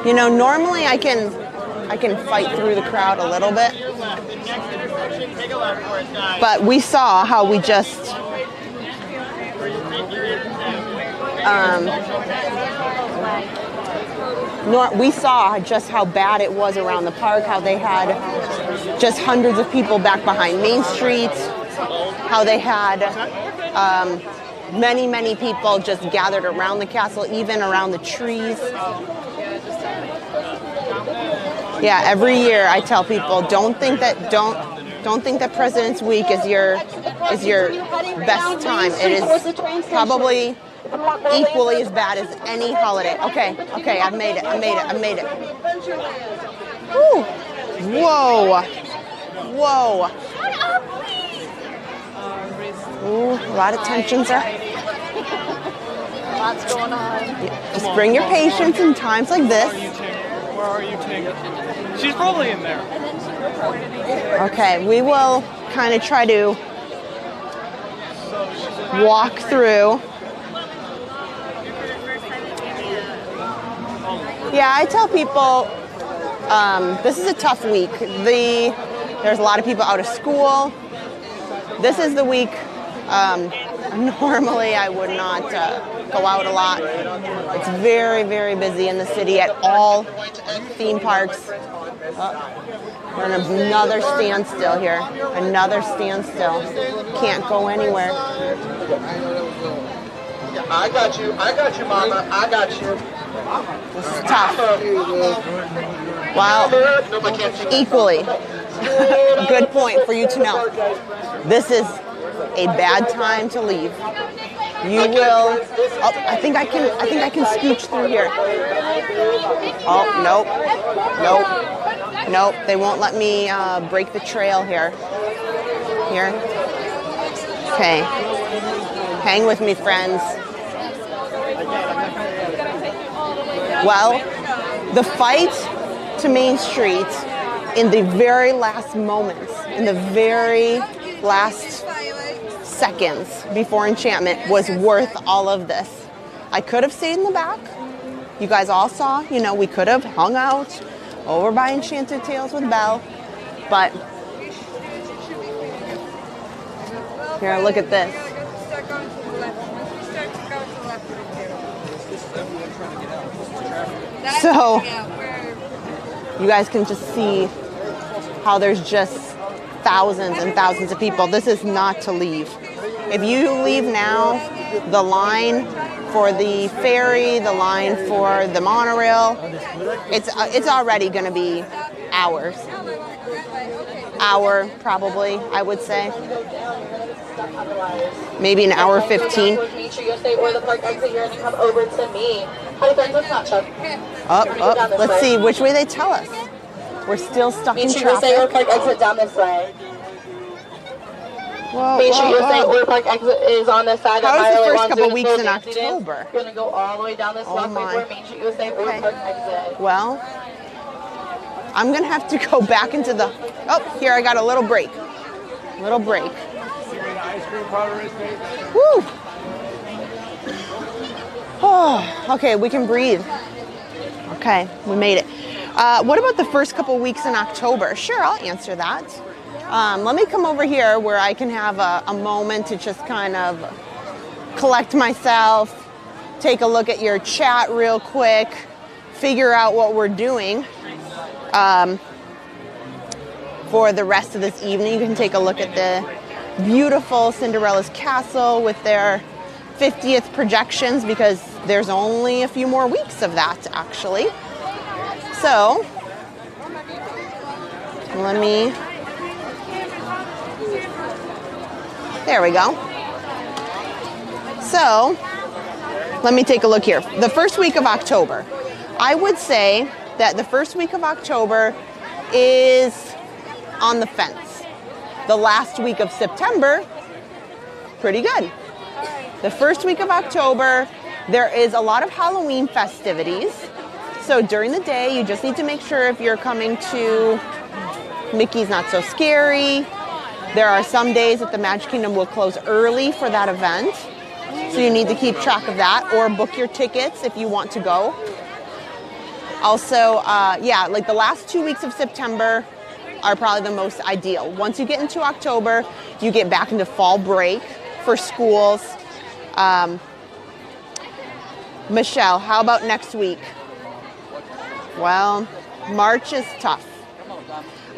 Speaker 1: You know, normally I can fight through the crowd a little bit, but we saw how we just we saw just how bad it was around the park, how they had just hundreds of people back behind Main Street, how they had many people just gathered around the castle, even around the trees. Yeah, every year I tell people, don't think that President's Week is your best time. It is probably equally as bad as any holiday. Okay, I've made it. Woo. Whoa. Ooh, a lot of tensions are.
Speaker 14: Lots going on.
Speaker 1: Just bring your patience in times like this.
Speaker 14: Where are you, Tink? She's probably in there.
Speaker 1: Okay, we will kind of try to walk through. Yeah, I tell people this is a tough week. There's a lot of people out of school. This is the week. Normally I would not go out a lot. It's very, very busy in the city at all theme parks. We're in another standstill here. Another standstill. Can't go anywhere.
Speaker 6: I got you, Mama. I got you.
Speaker 1: This is tough. Well, equally. Good point for you to know. This is a bad time to leave. You will. Oh, I think I can scooch through here. Oh, nope. They won't let me break the trail here. Okay. Hang with me, friends. Well, the fight to Main Street in the very last moments, in the very last seconds before enchantment was worth all of this. I could have stayed in the back. You guys all saw, we could have hung out over by Enchanted Tales with Belle, but here, look at this. So you guys can just see how there's just thousands and thousands of people. This is not to leave. If you leave now, the line for the ferry, the line for the monorail, it's already going to be hours. Hour, probably, I would say. Maybe an hour 15.
Speaker 11: Make sure you stay or the park exit here and you come over to me.
Speaker 1: Up. Let's see which way they tell us. We're still stuck in traffic.
Speaker 11: Make sure you stay or park exit down this way.
Speaker 1: Whoa,
Speaker 11: Make sure you stay or park exit is on this side.
Speaker 1: How is the first couple weeks in October?
Speaker 11: You're going to go all the way down this walkway. Make sure you stay or park exit.
Speaker 1: Well, I'm going to have to go back into the... Oh, here I got a little break. Woo! Oh, okay, we can breathe. Okay, we made it. What about the first couple weeks in October? Sure, I'll answer that. Let me come over here where I can have a moment to just kind of collect myself, take a look at your chat real quick, figure out what we're doing. For the rest of this evening, you can take a look at the beautiful Cinderella's Castle with their 50th projections, because there's only a few more weeks of that, actually. So, there we go. So, let me take a look here. The first week of October. I would say that the first week of October is on the fence. The last week of September, pretty good. The first week of October, there is a lot of Halloween festivities. So during the day, you just need to make sure if you're coming to Mickey's Not So Scary. There are some days that the Magic Kingdom will close early for that event. So you need to keep track of that or book your tickets if you want to go. Also, yeah, like the last 2 weeks of September are probably the most ideal. Once you get into October, you get back into fall break for schools. Michelle, how about next week? Well, March is tough.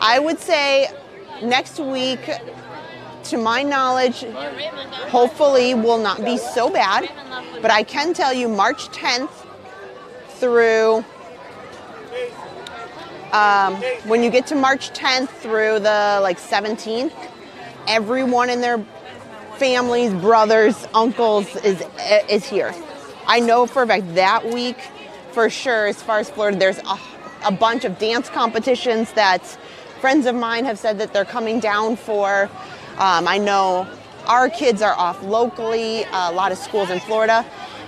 Speaker 1: I would say next week, to my knowledge, hopefully will not be so bad. But I can tell you March 10th through, when you get to March 10th through the 17th, everyone in their families, brothers, uncles is here. I know for a fact that week, for sure, as far as Florida, there's a bunch of dance competitions that friends of mine have said that they're coming down for. I know our kids are off locally, a lot of schools in Florida.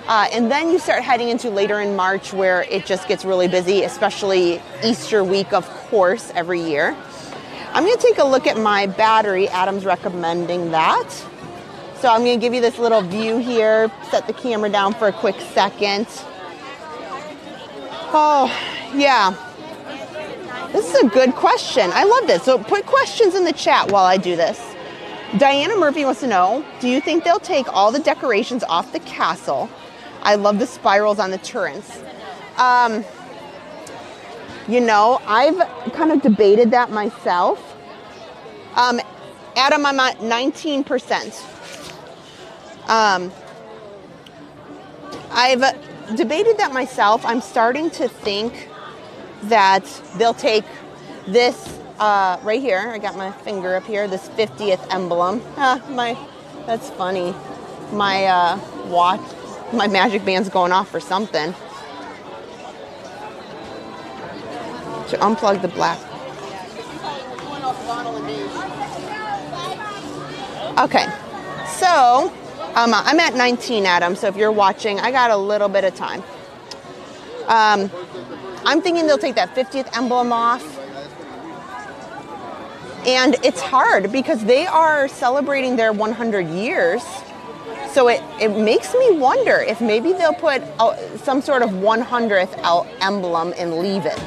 Speaker 1: And then you start heading into later in March where it just gets really busy, especially Easter week, of course, every year. I'm going to take a look at my battery. Adam's recommending that. So I'm going to give you this little view here, set the camera down for a quick second. Oh, yeah. This is a good question. I love this. So put questions in the chat while I do this. Diana Murphy wants to know, do you think they'll take all the decorations off the castle? I love the spirals on the turrets. You know, I've kind of debated that myself. Adam, I'm at 19%. I've debated that myself. I'm starting to think that they'll take this right here. I got my finger up here. This 50th emblem. That's funny. My watch, my magic band's going off for something. To unplug the black. Okay, so I'm at 19, Adam. So if you're watching, I got a little bit of time. I'm thinking they'll take that 50th emblem off. And it's hard because they are celebrating their 100 years. So it makes me wonder if maybe they'll put some sort of 100th emblem and leave it.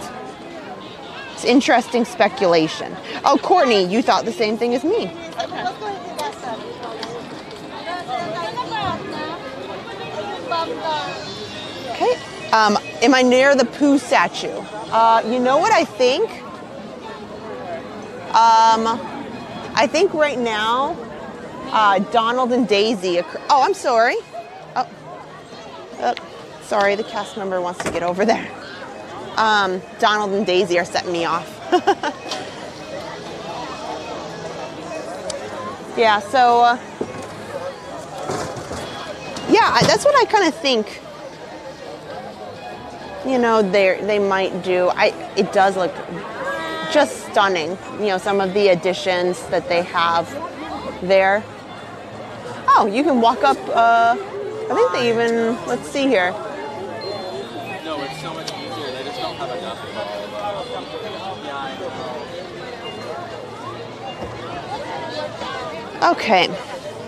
Speaker 1: It's interesting speculation. Oh, Courtney, you thought the same thing as me. Okay. Am I near the Pooh statue? You know what I think? I think right now, Donald and Daisy. Oh, I'm sorry. Oh, sorry, the cast member wants to get over there. Donald and Daisy are setting me off. Yeah, so, yeah, that's what I kind of think, you know, they might do. It does look just stunning, you know, some of the additions that they have there. Oh, you can walk up, I think they even, let's see here.
Speaker 14: No, it's so much easier. They just don't have enough.
Speaker 1: Okay,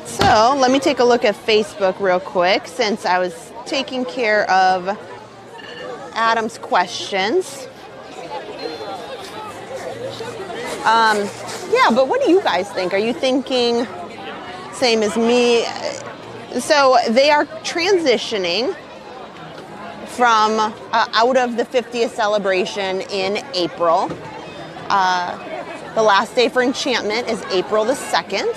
Speaker 1: so let me take a look at Facebook real quick since I was taking care of Adam's questions. Yeah, but what do you guys think? Are you thinking same as me? So they are transitioning from out of the 50th celebration in April. The last day for Enchantment is April the 2nd.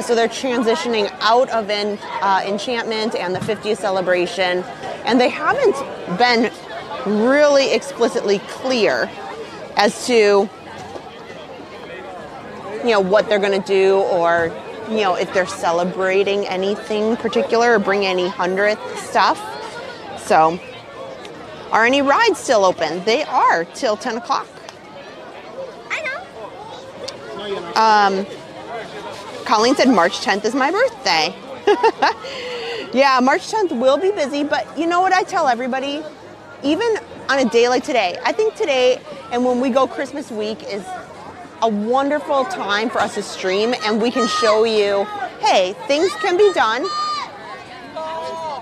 Speaker 1: So they're transitioning out of Enchantment and the 50th celebration. And they haven't been really explicitly clear as to, you know, what they're going to do or, you know, if they're celebrating anything particular or bring any 100th stuff. So, are any rides still open? They are till 10 o'clock. Colleen said March 10th is my birthday. Yeah, March 10th will be busy, but you know what I tell everybody? even on a day like today, I think today and when we go Christmas week is a wonderful time for us to stream, and we can show you, hey, things can be done.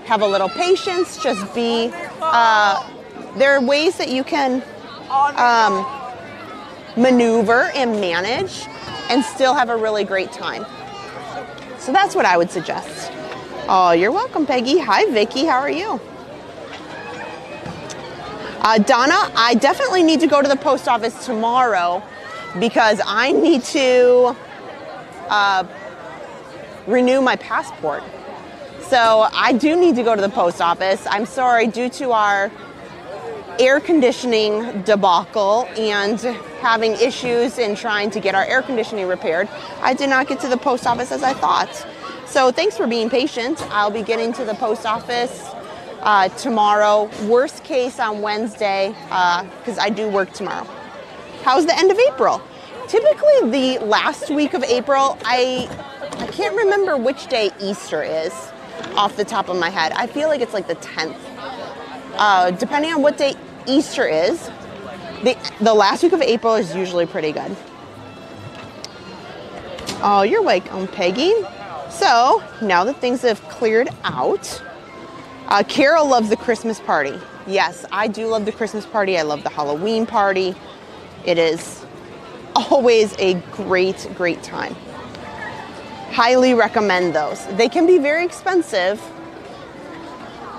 Speaker 1: Have a little patience, just be, there are ways that you can maneuver and manage and still have a really great time. So that's what I would suggest. Oh, you're welcome, Peggy. Hi, Vicky. How are you? Donna, I definitely need to go to the post office tomorrow because I need to renew my passport. So I do need to go to the post office. I'm sorry, due to our air conditioning debacle and having issues in trying to get our air conditioning repaired, I did not get to the post office as I thought. So thanks for being patient. I'll be getting to the post office tomorrow. Worst case on Wednesday, because I do work tomorrow. How's the end of April? Typically the last week of April, I can't remember which day Easter is off the top of my head. I feel like it's like the 10th. Depending on what day Easter is, the last week of April is usually pretty good. Oh, you're welcome, Peggy. So now that things have cleared out, Carol loves the Christmas party. Yes, I do love the Christmas party. I love the Halloween party. It is always a great, great time. Highly recommend those. They can be very expensive.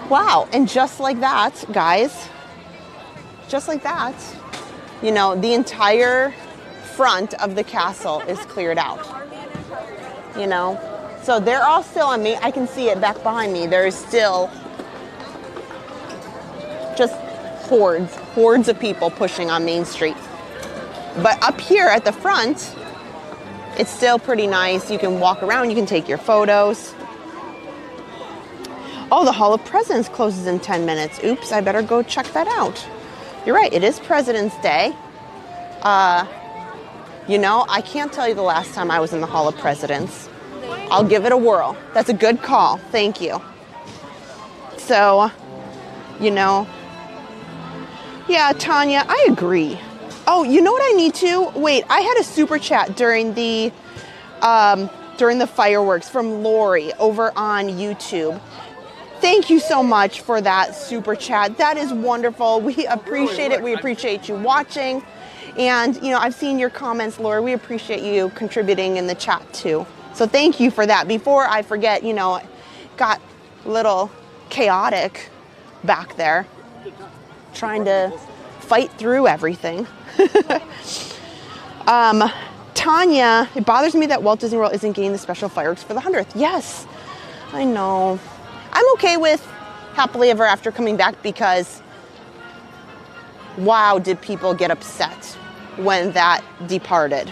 Speaker 1: Wow, and just like that, guys, just like that, you know, the entire front of the castle is cleared out, you know? So they're all still on me. I can see it back behind me. There's still just hordes of people pushing on Main Street. But up here at the front, it's still pretty nice. You can walk around, you can take your photos. Oh, the Hall of Presidents closes in 10 minutes. Oops, I better go check that out. You're right, it is President's Day. You know, I can't tell you the last time I was in the Hall of Presidents. I'll give it a whirl. That's a good call, thank you. So, you know, yeah, Tanya, I agree. Oh, you know what I need to? Wait, I had a super chat during the fireworks from Lori over on YouTube. Thank you so much for that super chat. That is wonderful. We appreciate it. We appreciate you watching. And, you know, I've seen your comments, Lori. We appreciate you contributing in the chat too. So thank you for that. Before I forget, you know, it got a little chaotic back there trying to fight through everything. Tanya, it bothers me that Walt Disney World isn't getting the special fireworks for the 100th. Yes, I know. I'm okay with Happily Ever After coming back because, wow, did people get upset when that departed.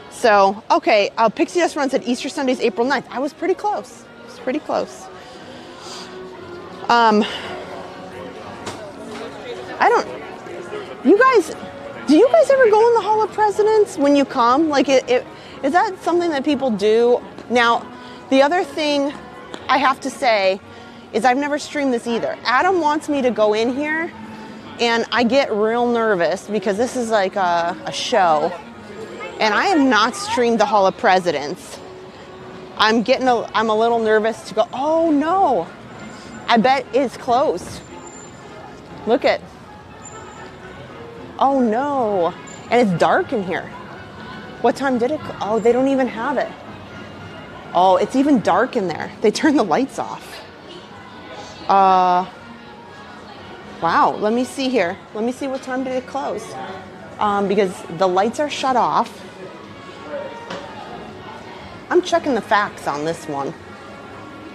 Speaker 1: So, okay, Pixie Dust Run said Easter Sunday is April 9th. I was pretty close. It was pretty close. Do you guys ever go in the Hall of Presidents when you come? Like, is that something that people do? Now, the other thing I have to say is I've never streamed this either. Adam wants me to go in here, and I get real nervous because this is like a show, and I have not streamed the Hall of Presidents. I'm a little nervous to go, oh no, I bet it's closed. Look at, oh no, and it's dark in here. What time did it, oh, they don't even have it. Oh, it's even dark in there. They turned the lights off. Wow, let me see here. Let me see what time did it close. Because the lights are shut off. I'm checking the facts on this one.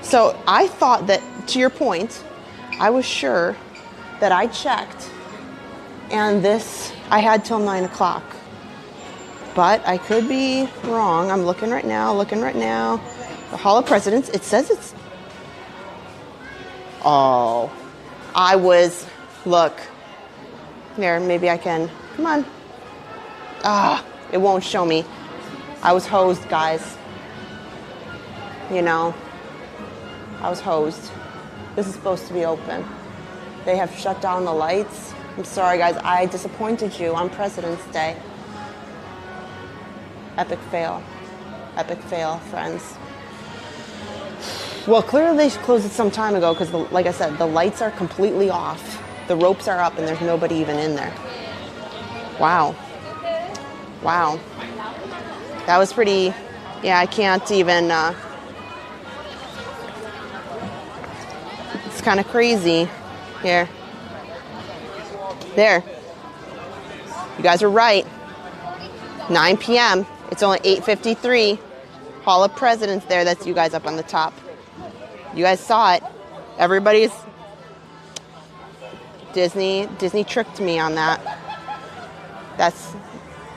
Speaker 1: So I thought that, to your point, I was sure that I checked and this, I had till 9 o'clock. But I could be wrong. I'm looking right now. The Hall of Presidents, it says it's, oh, look. There, maybe I can, come on. It won't show me. I was hosed, guys. You know, I was hosed. This is supposed to be open. They have shut down the lights. I'm sorry, guys. I disappointed you on President's Day. Epic fail. Epic fail, friends. Well, clearly they closed it some time ago because, like I said, the lights are completely off. The ropes are up and there's nobody even in there. Wow. Wow. That was pretty, yeah, I can't even, it's kind of crazy here. There. You guys are right. 9 p.m. It's only 8:53. Hall of Presidents there. That's you guys up on the top. You guys saw it. Everybody's Disney tricked me on that. That's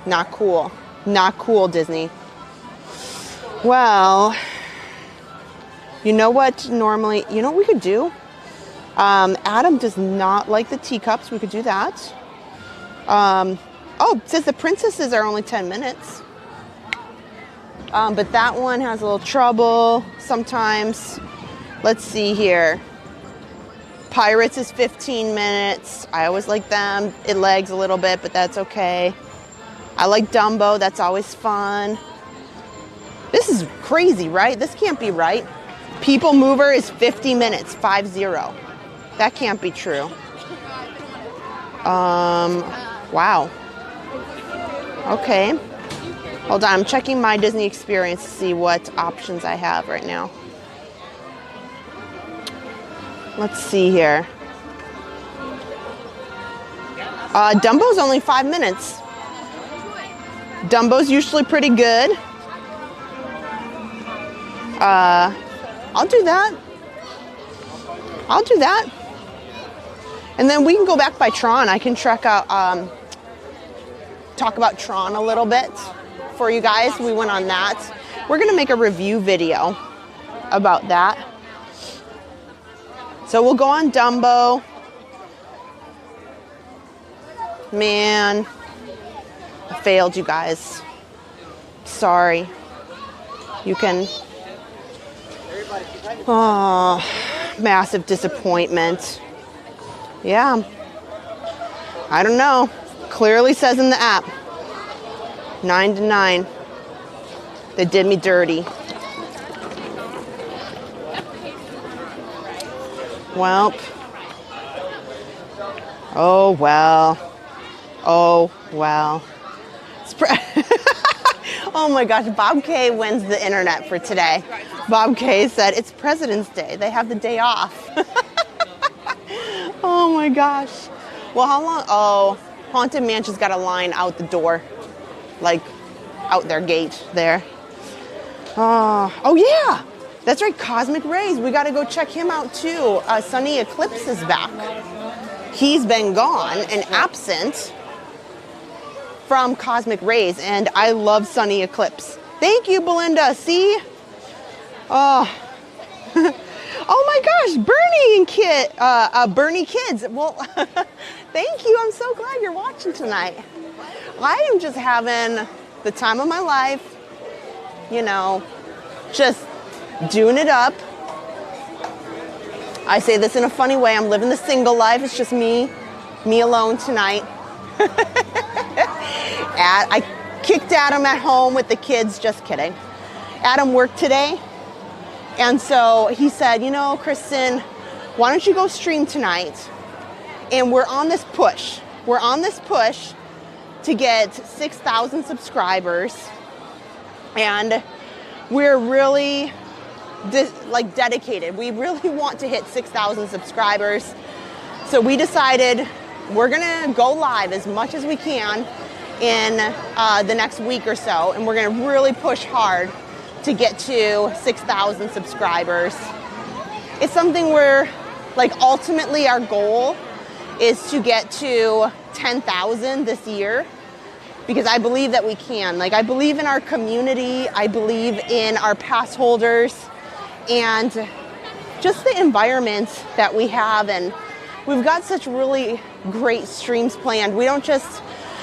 Speaker 1: not cool. Not cool, Disney. Well, you know what normally, you know what we could do? Adam does not like the teacups. We could do that. Oh, it says the princesses are only 10 minutes. But that one has a little trouble sometimes. Let's see here. Pirates is 15 minutes. I always like them. It lags a little bit, but that's okay. I like Dumbo. That's always fun. This is crazy, right? This can't be right. People Mover is 50 minutes, 50. That can't be true. Wow. Okay. Hold on, I'm checking my Disney experience to see what options I have right now. Let's see here. Dumbo's only 5 minutes. Dumbo's usually pretty good. I'll do that. I'll do that. And then we can go back by Tron. I can check out, talk about Tron a little bit for you guys. We went on that. We're gonna make a review video about that. So we'll go on Dumbo. Man, I failed you guys. Sorry. You can, oh, massive disappointment. Yeah, I don't know. Clearly says in the app, 9 to 9. They did me dirty. Well. Oh, well. Oh, well. Oh my gosh, Bob K wins the internet for today. Bob K said, it's President's Day. They have the day off. Oh my gosh. Well, how long? Oh, Haunted Mansion's got a line out the door. Like, out their gate there. Oh yeah. That's right, Cosmic Rays. We got to go check him out too. Sunny Eclipse is back. He's been gone and absent from Cosmic Rays, and I love Sunny Eclipse. Thank you, Belinda. See? Oh, oh my gosh, Bernie Kids. Well, thank you. I'm so glad you're watching tonight. I am just having the time of my life, you know, just doing it up. I say this in a funny way. I'm living the single life. It's just me alone tonight. I kicked Adam at home with the kids. Just kidding. Adam worked today. And so he said, you know, Kristen, why don't you go stream tonight? And we're on this push. We're on this push to get 6,000 subscribers. And we're really dedicated. We really want to hit 6,000 subscribers. So we decided we're gonna go live as much as we can in the next week or so, and we're gonna really push hard to get to 6,000 subscribers. It's something where, like, ultimately our goal is to get to 10,000 this year, because I believe that we can. Like, I believe in our community, I believe in our pass holders, and just the environment that we have. And we've got such really great streams planned. We don't just,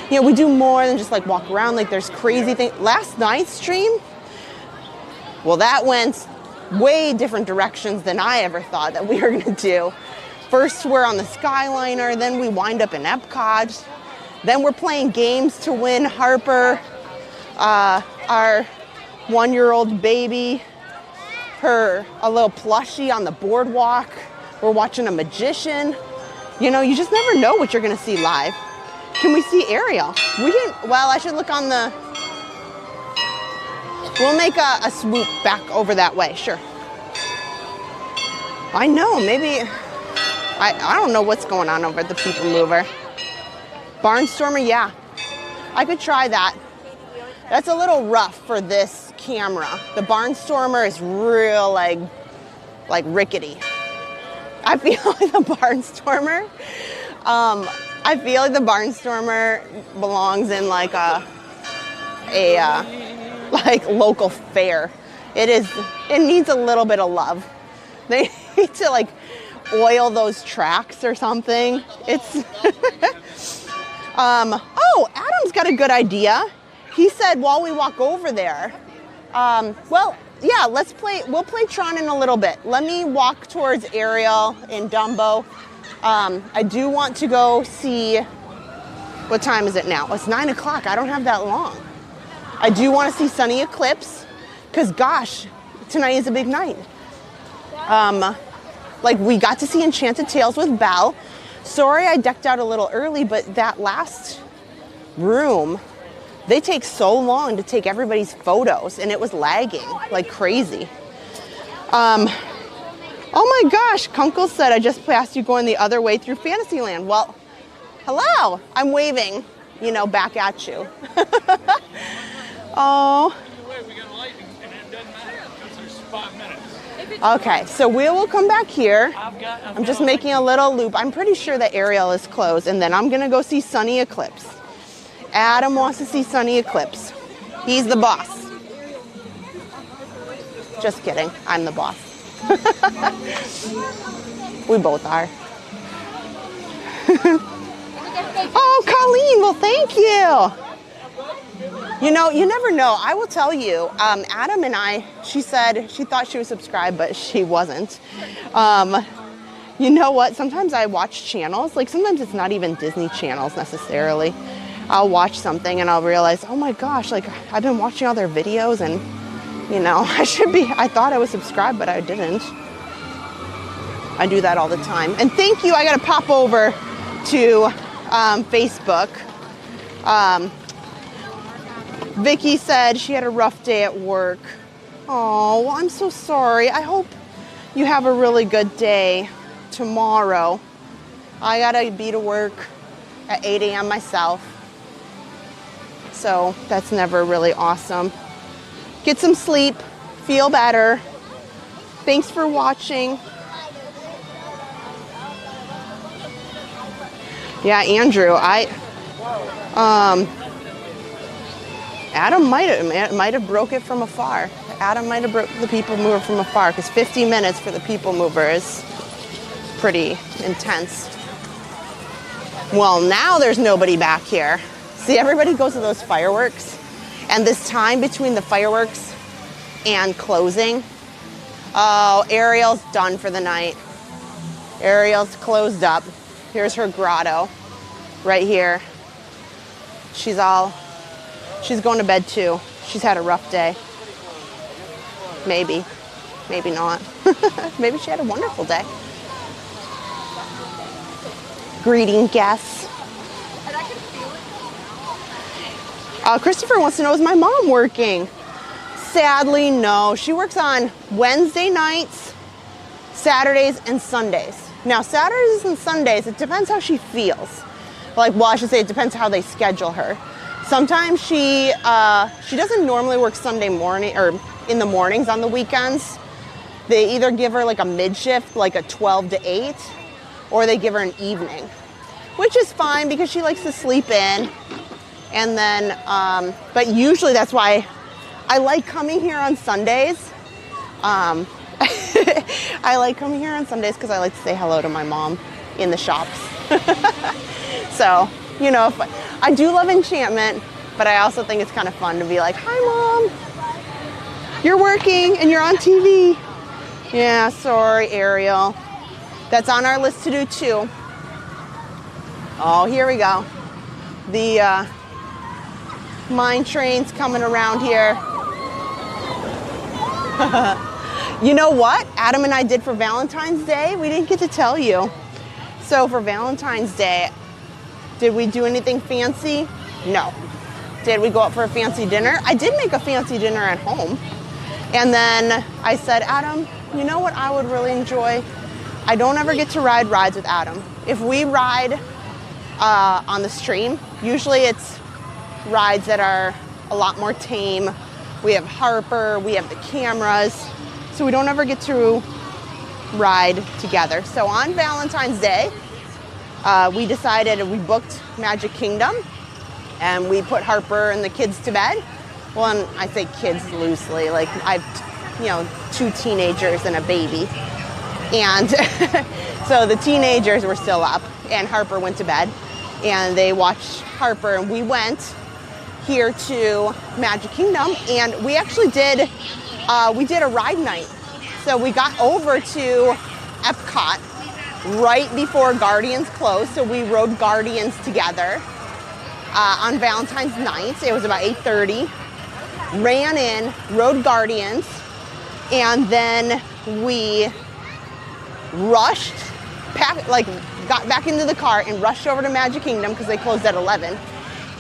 Speaker 1: you know, we do more than just like walk around. Like, there's crazy things. Last night's stream, well, that went way different directions than I ever thought that we were gonna do. First we're on the Skyliner, then we wind up in Epcot. Then we're playing games to win Harper, our 1-year-old baby, a little plushie on the boardwalk. We're watching a magician. You know, you just never know what you're gonna see live. Can we see Ariel? We didn't, well, I should look on the, we'll make a swoop back over that way, sure. I know, maybe, I don't know what's going on over at the People Mover. Barnstormer, yeah. I could try that. That's a little rough for this camera. The Barnstormer is real, like rickety. I feel like the Barnstormer, belongs in like a like local fair. It needs a little bit of love. They need to like oil those tracks or something. It's oh, Adam's got a good idea. He said while we walk over there, well, yeah, we'll play Tron in a little bit. Let me walk towards Ariel and Dumbo. I do want to go see, what time is it now? It's 9 o'clock, I don't have that long. I do want to see Sunny Eclipse, because gosh, tonight is a big night. Like we got to see Enchanted Tales with Belle. Sorry I decked out a little early, but that last room, they take so long to take everybody's photos and it was lagging like crazy. Oh my gosh, Kunkel said I just passed you going the other way through Fantasyland. Well, hello, I'm waving, you know, back at you. Oh. Okay, so we will come back here. I'm just making a little loop. I'm pretty sure that Ariel is closed, and then I'm gonna go see Sunny Eclipse. Adam wants to see Sunny Eclipse. He's the boss. Just kidding, I'm the boss. We both are. Oh, Colleen, well, thank you. You know, you never know. I will tell you, Adam and I, she said she thought she was subscribed, but she wasn't. You know what? Sometimes I watch channels. Like sometimes it's not even Disney channels necessarily. I'll watch something and I'll realize, oh my gosh, like I've been watching all their videos and, you know, I thought I was subscribed, but I didn't. I do that all the time. And thank you. I got to pop over to Facebook. Vicky said she had a rough day at work. Oh, well, I'm so sorry. I hope you have a really good day tomorrow. I gotta be to work at 8 a.m. myself. So that's never really awesome. Get some sleep, feel better. Thanks for watching. Yeah, Andrew, Adam might have broke it from afar. Adam might have broke the People Mover from afar, because 50 minutes for the People Mover is pretty intense. Well, now there's nobody back here. See, everybody goes to those fireworks, and this time between the fireworks and closing, oh, Ariel's done for the night. Ariel's closed up. Here's her grotto right here. She's going to bed too. She's had a rough day. Maybe, maybe not. Maybe she had a wonderful day. Greeting guests. Christopher wants to know, is my mom working? Sadly, no. She works on Wednesday nights, Saturdays, and Sundays. Now, Saturdays and Sundays, it depends how she feels. Like, well, I should say it depends how they schedule her. Sometimes she doesn't normally work Sunday morning or in the mornings on the weekends. They either give her like a mid-shift, like a 12 to 8, or they give her an evening, which is fine because she likes to sleep in. And then, but usually that's why I like coming here on Sundays. I like coming here on Sundays because I like to say hello to my mom in the shops. So, you know, I do love enchantment, but I also think it's kind of fun to be like, hi, Mom. You're working and you're on TV. Yeah, sorry, Ariel. That's on our list to do too. Oh, here we go. The mine train's coming around here. You know what Adam and I did for Valentine's Day? We didn't get to tell you. So for Valentine's Day, did we do anything fancy? No. Did we go out for a fancy dinner? I did make a fancy dinner at home. And then I said, Adam, you know what I would really enjoy? I don't ever get to ride rides with Adam. If we ride on the stream, usually it's rides that are a lot more tame. We have Harper, we have the cameras, so we don't ever get to ride together. So on Valentine's Day, we decided, we booked Magic Kingdom and we put Harper and the kids to bed. Well, and I say kids loosely, like I've, 2 teenagers and a baby. And so the teenagers were still up and Harper went to bed and they watched Harper, and we went here to Magic Kingdom and we actually did, we did a ride night. So we got over to Epcot right before Guardians closed. So we rode Guardians together on Valentine's night. It was about 8:30. Ran in, rode Guardians, and then we rushed, got back into the car and rushed over to Magic Kingdom because they closed at 11.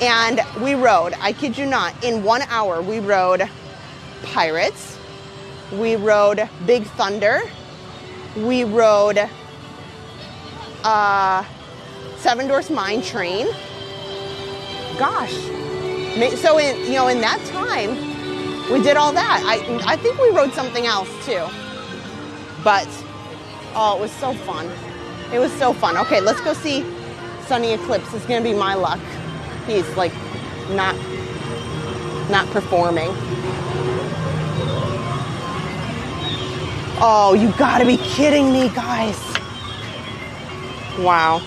Speaker 1: And we rode, I kid you not, in 1 hour we rode Pirates, we rode Big Thunder, we rode Seven Dwarfs Mine Train. Gosh, so in that time we did all that. I think we rode something else too, but oh, it was so fun. It was so fun. Okay, let's go see Sunny Eclipse. It's gonna be my luck. He's like not performing. Oh, you gotta be kidding me, guys. Wow.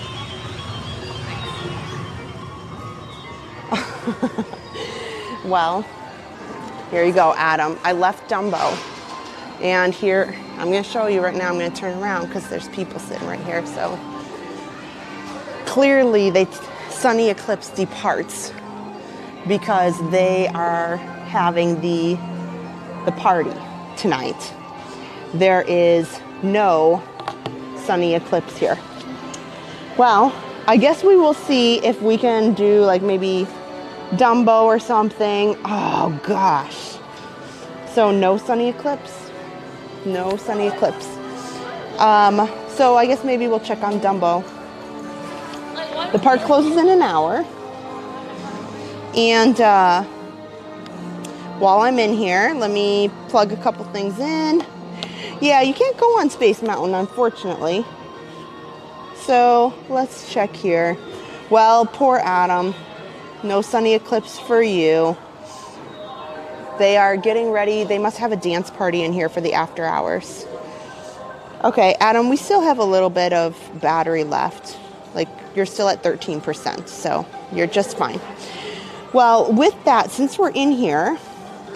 Speaker 1: Well, here you go, Adam. I left Dumbo. And here, I'm gonna show you right now, I'm gonna turn around because there's people sitting right here. So clearly Sunny Eclipse departs because they are having the party tonight. There is no Sunny Eclipse here. Well, I guess we will see if we can do like maybe Dumbo or something. Oh gosh. So no Sunny Eclipse. No Sunny Eclipse. So I guess maybe we'll check on Dumbo. The park closes in an hour. And while I'm in here, let me plug a couple things in. Yeah, you can't go on Space Mountain, unfortunately. So let's check here. Well, poor Adam. No Sunny Eclipse for you. They are getting ready. They must have a dance party in here for the after hours. Okay, Adam, we still have a little bit of battery left. Like, you're still at 13%, so you're just fine. Well, with that, since we're in here,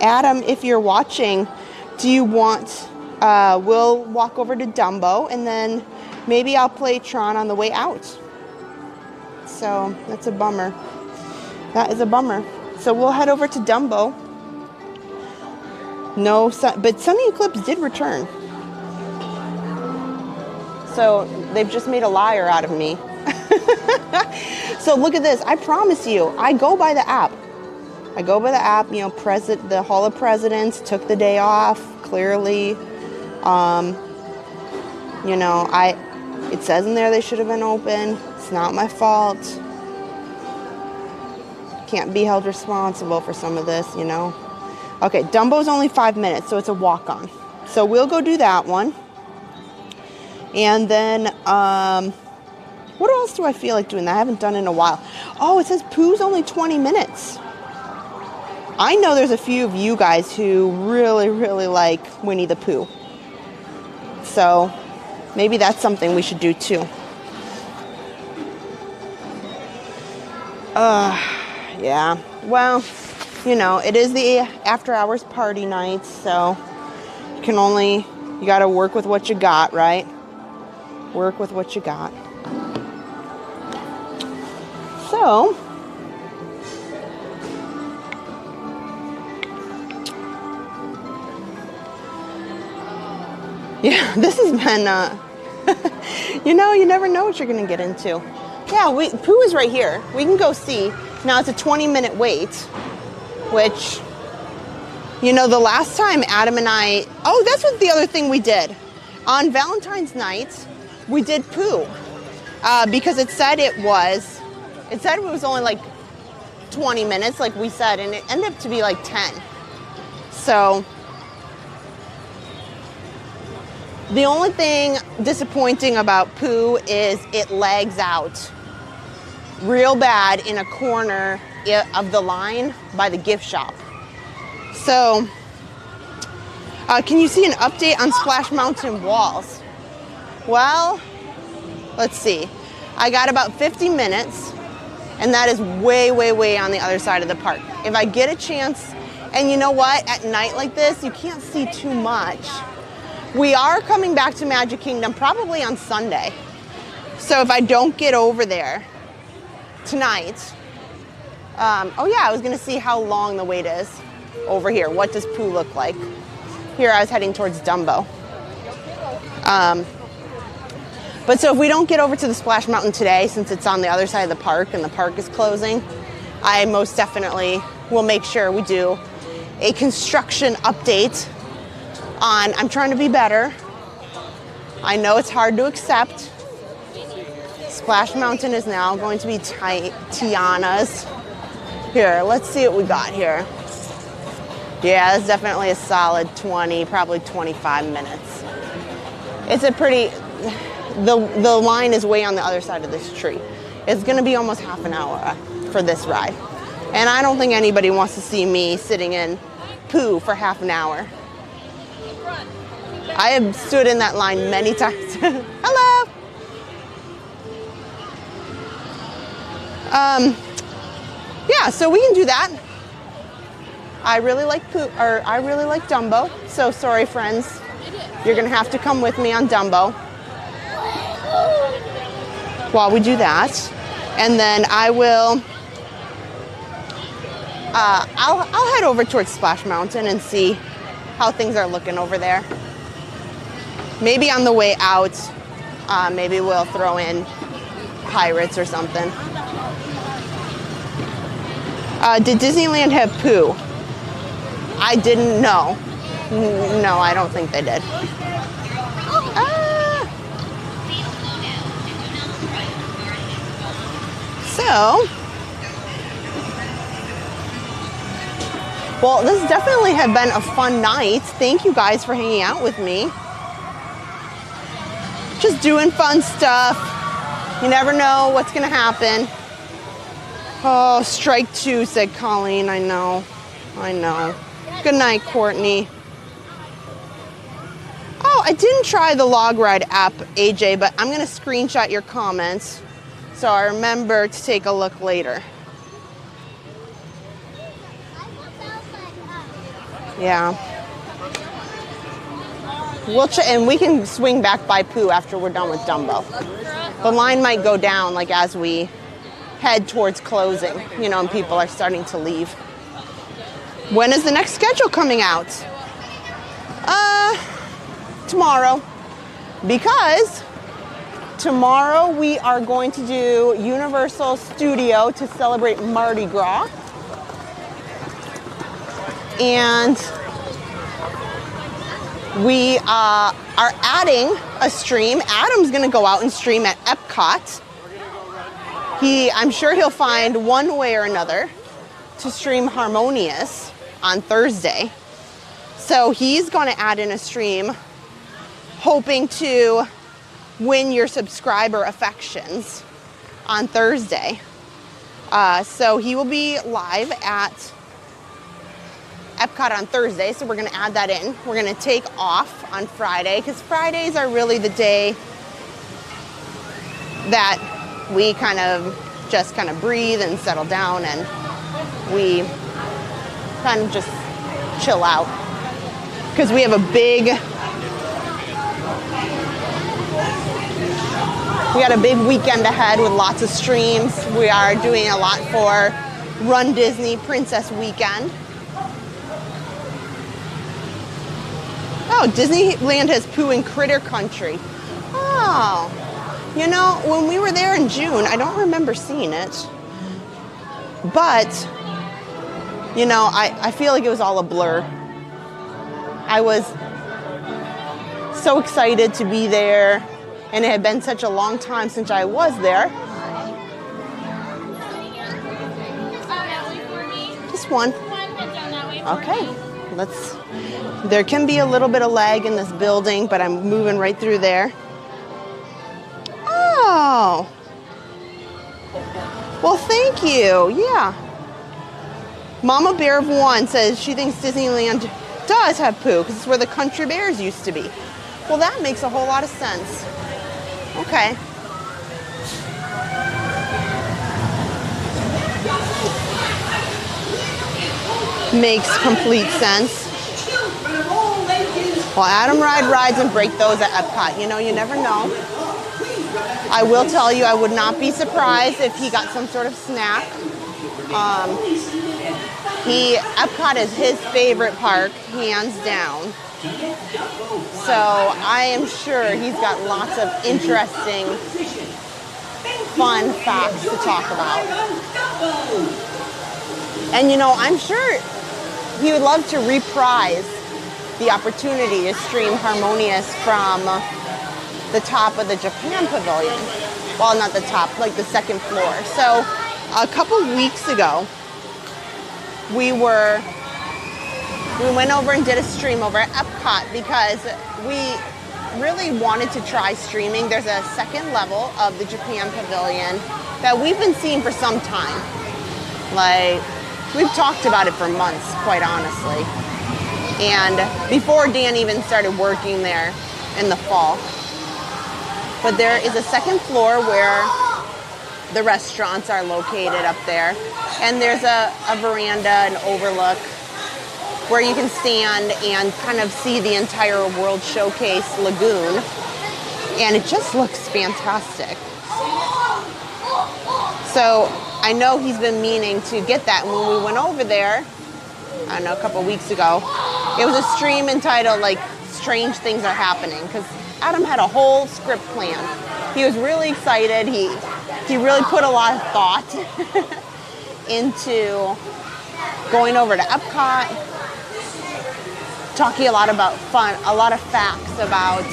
Speaker 1: Adam, if you're watching, do you want, we'll walk over to Dumbo, and then maybe I'll play Tron on the way out. So, that's a bummer. That is a bummer. So we'll head over to Dumbo. No, but Sunny Eclipse did return. So they've just made a liar out of me. So look at this. I promise you, I go by the app. I go by the app. The Hall of Presidents took the day off. Clearly, it says in there they should have been open. It's not my fault. Can't be held responsible for some of this, Okay, Dumbo's only 5 minutes, so it's a walk-on. So we'll go do that one. And then, what else do I feel like doing that I haven't done in a while? Oh, it says Pooh's only 20 minutes. I know there's a few of you guys who really, really like Winnie the Pooh. So maybe that's something we should do too. Yeah, well, it is the after hours party night, so you gotta work with what you got, right? Work with what you got. So, yeah, this has been, you know, you never know what you're going to get into. Yeah, Pooh is right here. We can go see. Now it's a 20-minute wait, which, you know, the last time Adam and I, oh, that's what the other thing we did. On Valentine's night, we did Pooh because it said it was only like 20 minutes, like we said, and it ended up to be like 10. So the only thing disappointing about Pooh is it lags out real bad in a corner of the line by the gift shop. So, can you see an update on Splash Mountain walls? Well, let's see. I got about 50 minutes, and that is way, way, way on the other side of the park. If I get a chance, and you know what? At night like this, you can't see too much. We are coming back to Magic Kingdom probably on Sunday. So if I don't get over there tonight, oh yeah, I was gonna see how long the wait is over here. What does Pooh look like? Here I was heading towards Dumbo. But so if we don't get over to the Splash Mountain today, since it's on the other side of the park and the park is closing, I most definitely will make sure we do a construction update on, I'm trying to be better. I know it's hard to accept. Splash Mountain is now going to be Tiana's. Here, let's see what we got here. Yeah, that's definitely a solid 20, probably 25 minutes. It's a pretty, the line is way on the other side of this tree. It's gonna be almost half an hour for this ride. And I don't think anybody wants to see me sitting in Pooh for half an hour. I have stood in that line many times. Hello. Yeah, so we can do that. I really like Pooh, or I really like Dumbo. So sorry, friends. You're gonna have to come with me on Dumbo while we do that, and then I will. I'll head over towards Splash Mountain and see how things are looking over there. Maybe on the way out, maybe we'll throw in Pirates or something. Did Disneyland have Pooh? I didn't know. No, I don't think they did. So, well, this definitely has been a fun night. Thank you guys for hanging out with me. Just doing fun stuff. You never know what's gonna happen. Oh, strike two, said Colleen. I know. Good night, Courtney. Oh, I didn't try the Log Ride app, AJ, but I'm gonna screenshot your comments so I remember to take a look later. Yeah. We'll and we can swing back by Pooh after we're done with Dumbo. The line might go down like as we head towards closing, you know, and people are starting to leave. When is the next schedule coming out? Tomorrow. Because tomorrow we are going to do Universal Studio to celebrate Mardi Gras. And we are adding a stream. Adam's gonna go out and stream at Epcot. I'm sure he'll find one way or another to stream Harmonious on Thursday. So he's gonna add in a stream hoping to win your subscriber affections on Thursday. So he will be live at Epcot on Thursday, so we're gonna add that in. We're gonna take off on Friday, because Fridays are really the day that we kind of breathe and settle down, and we kind of just chill out. Because we have a big We got a big weekend ahead with lots of streams. We are doing a lot for Run Disney Princess Weekend. Oh, Disneyland has Pooh in Critter Country. Oh, you know, when we were there in June, I don't remember seeing it. But, you know, I feel like it was all a blur. I was so excited to be there, and it had been such a long time since I was there. Just one. Okay, there can be a little bit of lag in this building, but I'm moving right through there. Oh. Well, thank you. Yeah. Mama Bear of One says she thinks Disneyland does have Pooh because it's where the Country Bears used to be. Well, that makes a whole lot of sense. Okay. Makes complete sense. Well, Adam rides and break those at Epcot. You know, you never know. I will tell you, I would not be surprised if he got some sort of snack. Epcot is his favorite park, hands down. So I am sure he's got lots of interesting, fun facts to talk about. And you know, I'm sure he would love to reprise the opportunity to stream Harmonious from the top of the Japan Pavilion. Well, not the top, like the second floor. So a couple weeks ago, we went over and did a stream over at Epcot because we really wanted to try streaming. There's a second level of the Japan Pavilion that we've been seeing for some time. Like, we've talked about it for months, quite honestly. And before Dan even started working there in the fall. But there is a second floor where the restaurants are located up there. And there's a veranda, an overlook, where you can stand and kind of see the entire World Showcase Lagoon. And it just looks fantastic. So I know he's been meaning to get that. When we went over there, I don't know, a couple weeks ago, it was a stream entitled, like, Strange Things Are Happening, because Adam had a whole script planned. He was really excited. He really put a lot of thought into going over to Epcot, talking a lot about fun, a lot of facts about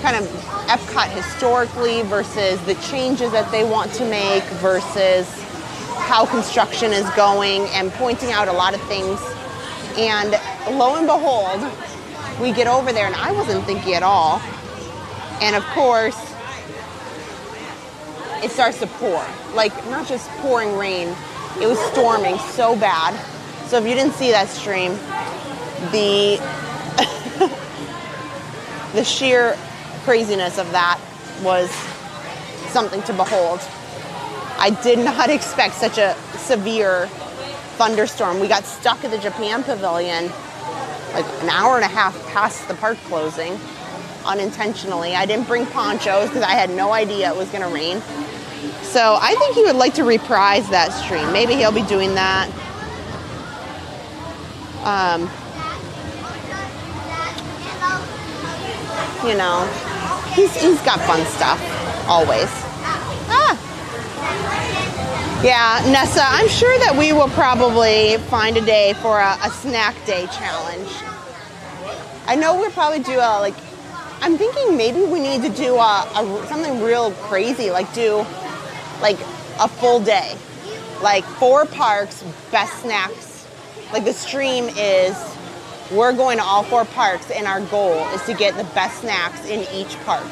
Speaker 1: kind of Epcot historically versus the changes that they want to make versus how construction is going, and pointing out a lot of things. And lo and behold, we get over there and I wasn't thinking at all. And of course, it starts to pour. Like, not just pouring rain, it was storming so bad. So if you didn't see that stream, the the sheer craziness of that was something to behold. I did not expect such a severe thunderstorm. We got stuck at the Japan Pavilion like an hour and a half past the park closing, unintentionally. I didn't bring ponchos because I had no idea it was going to rain. So I think he would like to reprise that stream. Maybe he'll be doing that. You know, he's got fun stuff, always. Yeah, Nessa, I'm sure that we will probably find a day for a snack day challenge. I know we'll probably do I'm thinking maybe we need to do something real crazy, like do like a full day. Like 4 parks, best snacks. Like the stream is, we're going to all 4 parks and our goal is to get the best snacks in each park.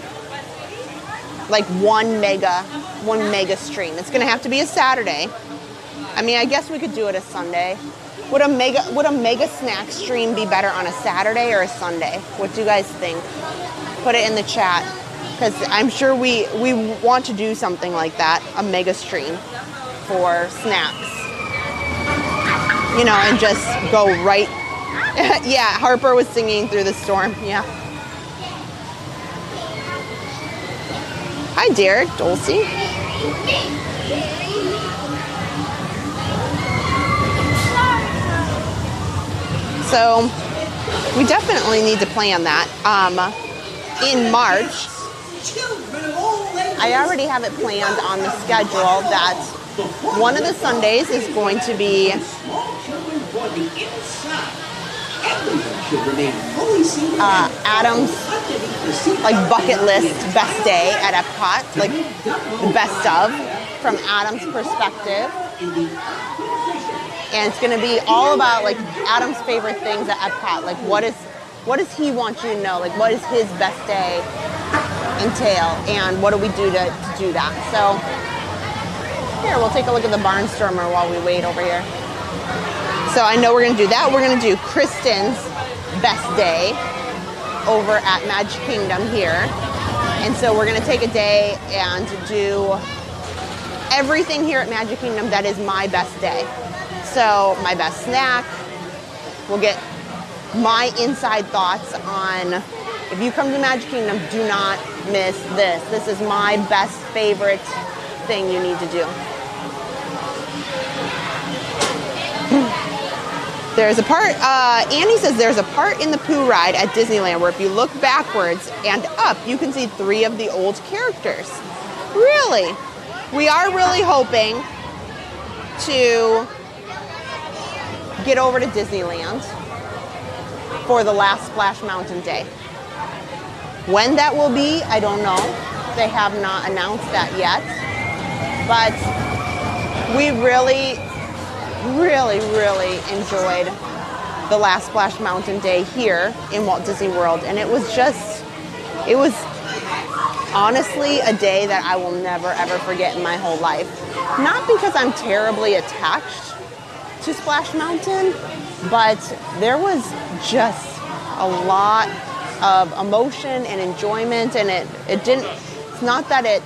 Speaker 1: Like one mega stream. It's gonna have to be a Saturday. I mean, I guess we could do it a Sunday. Would a mega snack stream be better on a Saturday or a Sunday? What do you guys think? Put it in the chat, because I'm sure we want to do something like that, a mega stream for snacks. You know, and just go right. Yeah, Harper was singing through the storm. Yeah. Hi, Derek, Dulcie. So we definitely need to plan that. In March, I already have it planned on the schedule that one of the Sundays is going to be Adam's like bucket list best day at Epcot, like the best of from Adam's perspective. And it's going to be all about like Adam's favorite things at Epcot. Like what does he want you to know? Like what does his best day entail? And what do we do to do that? So here, we'll take a look at the Barnstormer while we wait over here. So I know we're going to do that. We're going to do Kristen's best day over at Magic Kingdom here. And so we're going to take a day and do everything here at Magic Kingdom that is my best day. So my best snack, we'll get my inside thoughts on, if you come to Magic Kingdom, do not miss this. This is my best favorite thing you need to do. There's a part, Annie says there's a part in the Pooh ride at Disneyland where if you look backwards and up, you can see 3 of the old characters. Really? We are really hoping to get over to Disneyland for the last Splash Mountain Day. When that will be, I don't know. They have not announced that yet. But we really enjoyed the last Splash Mountain Day here in Walt Disney World. And it was honestly a day that I will never ever forget in my whole life. Not because I'm terribly attached to Splash Mountain, but there was just a lot of emotion and enjoyment, and it's not that it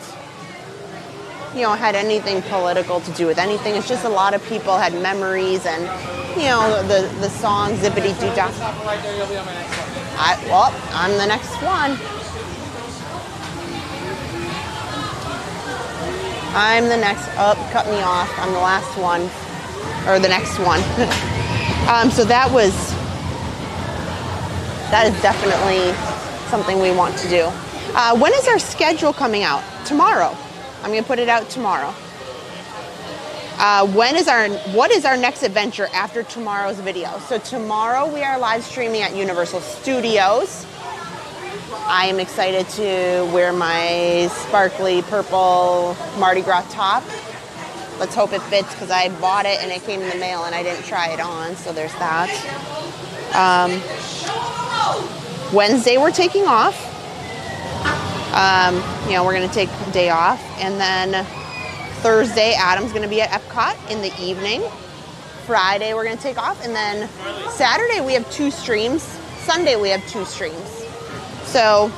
Speaker 1: had anything political to do with anything. It's just a lot of people had memories, and the song Zippity Doo Dah. Well, I'm the next one. I'm the next. Oh, cut me off. I'm the last one. Or the next one. So that is definitely something we want to do. When is our schedule coming out? Tomorrow. I'm going to put it out tomorrow. What is our next adventure after tomorrow's video? So tomorrow we are live streaming at Universal Studios. I am excited to wear my sparkly purple Mardi Gras top. Let's hope it fits because I bought it and it came in the mail and I didn't try it on, so there's that. Wednesday we're taking off. We're going to take a day off, and then Thursday Adam's going to be at Epcot in the evening. Friday we're going to take off, and then Saturday we have 2 streams. Sunday we have 2 streams. So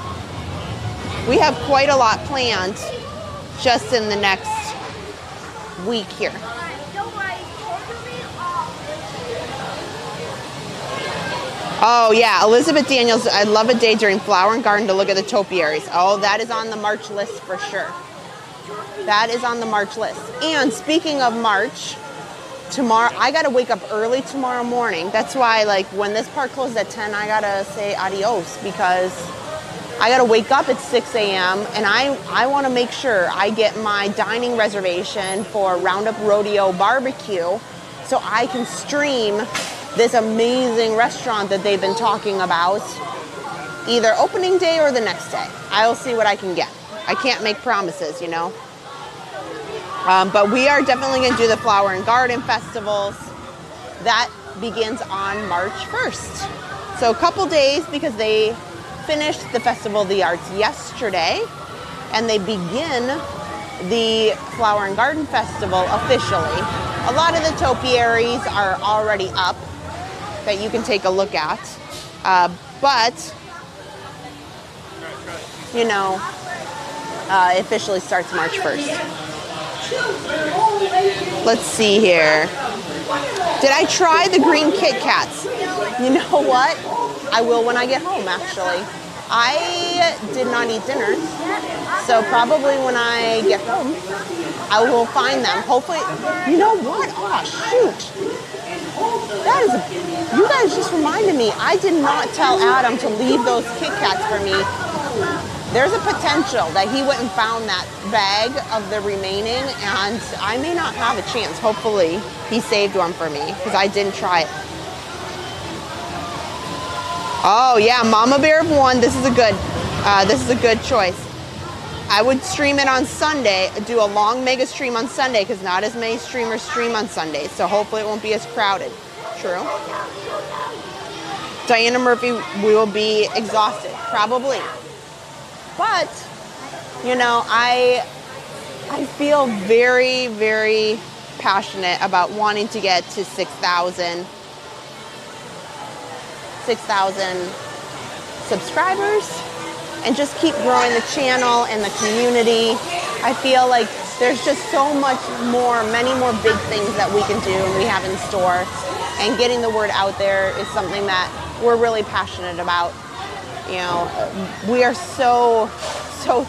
Speaker 1: we have quite a lot planned just in the next week here. Oh yeah, Elizabeth Daniels, I'd love a day during Flower and Garden to look at the topiaries. Oh, that is on the March list for sure. That is on the March list. And speaking of March, tomorrow, I gotta wake up early tomorrow morning. That's why, like, when this park closes at 10, I gotta say adios because I gotta wake up at 6 a.m. and I wanna make sure I get my dining reservation for Roundup Rodeo Barbecue so I can stream this amazing restaurant that they've been talking about either opening day or the next day. I'll see what I can get. I can't make promises, but we are definitely going to do the Flower and Garden festivals. That begins on March 1st. So a couple days because they finished the Festival of the Arts yesterday and they begin the Flower and Garden Festival officially. A lot of the topiaries are already up that you can take a look at. But it officially starts March 1st. Let's see here. Did I try the green Kit Kats? You know what? I will when I get home, actually. I did not eat dinner. So probably when I get home, I will find them. Hopefully, you know what? Oh, shoot. That is, you guys just reminded me. I did not tell Adam to leave those Kit Kats for me. There's a potential that he went and found that bag of the remaining, and I may not have a chance. Hopefully, he saved one for me because I didn't try it. Oh yeah, Mama Bear of One. This is a good choice. I would stream it on Sunday, do a long mega stream on Sunday because not as many streamers stream on Sundays, so hopefully it won't be as crowded. True. Diana Murphy, we will be exhausted, probably. But, you know, I feel very, very passionate about wanting to get to 6,000 subscribers and just keep growing the channel and the community. I feel like there's just so much more, many more big things that we can do and we have in store. And getting the word out there is something that we're really passionate about. You know, we are so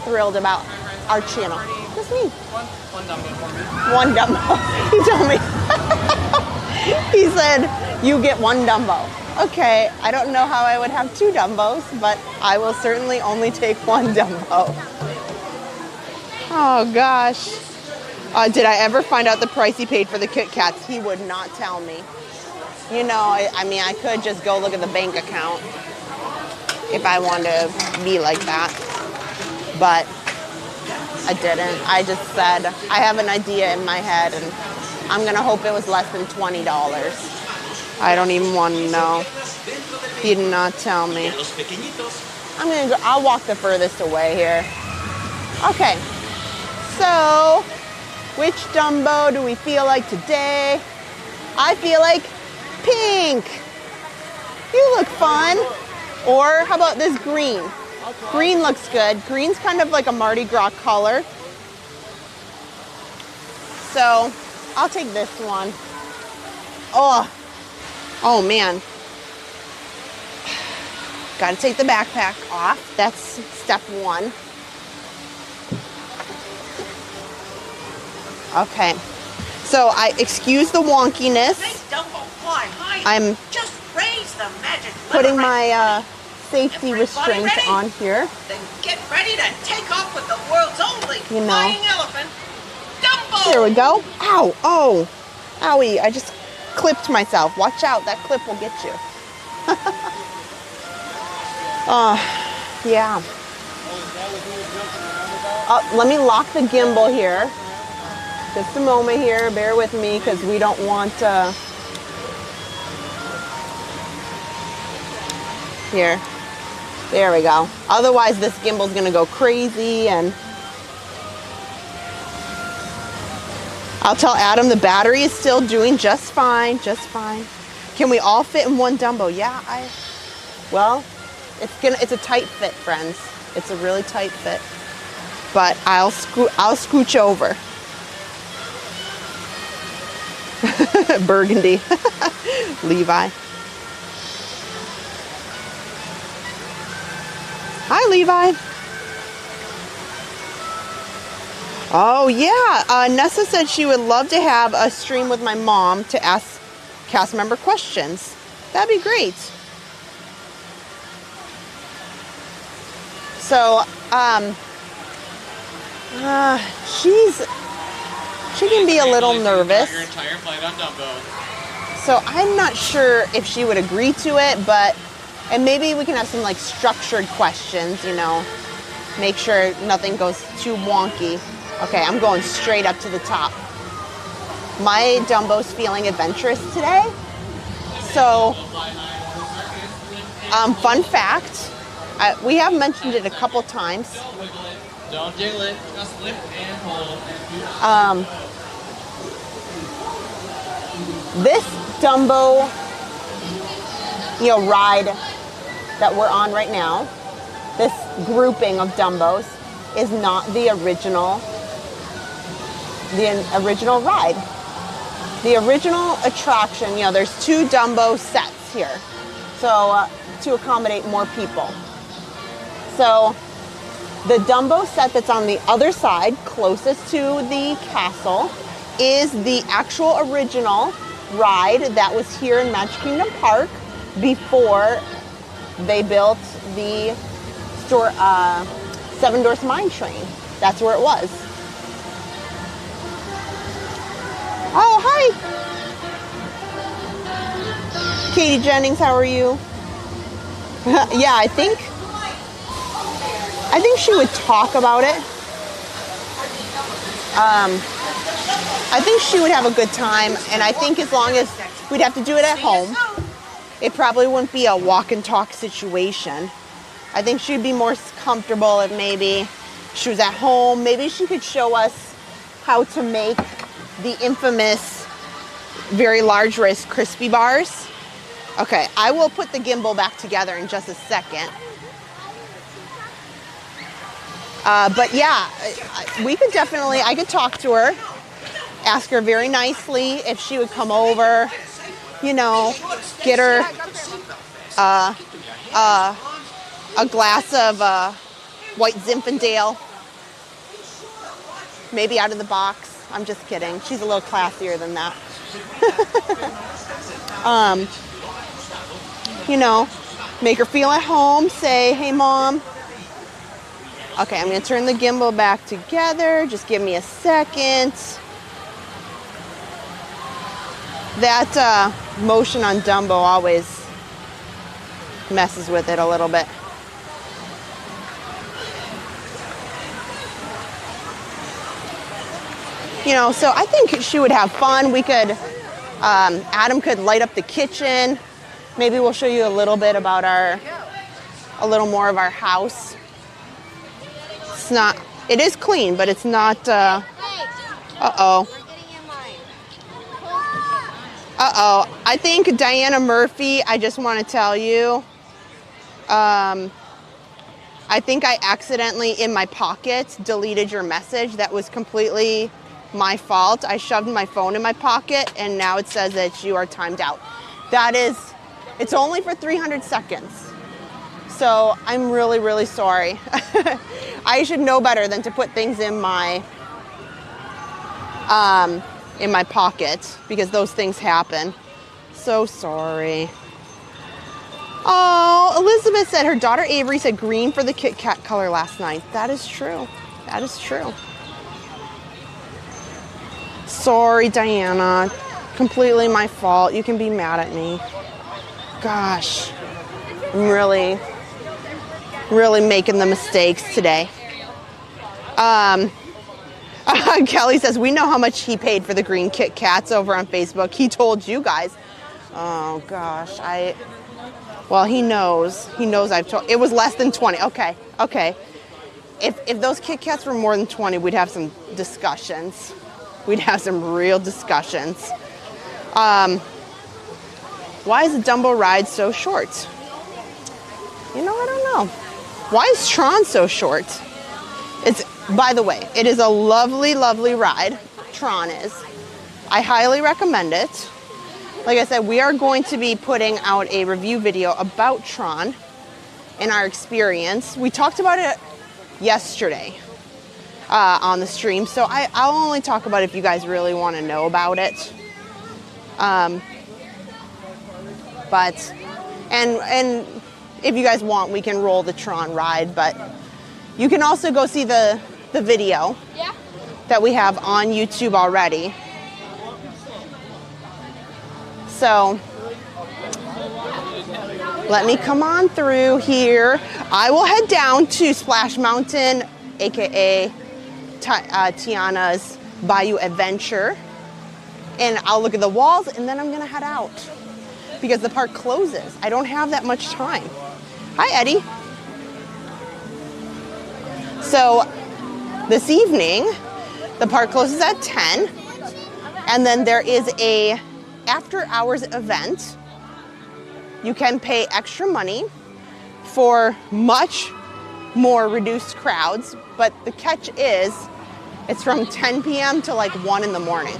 Speaker 1: thrilled about our channel. Just me.
Speaker 14: One dumbo for me.
Speaker 1: One dumbo. He told me. He said, you get one dumbo. Okay, I don't know how I would have two Dumbos, but I will certainly only take one Dumbo. Oh gosh. Did I ever find out the price he paid for the Kit Kats? He would not tell me. You know, I mean, I could just go look at the bank account if I wanted to be like that, but I didn't. I just said, I have an idea in my head and I'm gonna hope it was less than $20. I don't even want to know. He did not tell me. I'll walk the furthest away here. Okay, so which Dumbo do we feel like today? I feel like pink. You look fun. Or how about this green? Green looks good. Green's kind of like a Mardi Gras color. So I'll take this one. Oh man. Got to take the backpack off. That's step one. Okay. So I excuse the wonkiness. I'm
Speaker 9: just raise the magic
Speaker 1: putting my safety restraint on here.
Speaker 9: Then get ready to take off with the world's only flying elephant, Dumbo.
Speaker 1: There we go. Ow! Oh, owie! I just clipped myself. Watch out! That clip will get you. Yeah. Let me lock the gimbal here. Just a moment here. Bear with me because we don't want here. There we go. Otherwise, this gimbal's gonna go crazy, and I'll tell Adam the battery is still doing just fine, just fine. Can we all fit in one Dumbo? Yeah, well, it's a tight fit, friends. It's a really tight fit. But I'll scooch over. Burgundy. Levi. Hi, Levi. Oh, yeah. Nessa said she would love to have a stream with my mom to ask cast member questions. That'd be great. So, she can be a little nervous.
Speaker 14: Your entire flight on Dumbo.
Speaker 1: So I'm not sure if she would agree to it, and maybe we can have some like structured questions, you know, make sure nothing goes too wonky. Okay, I'm going straight up to the top. My Dumbo's feeling adventurous today. So, fun fact, we have mentioned it a couple times.
Speaker 14: Don't jiggle it, just lift and hold.
Speaker 1: This Dumbo, ride that we're on right now, this grouping of Dumbos is not the original ride. The original attraction, there's two Dumbo sets here, so to accommodate more people. So The Dumbo set that's on the other side, closest to the castle, is the actual original ride that was here in Magic Kingdom Park before they built the Seven Dwarfs Mine Train. That's where it was. Oh, hi. Katie Jennings, how are you? Yeah, I think she would talk about it. I think she would have a good time, and I think as long as we'd have to do it at home, it probably wouldn't be a walk and talk situation. I think she'd be more comfortable if maybe she was at home. Maybe she could show us how to make the infamous very large Rice Krispie bars. Okay, I will put the gimbal back together in just a second. But yeah, we could definitely, I could talk to her, ask her very nicely if she would come over, you know, get her a glass of white Zinfandel, maybe out of the box. I'm just kidding. She's a little classier than that. You know, make her feel at home. Say, hey, Mom. Okay, I'm going to turn the gimbal back together. Just give me a second. That motion on Dumbo always messes with it a little bit. You know, so I think she would have fun. We could, Adam could light up the kitchen. Maybe we'll show you a little bit about a little more of our house. It's not, it is clean, but it's not, uh-oh. Uh-oh. I think Diana Murphy, I just want to tell you, I think I accidentally, in my pocket, deleted your message. That was completely my fault. I shoved my phone in my pocket, and now it says that you are timed out. That is, it's only for 300 seconds. So I'm really, really sorry. I should know better than to put things in my pocket, because those things happen. So sorry. Oh, Elizabeth said her daughter Avery said green for the Kit Kat color last night. That is true. That is true. Sorry, Diana. Completely my fault. You can be mad at me. Gosh. I'm really making the mistakes today. Kelly says, we know how much he paid for the green Kit Kats over on Facebook. He told you guys. Oh, gosh. Well, he knows. He knows I've told. It was less than 20. Okay. Okay. If those Kit Kats were more than 20, we'd have some discussions. We'd have some real discussions. Why is the Dumbo ride so short? You know, I don't know. Why is Tron so short? It's, by the way, it is a lovely, lovely ride. Tron is. I highly recommend it. Like I said, we are going to be putting out a review video about Tron and our experience. We talked about it yesterday on the stream, so I'll only talk about it if you guys really want to know about it. But if you guys want, we can roll the Tron ride, but you can also go see the video that we have on YouTube already. So let me come on through here. I will head down to Splash Mountain, aka Tiana's Bayou Adventure, and I'll look at the walls, and then I'm gonna head out because the park closes. I don't have that much time. Hi, Eddie. So this evening, the park closes at 10, and then there is a after hours event. You can pay extra money for much more reduced crowds, but the catch is it's from 10 p.m. to like 1 in the morning.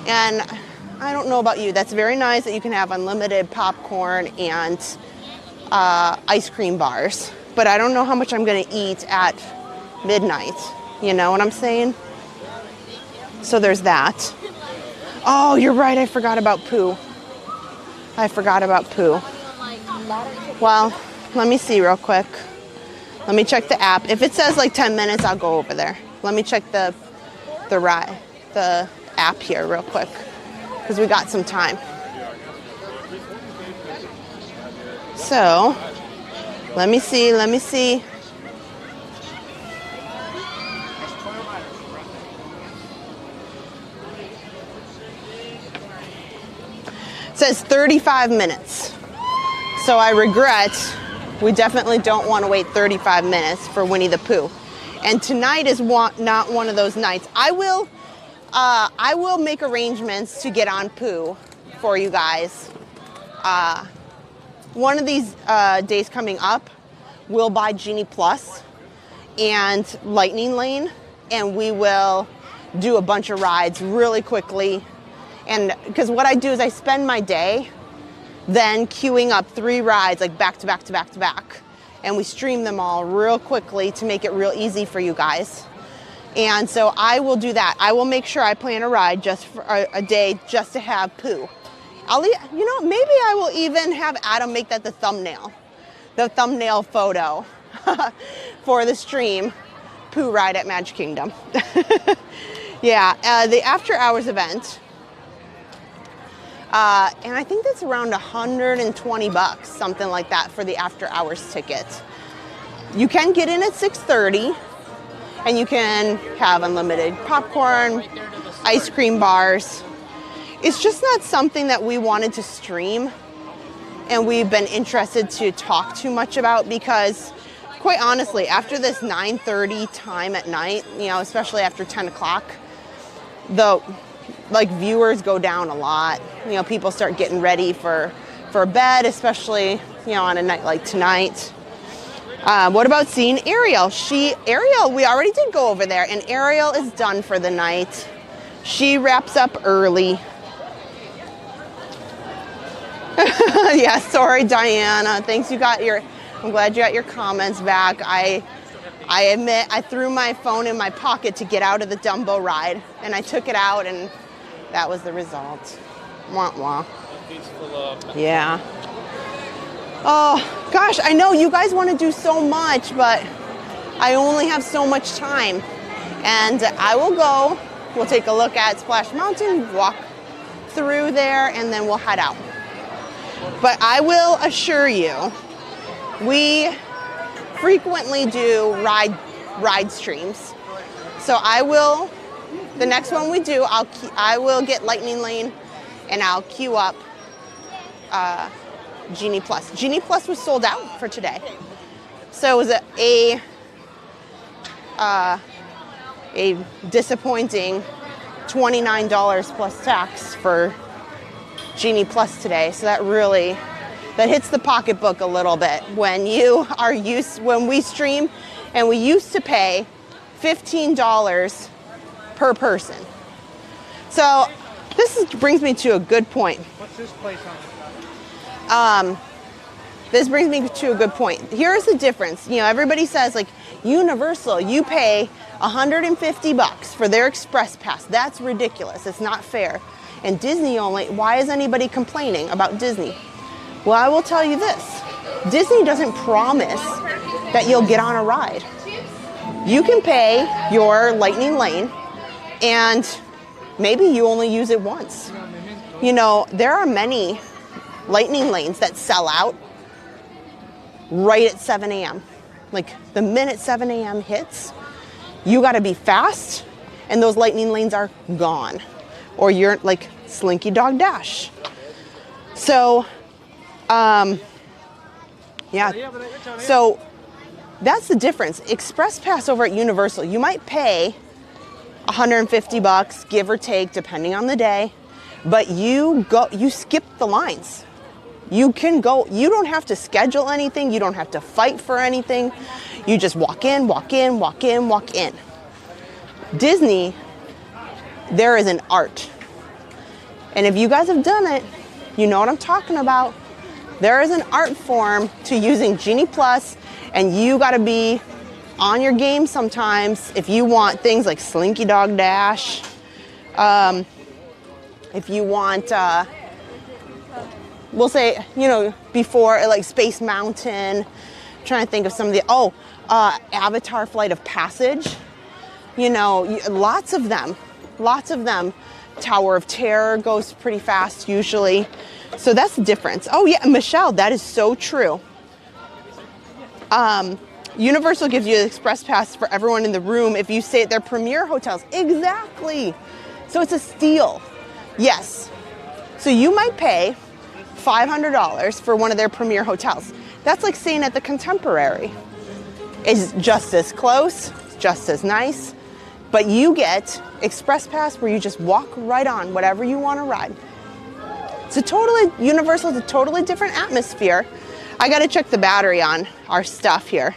Speaker 1: And I don't know about you, that's very nice that you can have unlimited popcorn and ice cream bars. but I don't know how much I'm gonna eat at midnight. You know what I'm saying? So there's that. Oh, you're right, I forgot about poo. I forgot about poo. Well, let me see real quick. Let me check the app. If it says like 10 minutes, I'll go over there. Let me check the app here real quick, because we got some time. So, let me see. It says 35 minutes. So I regret, we definitely don't want to wait 35 minutes for Winnie the Pooh. And tonight is not one of those nights. I will make arrangements to get on Pooh for you guys. One of these days coming up, we'll buy Genie Plus and Lightning Lane, and we will do a bunch of rides really quickly. And because what I do is I spend my day then queuing up 3 rides, like back to back to back to back. And we stream them all real quickly to make it real easy for you guys. And so I will do that. I will make sure I plan a ride just for a day just to have Pooh. You know, maybe I will even have Adam make that the thumbnail photo for the stream, Pooh ride at Magic Kingdom. Yeah, the after hours event. And I think that's around $120, something like that, for the after hours ticket. You can get in at 6:30, and you can have unlimited popcorn, ice cream bars. It's just not something that we wanted to stream, and we've been interested to talk too much about, because quite honestly, after this 9:30 time at night, you know, especially after 10 o'clock, viewers go down a lot. You know, people start getting ready for bed, especially, you know, on a night like tonight. What about seeing Ariel? Ariel, we already did go over there, and Ariel is done for the night. She wraps up early. Yeah, sorry, Diana. Thanks, I'm glad you got your comments back. I admit I threw my phone in my pocket to get out of the Dumbo ride, and I took it out, and that was the result. Wah wah. Yeah. Oh, gosh, I know you guys want to do so much, but I only have so much time. And I will go, we'll take a look at Splash Mountain, walk through there, and then we'll head out. But I will assure you, we frequently do ride streams. So the next one we do, I will get Lightning Lane, and I'll queue up Genie Plus. Genie Plus was sold out for today. So it was a disappointing $29 plus tax for Genie Plus today. So that hits the pocketbook a little bit when when we stream, and we used to pay $15 per person. So brings me to a good point.
Speaker 15: What's this place on?
Speaker 1: This brings me to a good point. Here's the difference. You know, everybody says, like, Universal, you pay $150 for their express pass. That's ridiculous. It's not fair. And Disney only, why is anybody complaining about Disney? Well, I will tell you this. Disney doesn't promise that you'll get on a ride. You can pay your Lightning Lane, and maybe you only use it once. You know, there are many Lightning Lanes that sell out right at 7 a.m. Like, the minute 7 a.m. hits, you got to be fast, and those Lightning Lanes are gone. Or you're like Slinky Dog Dash. So, yeah. So that's the difference. Express Pass over at Universal, you might pay $150, give or take, depending on the day, but you skip the lines. You can go, you don't have to schedule anything, you don't have to fight for anything. You just walk in, walk in, walk in, walk in. Disney, there is an art. And if you guys have done it, you know what I'm talking about. There is an art form to using Genie Plus And you got to be on your game sometimes if you want things like Slinky Dog Dash. If you want, we'll say, you know, before like Space Mountain. I'm trying to think of some of the, Avatar Flight of Passage. You know, lots of them. Tower of Terror goes pretty fast usually. So that's the difference. Oh yeah, Michelle, that is so true. Universal gives you an express pass for everyone in the room if you stay at their premier hotels. Exactly. So it's a steal. Yes. So you might pay $500 for one of their premier hotels. That's like staying at the Contemporary. It's just as close, just as nice, but you get express pass where you just walk right on whatever you want to ride. Universal is a totally different atmosphere. I got to check the battery on our stuff here.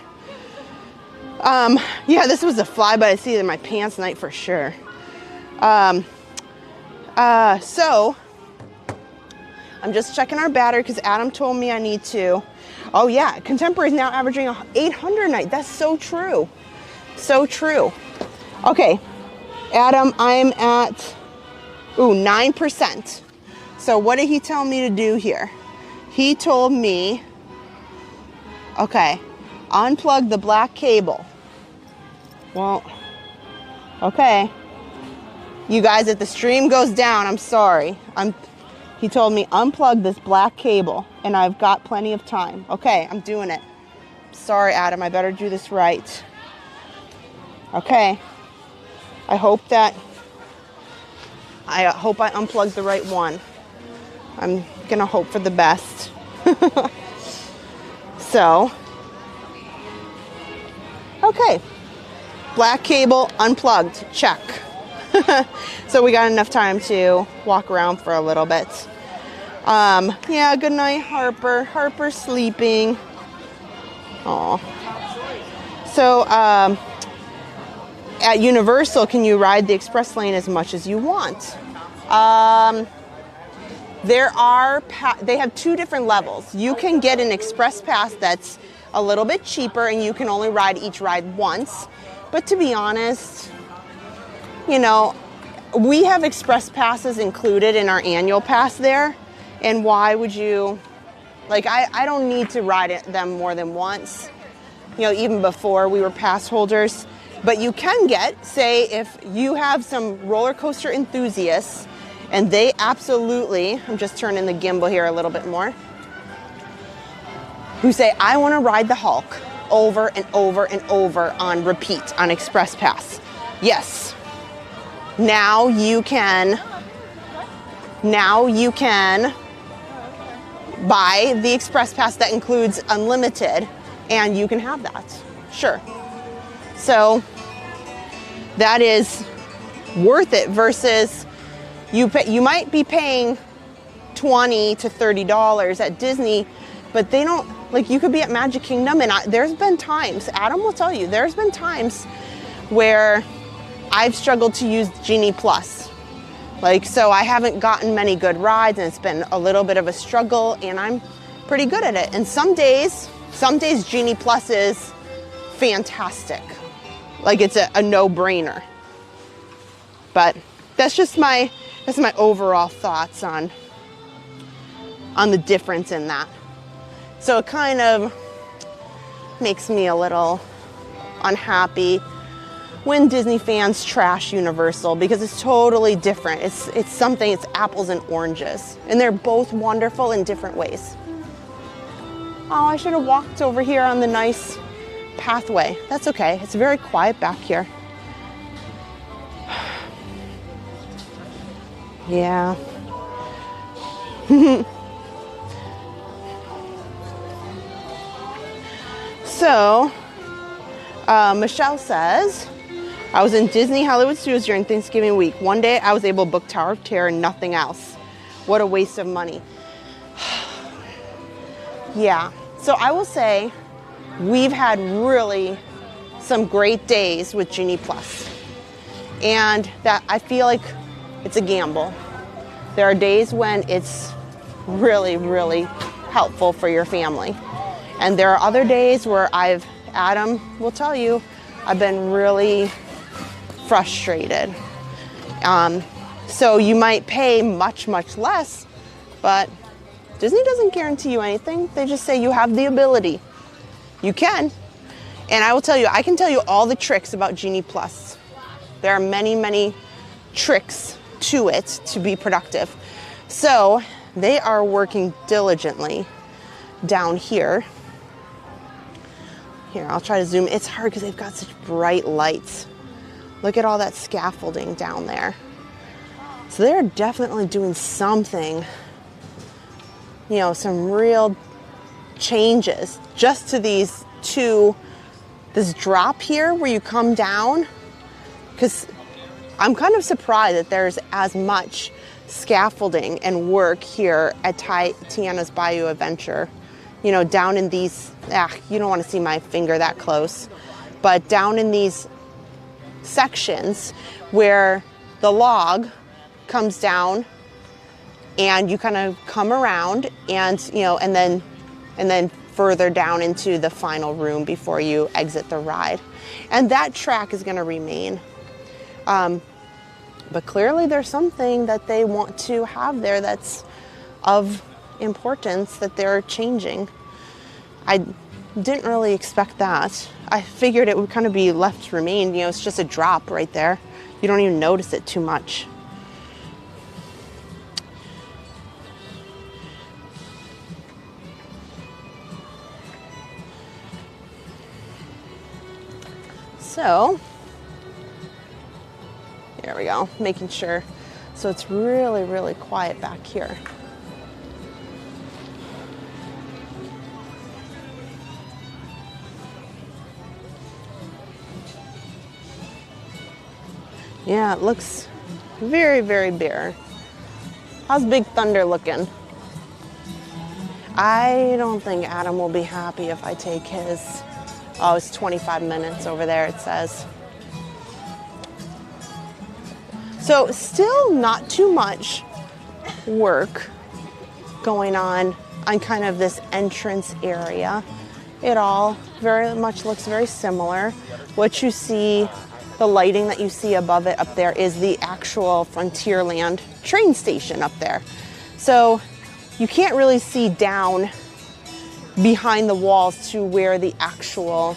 Speaker 1: Yeah, this was a fly by the seat of my pants night for sure. So I'm just checking our battery because Adam told me I need to. Oh yeah, Contemporary is now averaging 800 a night. That's so true. So true. Okay, Adam, I'm at 9%. So what did he tell me to do here? He told me, okay, unplug the black cable. Well, okay. You guys, if the stream goes down, I'm sorry. He told me unplug this black cable and I've got plenty of time. Okay, I'm doing it. Sorry, Adam, I better do this right. Okay. I hope I unplugged the right one. I'm gonna hope for the best. So, okay. Black cable unplugged, check. So we got enough time to walk around for a little bit. Yeah, good night, Harper. Harper's sleeping. Aw. So, at Universal, can you ride the express lane as much as you want? They have two different levels. You can get an express pass that's a little bit cheaper and you can only ride each ride once. But to be honest, you know, we have express passes included in our annual pass there. And why would you, like, I don't need to ride them more than once, you know, even before we were pass holders. But you can get, say, if you have some roller coaster enthusiasts, and they absolutely, I'm just turning the gimbal here a little bit more, who say, I want to ride the Hulk over and over and over on repeat on Express Pass. Yes. Now you can buy the Express Pass that includes unlimited, and you can have that. Sure. So that is worth it versus you might be paying $20 to $30 at Disney, but they don't, like, you could be at Magic Kingdom, and there's been times, Adam will tell you, there's been times where I've struggled to use Genie Plus. Like, so I haven't gotten many good rides, and it's been a little bit of a struggle, and I'm pretty good at it. And some days Genie Plus is fantastic. Like, it's a no-brainer. But that's my overall thoughts on the difference in that. So it kind of makes me a little unhappy when Disney fans trash Universal, because it's totally different. It's apples and oranges, and they're both wonderful in different ways. Oh, I should have walked over here on the nice pathway. That's okay. It's very quiet back here. Yeah. So, Michelle says, I was in Disney Hollywood Studios during Thanksgiving week. One day I was able to book Tower of Terror and nothing else. What a waste of money. Yeah. So I will say we've had really some great days with Genie Plus. And that I feel like it's a gamble. There are days when it's really, really helpful for your family. And there are other days where Adam will tell you, I've been really frustrated. So you might pay much, much less, but Disney doesn't guarantee you anything. They just say you have the ability. You can. And I will tell you, I can tell you all the tricks about Genie Plus. There are many, many tricks to it to be productive. So they are working diligently down here. Here, I'll try to zoom. It's hard because they've got such bright lights. Look at all that scaffolding down there. So they're definitely doing something, you know, some real changes just to these two, this drop here where you come down, because I'm kind of surprised that there's as much scaffolding and work here at Tiana's Bayou Adventure. You know, down in these, you don't want to see my finger that close, but down in these sections where the log comes down and you kind of come around and, you know, and then further down into the final room before you exit the ride. And that track is going to remain. But clearly there's something that they want to have there that's of importance that they're changing. I didn't really expect that. I figured it would kind of be left to remain. You know, it's just a drop right there. You don't even notice it too much. So, there we go, making sure. So it's really, really quiet back here. Yeah, it looks very, very bare. How's Big Thunder looking? I don't think Adam will be happy if I take his. Oh, it's 25 minutes over there, it says. So still not too much work going on kind of this entrance area. It all very much looks very similar. What you see, the lighting that you see above it up there is the actual Frontierland train station up there. So you can't really see down behind the walls to where the actual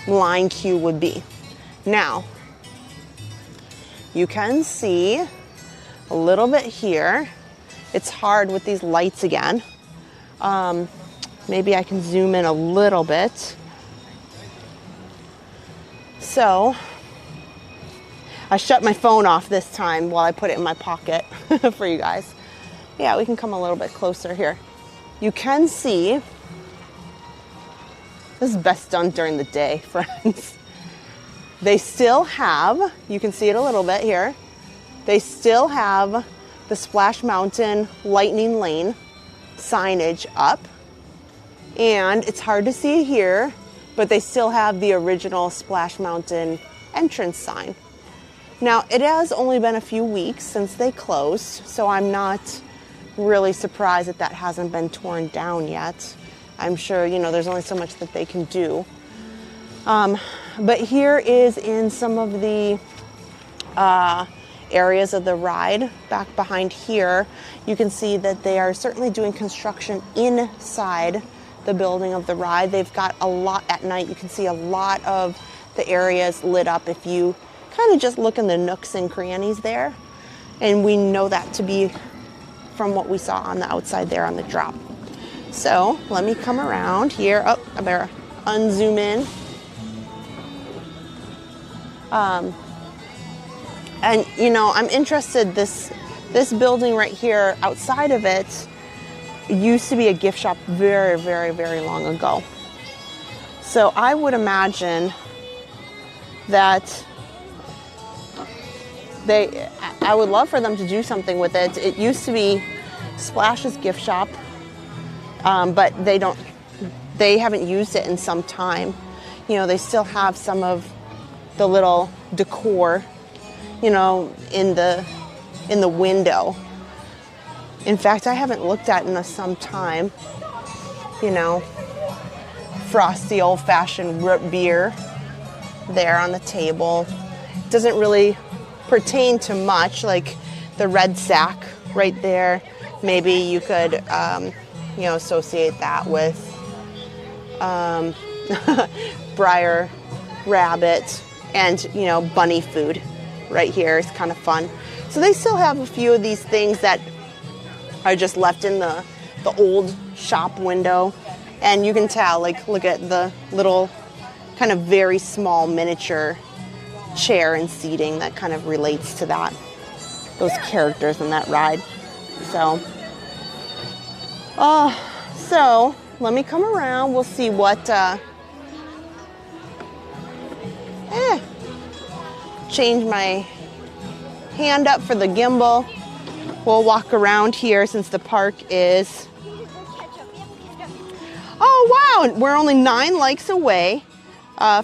Speaker 1: line queue would be. Now, you can see a little bit here. It's hard with these lights again. Maybe I can zoom in a little bit. So, I shut my phone off this time while I put it in my pocket for you guys. Yeah, we can come a little bit closer here. You can see, this is best done during the day, friends. They still have, you can see it a little bit here, they still have the Splash Mountain Lightning Lane signage up. And it's hard to see here, but they still have the original Splash Mountain entrance sign. Now, it has only been a few weeks since they closed, so I'm not really surprised that that hasn't been torn down yet. I'm sure, you know, there's only so much that they can do. But here is in some of the areas of the ride, back behind here, you can see that they are certainly doing construction inside the building of the ride. They've got a lot at night. You can see a lot of the areas lit up if you kind of just look in the nooks and crannies there. And we know that to be from what we saw on the outside there on the drop. So let me come around here. Oh, I better unzoom in. And you know, I'm interested, this building right here, outside of it, used to be a gift shop very, very, very long ago. So I would imagine that I would love for them to do something with it. It used to be Splash's gift shop, but they haven't used it in some time. You know, they still have some of the little decor, you know, in the window. In fact, I haven't looked at it in some time, you know. frosty old-fashioned root beer there on the table. Doesn't really pertain to much, like the red sack right there. Maybe you could, you know, associate that with Briar Rabbit and, you know, bunny food right here is kind of fun. So they still have a few of these things that are just left in the old shop window. And you can tell, like, look at the little kind of very small miniature chair and seating that kind of relates to that, those characters in that ride. So, so let me come around. We'll see what, change my hand up for the gimbal. We'll walk around here since the park is, oh wow, we're only 9 likes away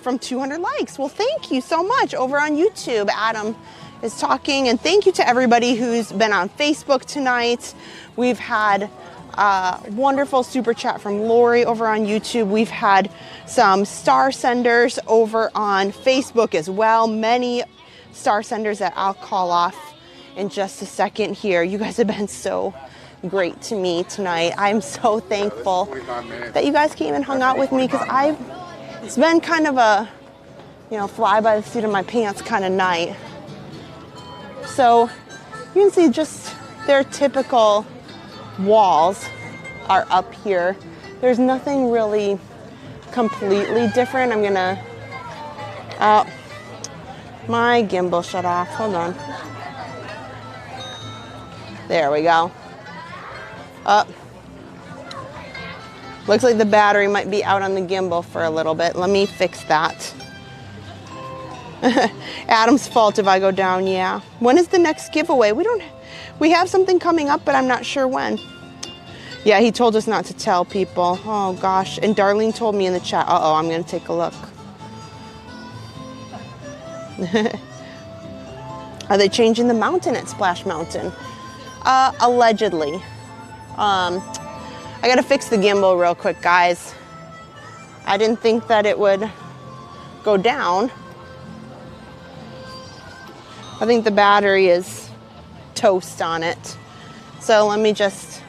Speaker 1: from 200 likes. Well, thank you so much. Over on YouTube, Adam is talking, and thank you to everybody who's been on Facebook tonight. We've had wonderful super chat from Lori over on YouTube. We've had some star senders over on Facebook as well. Many star senders that I'll call off in just a second here. You guys have been so great to me tonight. I'm so thankful that you guys came and hung out with me, because it's been kind of a, you know, fly by the seat of my pants kind of night. So you can see just their typical walls are up here. There's nothing really completely different. I'm gonna, my gimbal shut off, hold on. There we go. Looks like the battery might be out on the gimbal for a little bit. Let me fix that. Adam's fault if I go down, yeah. When is the next giveaway? We have something coming up, but I'm not sure when. Yeah, he told us not to tell people. Oh gosh, and Darlene told me in the chat. Uh-oh, I'm gonna take a look. Are they changing the mountain at Splash Mountain? Allegedly. I gotta fix the gimbal real quick, guys. I didn't think that it would go down. I think the battery is toast on it. So let me just,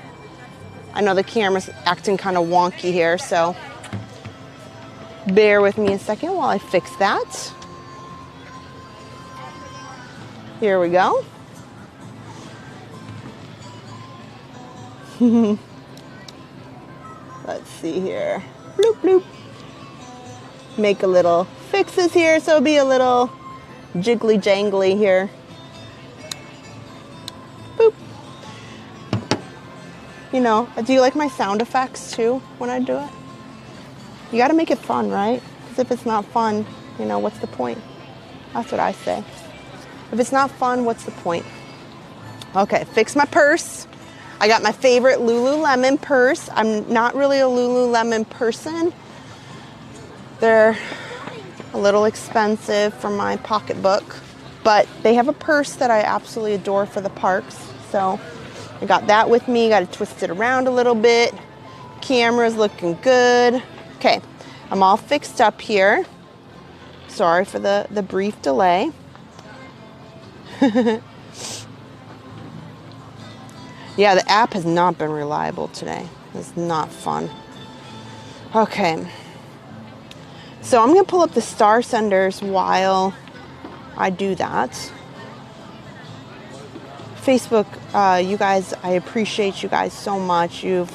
Speaker 1: I know the camera's acting kind of wonky here, so bear with me a second while I fix that. Here we go. Let's see here. Bloop, bloop. Make a little fixes here, so it'll be a little jiggly jangly here. Boop. You know, do you like my sound effects too when I do it? You gotta make it fun, right? Because if it's not fun, you know, what's the point? That's what I say. If it's not fun, what's the point? Okay, fix my purse. I got my favorite Lululemon purse. I'm not really a Lululemon person. They're a little expensive for my pocketbook, but they have a purse that I absolutely adore for the parks. So I got that with me. Got to twist it around a little bit. Camera's looking good. Okay, I'm all fixed up here. Sorry for the brief delay. Yeah, the app has not been reliable today. It's not fun. Okay. So I'm going to pull up the star senders while I do that. Facebook, you guys, I appreciate you guys so much. You've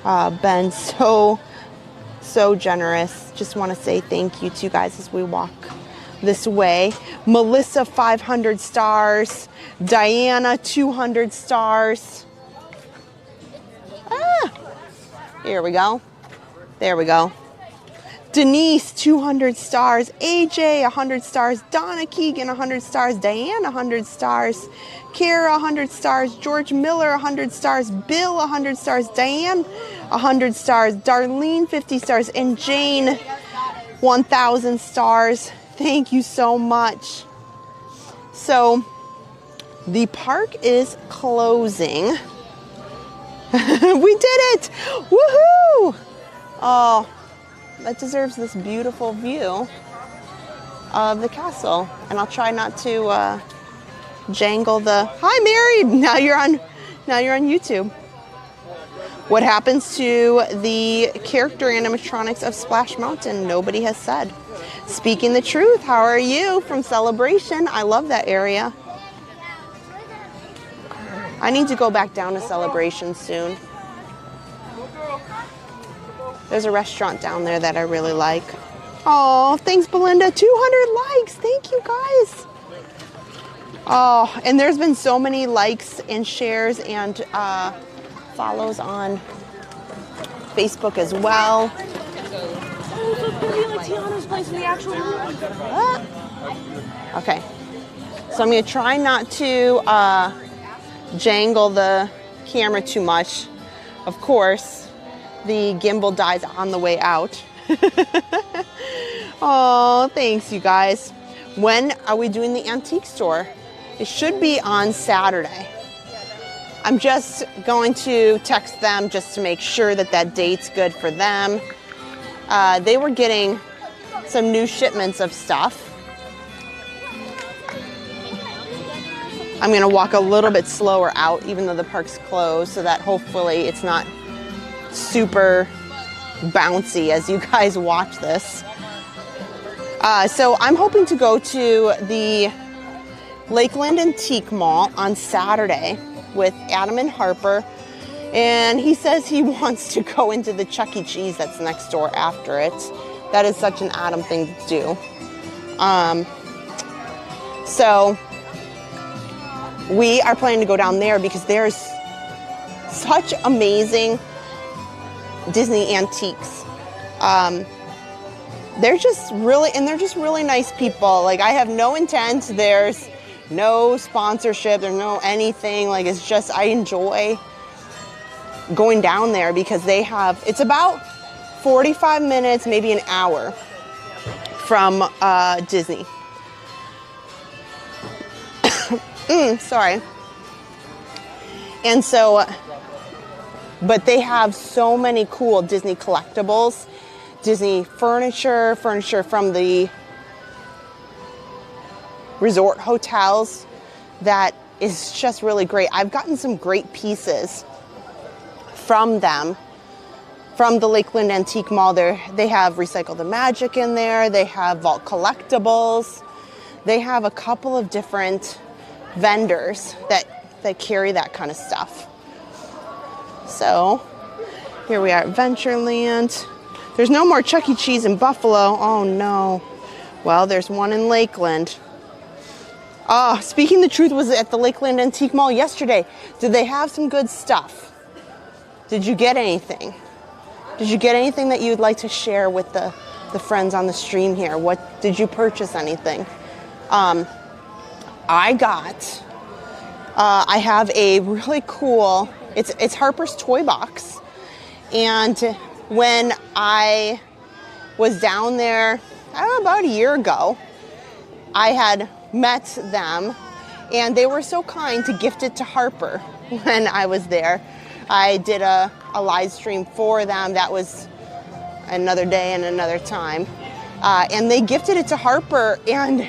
Speaker 1: been so generous. Just want to say thank you to you guys as we walk this way. Melissa, 500 stars. Diana, 200 stars. Here we go. There we go. Denise, 200 stars. AJ, 100 stars. Donna Keegan, 100 stars. Diane, 100 stars. Kara, 100 stars. George Miller, 100 stars. Bill, 100 stars. Diane, 100 stars. Darlene, 50 stars. And Jane, 1,000 stars. Thank you so much. So, the park is closing. We did it! Woohoo! Oh, that deserves this beautiful view of the castle. And I'll try not to jangle the, hi Mary, now you're on YouTube. What happens to the character animatronics of Splash Mountain? Nobody has said. Speaking the truth, how are you from Celebration? I love that area. I need to go back down to Celebration soon. There's a restaurant down there that I really like. Oh, thanks Belinda, 200 likes, thank you guys. Oh, and there's been so many likes and shares and follows on Facebook as well. Okay, so I'm gonna try not to jangle the camera too much. Of course, the gimbal dies on the way out. Oh, thanks you guys. When are we doing the antique store? It should be on Saturday. I'm just going to text them just to make sure that that date's good for them. They were getting some new shipments of stuff. I'm gonna walk a little bit slower out even though the park's closed so that hopefully it's not super bouncy as you guys watch this. So I'm hoping to go to the Lakeland Antique Mall on Saturday with Adam and Harper, and he says he wants to go into the Chuck E. Cheese that's next door after it. That is such an Adam thing to do. So we are planning to go down there because there's such amazing Disney antiques. They're just really nice people. Like, I have no intent. There's no sponsorship. There's no anything. Like, it's just, I enjoy going down there because they have, it's about 45 minutes, maybe an hour from Disney. Sorry. And so, but they have so many cool Disney collectibles, Disney furniture from the resort hotels that is just really great. I've gotten some great pieces from them, from the Lakeland Antique Mall. They have Recycle the Magic in there. They have Vault Collectibles. They have a couple of different vendors that carry that kind of stuff. So here we are at Ventureland. There's no more Chuck E. Cheese in Buffalo. Oh no. Well, there's one in Lakeland. Speaking the Truth was at the Lakeland Antique Mall yesterday. Did they have some good stuff? Did you get anything? Did you get anything that you'd like to share with the friends on the stream here? What did you purchase anything? I have a really cool, it's Harper's Toy Box. And when I was down there, I don't know, about a year ago, I had met them and they were so kind to gift it to Harper when I was there. I did a live stream for them. That was another day and another time. And they gifted it to Harper and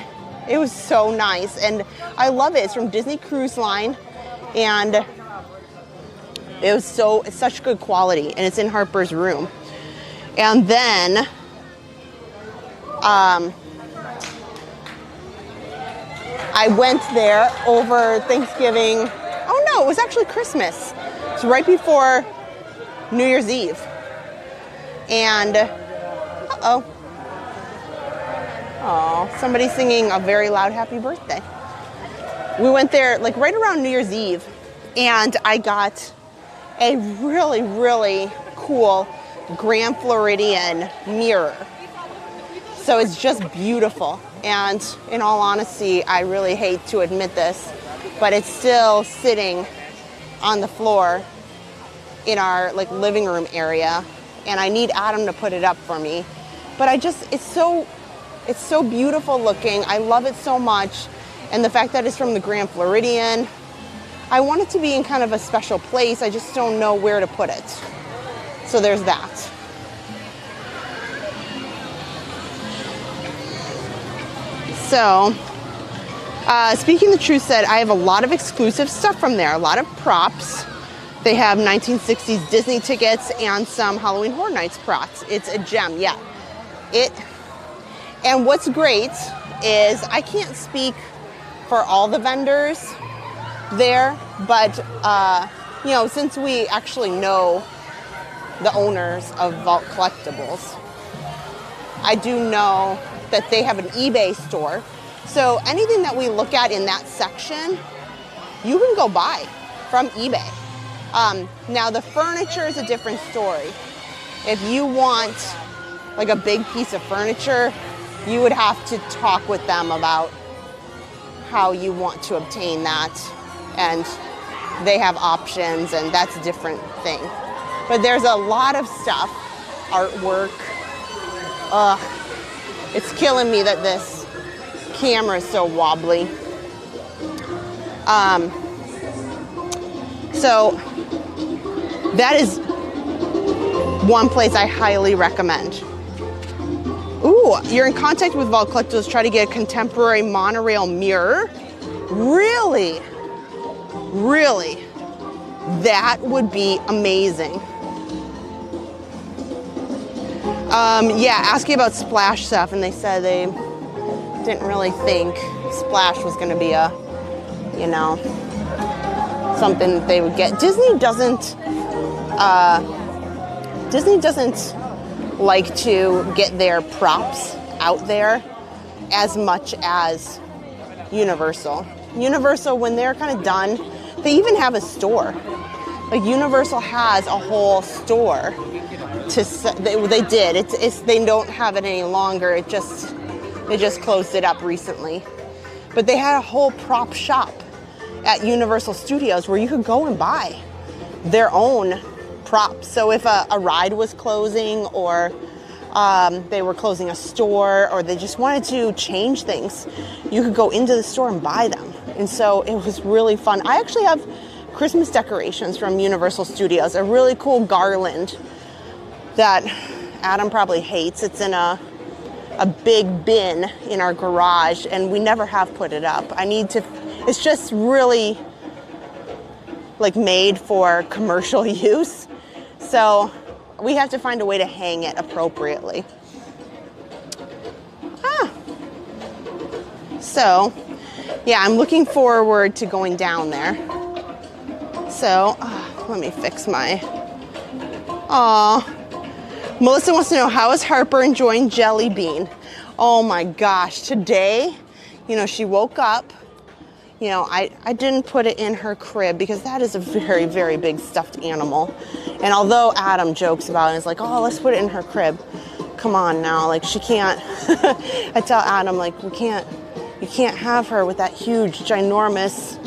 Speaker 1: it was so nice. And I love it. It's from Disney Cruise Line. And it's such good quality. And it's in Harper's room. And then I went there over Thanksgiving. Oh no, it was actually Christmas. It's right before New Year's Eve. And, somebody's singing a very loud happy birthday. We went there like right around New Year's Eve and I got a really, really cool Grand Floridian mirror. So it's just beautiful. And in all honesty, I really hate to admit this, but it's still sitting on the floor in our living room area. And I need Adam to put it up for me. But it's so beautiful looking. I love it so much. And the fact that it's from the Grand Floridian, I want it to be in kind of a special place. I just don't know where to put it. So there's that. So, Speaking the Truth said, I have a lot of exclusive stuff from there, a lot of props. They have 1960s Disney tickets and some Halloween Horror Nights props. It's a gem, yeah. And what's great is I can't speak for all the vendors there, but you know, since we actually know the owners of Vault Collectibles, I do know that they have an eBay store. So anything that we look at in that section, you can go buy from eBay. Now the furniture is a different story. If you want like a big piece of furniture, you would have to talk with them about how you want to obtain that, and they have options, and that's a different thing. But there's a lot of stuff, artwork. It's killing me that this camera is so wobbly. So that is one place I highly recommend. Ooh, you're in contact with Vault Collectibles, try to get a contemporary monorail mirror. Really? Really? That would be amazing. Yeah, asking about Splash stuff, and they said they didn't really think Splash was going to be a, you know, something that they would get. Disney doesn't like to get their props out there as much as Universal. Universal, when they're kind of done, they even have a store. Like Universal has a whole store they did. They don't have it any longer. They just closed it up recently. But they had a whole prop shop at Universal Studios where you could go and buy their own props. So if a ride was closing, or they were closing a store, or they just wanted to change things, you could go into the store and buy them. And so it was really fun. I actually have Christmas decorations from Universal Studios, a really cool garland that Adam probably hates. It's in a big bin in our garage, and we never have put it up. It's just really like made for commercial use. So we have to find a way to hang it appropriately. So yeah, I'm looking forward to going down there. So let me fix my, Melissa wants to know, how is Harper enjoying Jelly Bean? Oh my gosh, today, you know, she woke up, you know, I didn't put it in her crib because that is a very, very big stuffed animal. And although Adam jokes about it and is like, oh, let's put it in her crib. Come on now, like she can't, I tell Adam, like, you can't have her with that huge, ginormous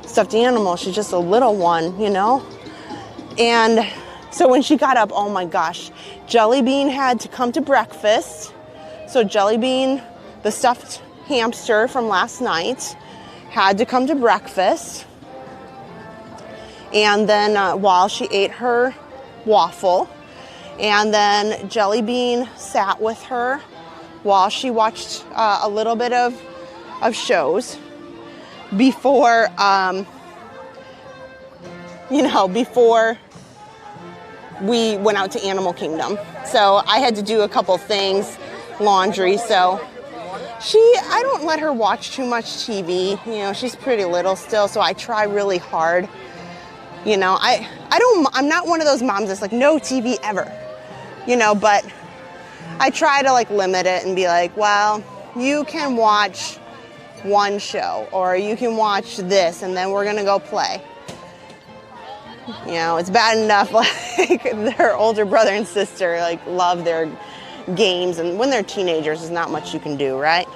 Speaker 1: stuffed animal. She's just a little one, you know? And so when she got up, oh my gosh, Jelly Bean had to come to breakfast. So Jelly Bean, the stuffed hamster from last night, had to come to breakfast. And then while she ate her waffle, and then Jelly Bean sat with her while she watched a little bit of shows before, before we went out to Animal Kingdom. So I had to do a couple things, laundry, so I don't let her watch too much TV. You know, she's pretty little still, so I try really hard. You know, I'm not one of those moms that's like, no TV ever, you know, but I try to like limit it and be like, well, you can watch one show, or you can watch this, and then we're gonna go play. You know, it's bad enough like their older brother and sister like love their games, and when they're teenagers, there's not much you can do, right?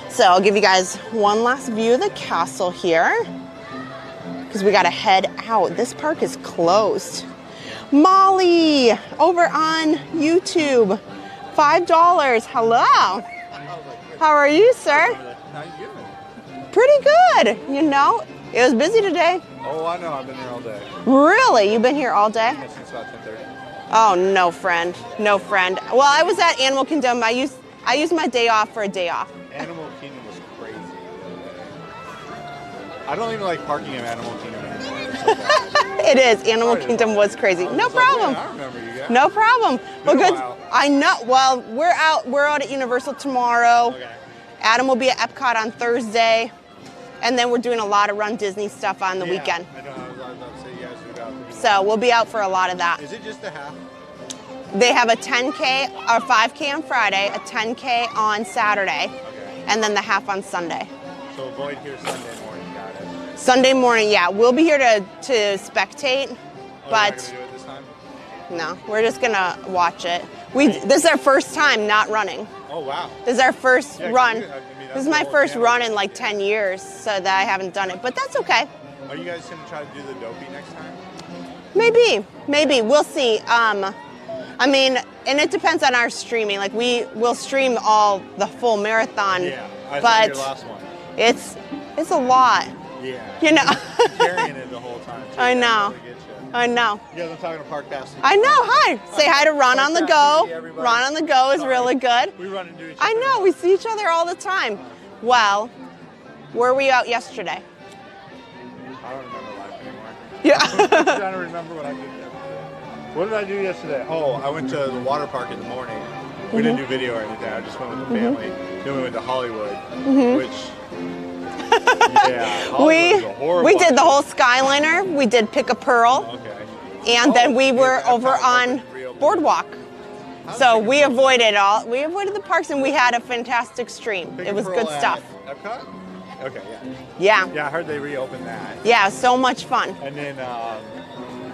Speaker 1: So I'll give you guys one last view of the castle here, because we gotta head out. This park is closed. Molly over on YouTube, $5. Hello. How are you, sir?
Speaker 16: How you doing?
Speaker 1: Pretty good. You know, it was busy today.
Speaker 16: Oh, I know. I've been here all day.
Speaker 1: Really? You've been here all day?
Speaker 16: Yeah, since about 10:30.
Speaker 1: Oh, no friend. No friend. Well, I was at Animal Kingdom. I I use my day off for a day off.
Speaker 16: Animal Kingdom was crazy. I don't even like parking in Animal Kingdom anymore.
Speaker 1: It is. Animal Kingdom was crazy. No problem.
Speaker 16: I remember you guys.
Speaker 1: No problem. Well,
Speaker 16: Been a
Speaker 1: good.
Speaker 16: while.
Speaker 1: I know. Well, we're out at Universal tomorrow.
Speaker 16: Okay.
Speaker 1: Adam will be at Epcot on Thursday, and then we're doing a lot of Run Disney stuff on the weekend.
Speaker 16: I know. I was about to say you guys would out.
Speaker 1: So we'll be out for a lot of that.
Speaker 16: Is it just a half?
Speaker 1: They have a 10K or 5K on Friday, a 10K on Saturday, and then the half on Sunday.
Speaker 16: So avoid here Sunday morning. Got it.
Speaker 1: Sunday morning, yeah, we'll be here to spectate,
Speaker 16: Oh,
Speaker 1: but
Speaker 16: you're not gonna do it this time?
Speaker 1: no, we're just gonna watch it. This is our first time not running.
Speaker 16: Oh wow.
Speaker 1: This is our first
Speaker 16: Yeah, 'cause
Speaker 1: run.
Speaker 16: I mean,
Speaker 1: This
Speaker 16: that's
Speaker 1: is
Speaker 16: the
Speaker 1: my
Speaker 16: whole
Speaker 1: first
Speaker 16: channel.
Speaker 1: run in like 10 years, so that I haven't done it, but that's okay.
Speaker 16: Are you guys gonna try to do the dopey next time?
Speaker 1: Maybe we'll see. I mean, and it depends on our streaming. Like we'll stream the full marathon,
Speaker 16: Yeah. I
Speaker 1: but
Speaker 16: saw your last one.
Speaker 1: it's a lot.
Speaker 16: Yeah.
Speaker 1: You know.
Speaker 16: Carrying it the whole time. Too.
Speaker 1: I know.
Speaker 16: Really get you.
Speaker 1: I know.
Speaker 16: You guys, I'm talking to Park Pass.
Speaker 1: I know. Hi. Say hi to Ron on the go. Ron on the go is really good.
Speaker 16: We run into each other.
Speaker 1: I know. We see each other all the time. Well, were we out yesterday?
Speaker 16: I don't remember life anymore.
Speaker 1: Yeah.
Speaker 16: I'm trying to remember what I did yesterday. What did I do yesterday? Oh, I went to the water park in the morning. We didn't do video or anything. I just went with the family. Then we went to Hollywood, which, yeah, Hollywood was a horrible
Speaker 1: we did the
Speaker 16: idea.
Speaker 1: whole Skyliner. We did Pick a Pearl.
Speaker 16: Okay.
Speaker 1: And then we were
Speaker 16: yeah,
Speaker 1: over
Speaker 16: Epcot
Speaker 1: on
Speaker 16: wasn't reopened.
Speaker 1: Boardwalk. So we avoided the parks, and we had a fantastic stream.
Speaker 16: Pick
Speaker 1: It
Speaker 16: a
Speaker 1: was
Speaker 16: Pearl
Speaker 1: good
Speaker 16: at
Speaker 1: stuff.
Speaker 16: Epcot? Okay, yeah.
Speaker 1: Yeah.
Speaker 16: Yeah, I heard they reopened that.
Speaker 1: Yeah, so much fun.
Speaker 16: And then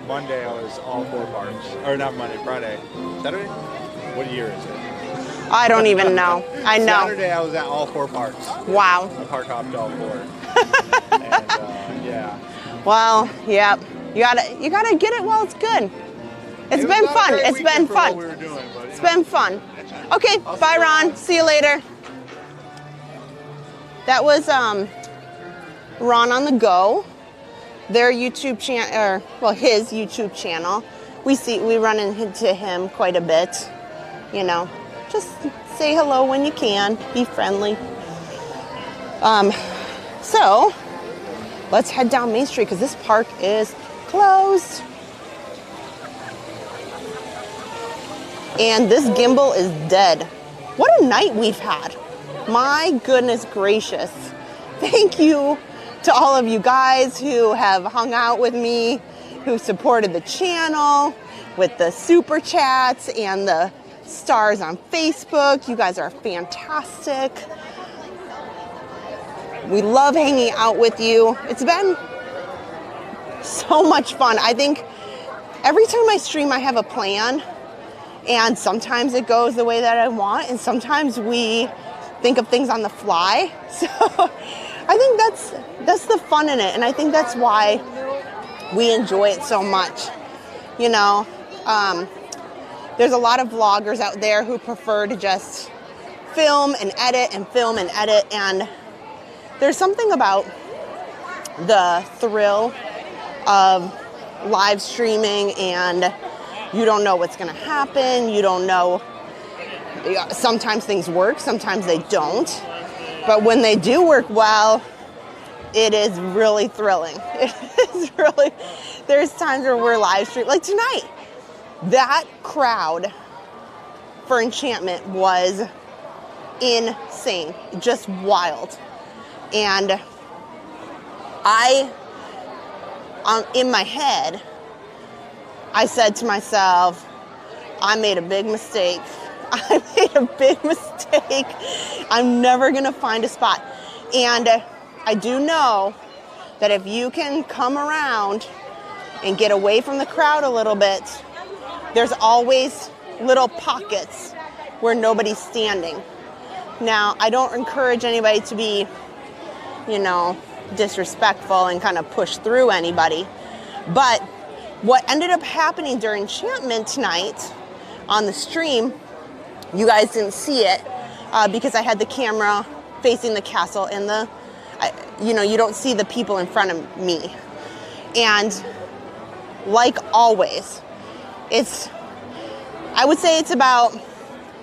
Speaker 16: Monday I was all 4 parks. Or not Monday, Friday. Saturday? What year is it?
Speaker 1: I don't even know. I know.
Speaker 16: Saturday I was at all 4 parks.
Speaker 1: Wow.
Speaker 16: I park hopped all 4. And yeah.
Speaker 1: Well, yeah. You gotta get it while it's good. It's
Speaker 16: It was
Speaker 1: been
Speaker 16: not a
Speaker 1: fun.
Speaker 16: great
Speaker 1: It's been
Speaker 16: weekend for
Speaker 1: fun.
Speaker 16: what we were doing, but,
Speaker 1: It's been fun. Okay, bye Ron. See you later. That was Ron on the Go. Their YouTube channel, his YouTube channel. We run into him quite a bit. You know, just say hello when you can. Be friendly. So let's head down Main Street because this park is closed. And this gimbal is dead. What a night we've had. My goodness gracious. Thank you to all of you guys who have hung out with me, who supported the channel with the super chats and the stars on Facebook. You guys are fantastic. We love hanging out with you. It's been so much fun. I think every time I stream, I have a plan, and sometimes it goes the way that I want, and sometimes we think of things on the fly. So I think that's the fun in it, and I think that's why we enjoy it so much. You know, there's a lot of vloggers out there who prefer to just film and edit, and there's something about the thrill of live streaming, and you don't know what's going to happen. You don't know. Sometimes things work, sometimes they don't. But when they do work well, it is really thrilling. It is really. There's times where we're live streaming, like tonight. That crowd for Enchantment was insane, just wild. And in my head, I said to myself, I made a big mistake. I made a big mistake. I'm never going to find a spot. And I do know that if you can come around and get away from the crowd a little bit, there's always little pockets where nobody's standing. Now, I don't encourage anybody to be, disrespectful and kind of push through anybody. But what ended up happening during Enchantment tonight on the stream, you guys didn't see it because I had the camera facing the castle and you don't see the people in front of me. And like always, I would say it's about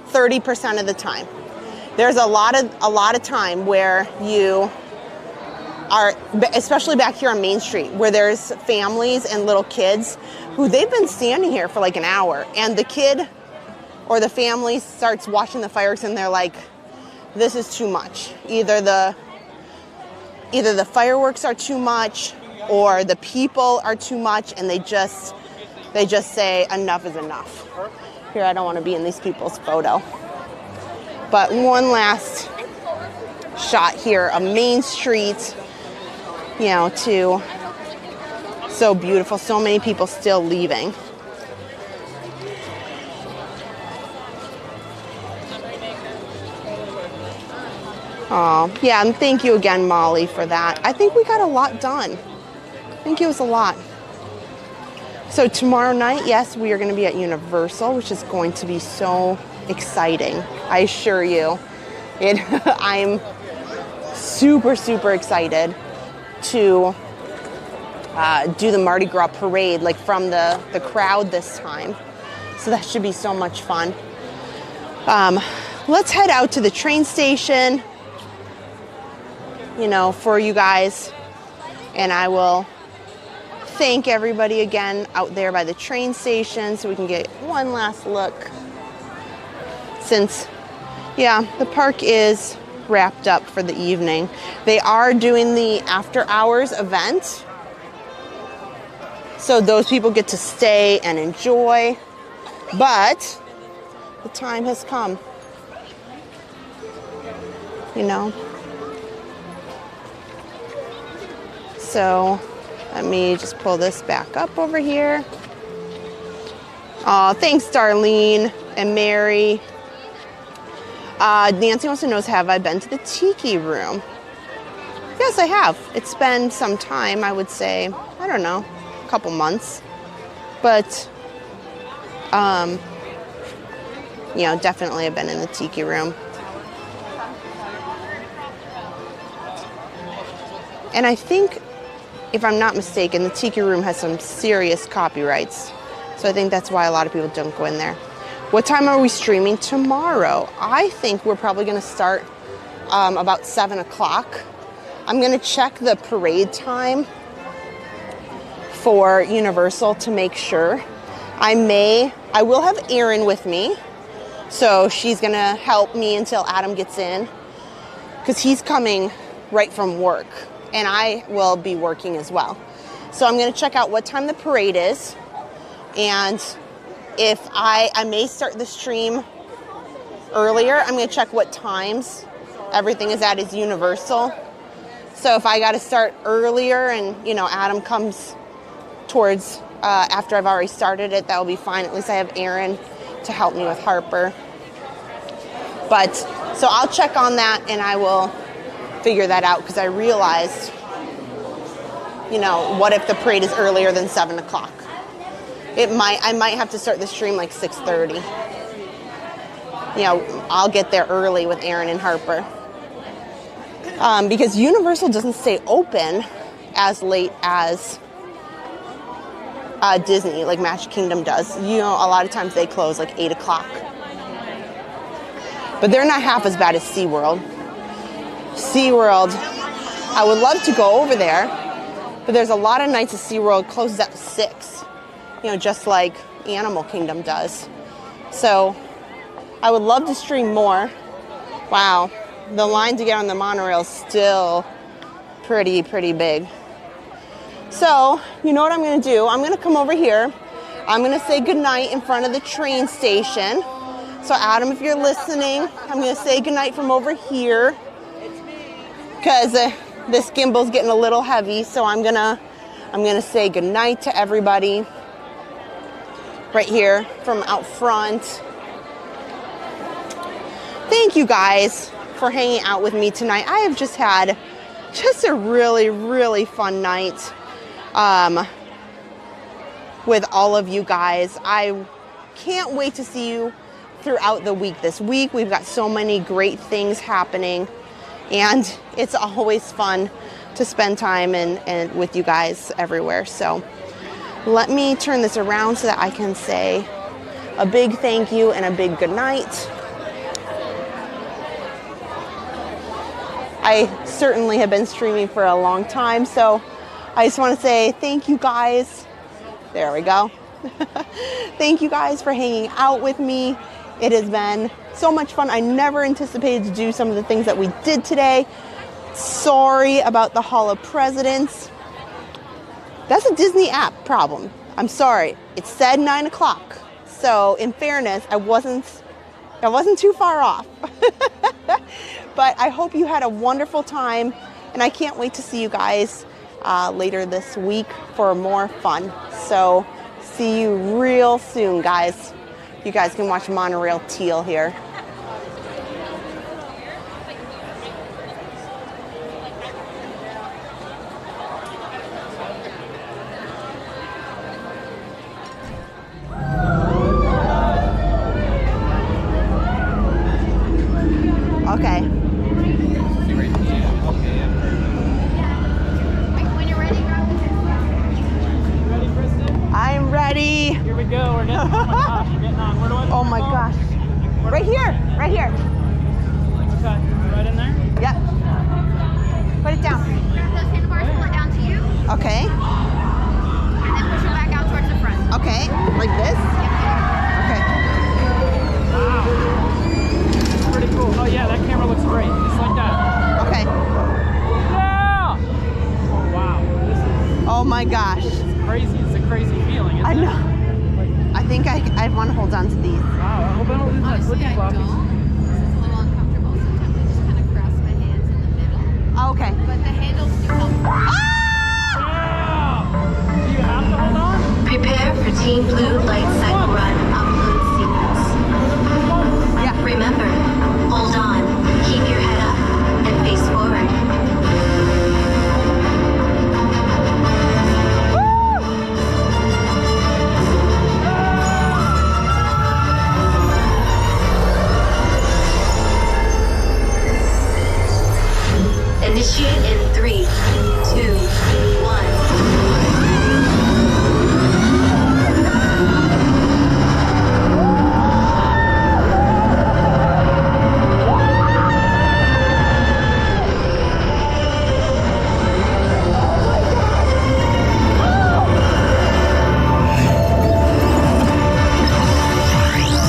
Speaker 1: 30% of the time. there's a lot of time where you are, especially back here on Main Street, where there's families and little kids who they've been standing here for like an hour, and the kid or the family starts watching the fireworks and they're like, this is too much. Either the fireworks are too much or the people are too much, and they just say enough is enough. Here, I don't want to be in these people's photo. But one last shot here of Main Street, you know, too. So beautiful. So many people still leaving. Oh, yeah, and thank you again, Molly, for that. I think we got a lot done. I think it was a lot. So tomorrow night, yes, we are going to be at Universal, which is going to be so exciting. I assure you. I'm super, super excited to do the Mardi Gras parade, like from the crowd this time. So that should be so much fun. Let's head out to the train station, you know, for you guys. And I will thank everybody again out there by the train station so we can get one last look. Since, yeah, the park is wrapped up for the evening. They are doing the after hours event, so those people get to stay and enjoy, but the time has come, you know. So let me just pull this back up over here. Oh, thanks, Darlene and Mary. Nancy wants to know, have I been to the Tiki Room? Yes, I have. It's been some time, I would say, I don't know, a couple months. But, you know, definitely I've been in the Tiki Room. And I think, if I'm not mistaken, the Tiki Room has some serious copyrights. So I think that's why a lot of people don't go in there. What time are we streaming tomorrow? I think we're probably going to start about 7 o'clock. I'm going to check the parade time for Universal to make sure. I will have Erin with me. So she's going to help me until Adam gets in, because he's coming right from work. And I will be working as well. So I'm going to check out what time the parade is. And if I may start the stream earlier, I'm going to check what times everything is at Universal. So if I got to start earlier and, you know, Adam comes towards after I've already started it, that will be fine. At least I have Erin to help me with Harper. But so I'll check on that and I will figure that out, because I realized, you know, what if the parade is earlier than 7 o'clock? I might have to start the stream like 6:30. You know, I'll get there early with Erin and Harper. Because Universal doesn't stay open as late as Disney, like Magic Kingdom does. You know, a lot of times they close like 8 o'clock. But they're not half as bad as SeaWorld. SeaWorld, I would love to go over there, but there's a lot of nights at SeaWorld closes at 6, you know, just like Animal Kingdom does. So I would love to stream more. Wow, the line to get on the monorail is still pretty big. So, you know what I'm going to do? I'm going to come over here. I'm going to say goodnight in front of the train station. So Adam, if you're listening, I'm going to say goodnight from over here, because this gimbal's getting a little heavy. So I'm gonna say goodnight to everybody right here from out front. Thank you guys for hanging out with me tonight. I have just had a really fun night with all of you guys. I can't wait to see you throughout the week. This week we've got so many great things happening, and it's always fun to spend time and with you guys everywhere. So let me turn this around so that I can say a big thank you and a big good night. I certainly have been streaming for a long time, so I just want to say thank you guys. There we go. Thank you guys for hanging out with me. It has been so much fun. I never anticipated to do some of the things that we did today. Sorry about the Hall of Presidents. That's a Disney app problem. I'm sorry. It said 9 o'clock. So in fairness, I wasn't too far off. But I hope you had a wonderful time, and I can't wait to see you guys later this week for more fun. So see you real soon, guys. You guys can watch Monorail Teal here. Okay.
Speaker 13: When you're ready, grab the
Speaker 14: Ready, Kristen?
Speaker 1: I'm ready.
Speaker 14: Here we go. We're getting, oh my gosh, we're getting on. Where do I
Speaker 1: Oh my gosh. Right here. Right here.
Speaker 14: Okay. Right in there?
Speaker 1: Yep. Put it down.
Speaker 13: Grab those handlebars, pull it down to you,
Speaker 1: Okay.
Speaker 13: and then push it back out towards the front.
Speaker 1: Okay. Like this? Okay.
Speaker 14: Wow. It's pretty cool. Oh yeah, that camera looks great. Just like that.
Speaker 1: Okay.
Speaker 14: Yeah! Oh wow. This is
Speaker 1: Oh my gosh.
Speaker 14: crazy. It's a crazy feeling, isn't
Speaker 1: I
Speaker 14: it?
Speaker 1: know. I think I want to hold on to these.
Speaker 14: Wow, I hope I don't lose my flippy floppies.
Speaker 13: It's a little uncomfortable. Sometimes I just kind of cross my hands in the middle.
Speaker 1: Okay.
Speaker 13: But the handles do help.
Speaker 14: Yeah! Do you have to hold on?
Speaker 17: Prepare for Team Blue Light Cycle Run upload sequence.
Speaker 1: Yeah.
Speaker 17: Remember, hold on, keep your head up, and face forward. Initiate in 3, 2, 1.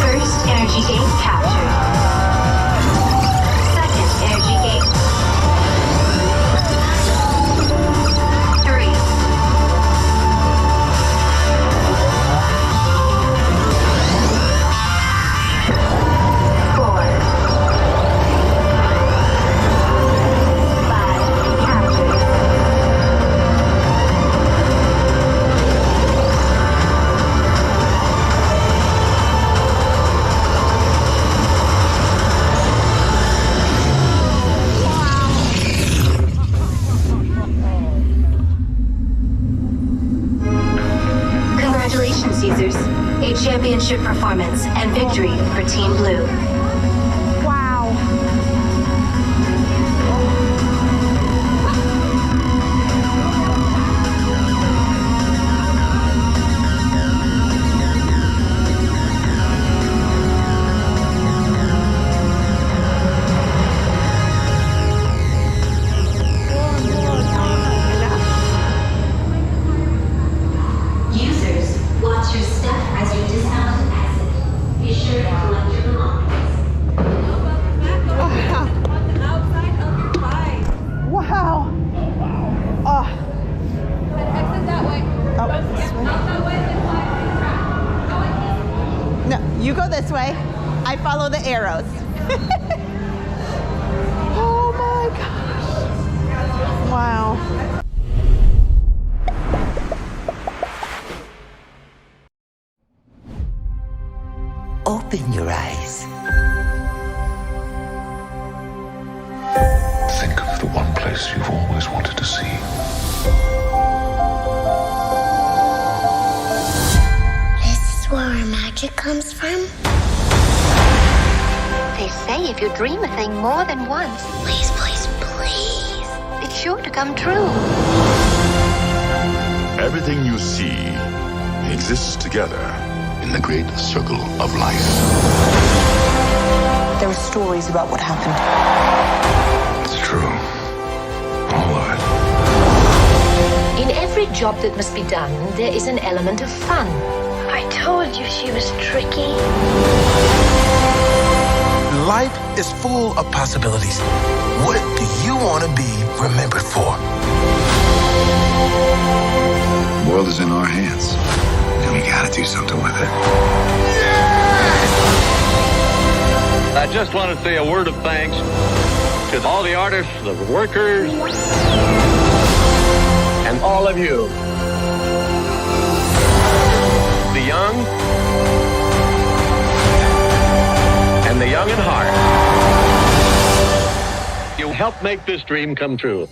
Speaker 17: First energy gate captured. Second energy gate. 3. 4. 5 captured. Congratulations, users. A championship performance and victory for Team Blue.
Speaker 1: Wow.
Speaker 17: Users, watch your step as you dismount and exit. Be sure to collect your belongings.
Speaker 4: On the outside of your bike.
Speaker 1: Wow. Oh.
Speaker 4: Exit that way.
Speaker 1: Oh, this way.
Speaker 4: Not that way, then fly.
Speaker 1: No, you go this way. I follow the arrows. Oh my gosh. Wow.
Speaker 18: Open your eyes.
Speaker 19: Think of the one place you've always wanted to see.
Speaker 10: This is where our magic comes from?
Speaker 17: They say if you dream a thing more than once,
Speaker 10: Please, please, please.
Speaker 17: it's sure to come true.
Speaker 19: Everything you see exists together in the great circle of life.
Speaker 18: There are stories about what happened.
Speaker 19: It's true. All of it.
Speaker 17: In every job that must be done, there is an element of fun.
Speaker 10: I told you she was tricky.
Speaker 18: Life is full of possibilities. What do you want to be remembered for?
Speaker 19: The world is in our hands, and we gotta do something with it.
Speaker 5: I just want to say a word of thanks to all the artists, the workers, and all of you. The young and the young in heart. You helped make this dream come true.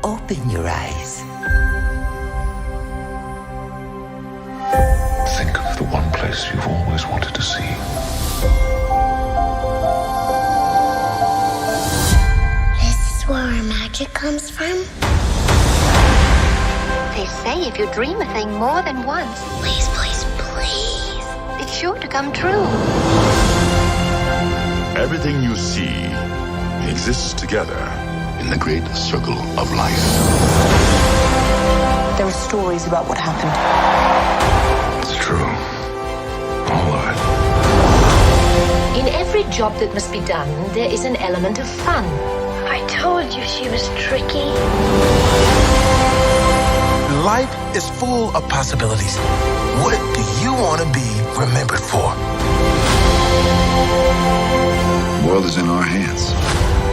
Speaker 18: Open your eyes.
Speaker 19: Think of the one place you've always wanted to see.
Speaker 10: This is where our magic comes from?
Speaker 17: They say if you dream a thing more than once,
Speaker 10: Please, please, please.
Speaker 17: it's sure to come true.
Speaker 19: Everything you see exists together in the great circle of life.
Speaker 11: There are stories about what happened.
Speaker 19: It's true. All of it.
Speaker 17: In every job that must be done, there is an element of fun.
Speaker 10: I told you she was tricky.
Speaker 18: Life is full of possibilities. What do you want to be remembered for?
Speaker 19: The world is in our hands,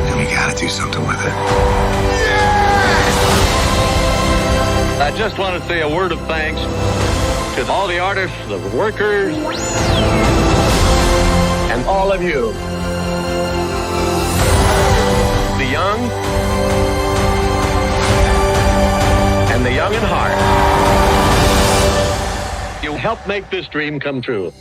Speaker 19: and we gotta do something with it.
Speaker 5: I just want to say a word of thanks to all the artists, the workers, and all of you. The young and the young in heart. You helped make this dream come true.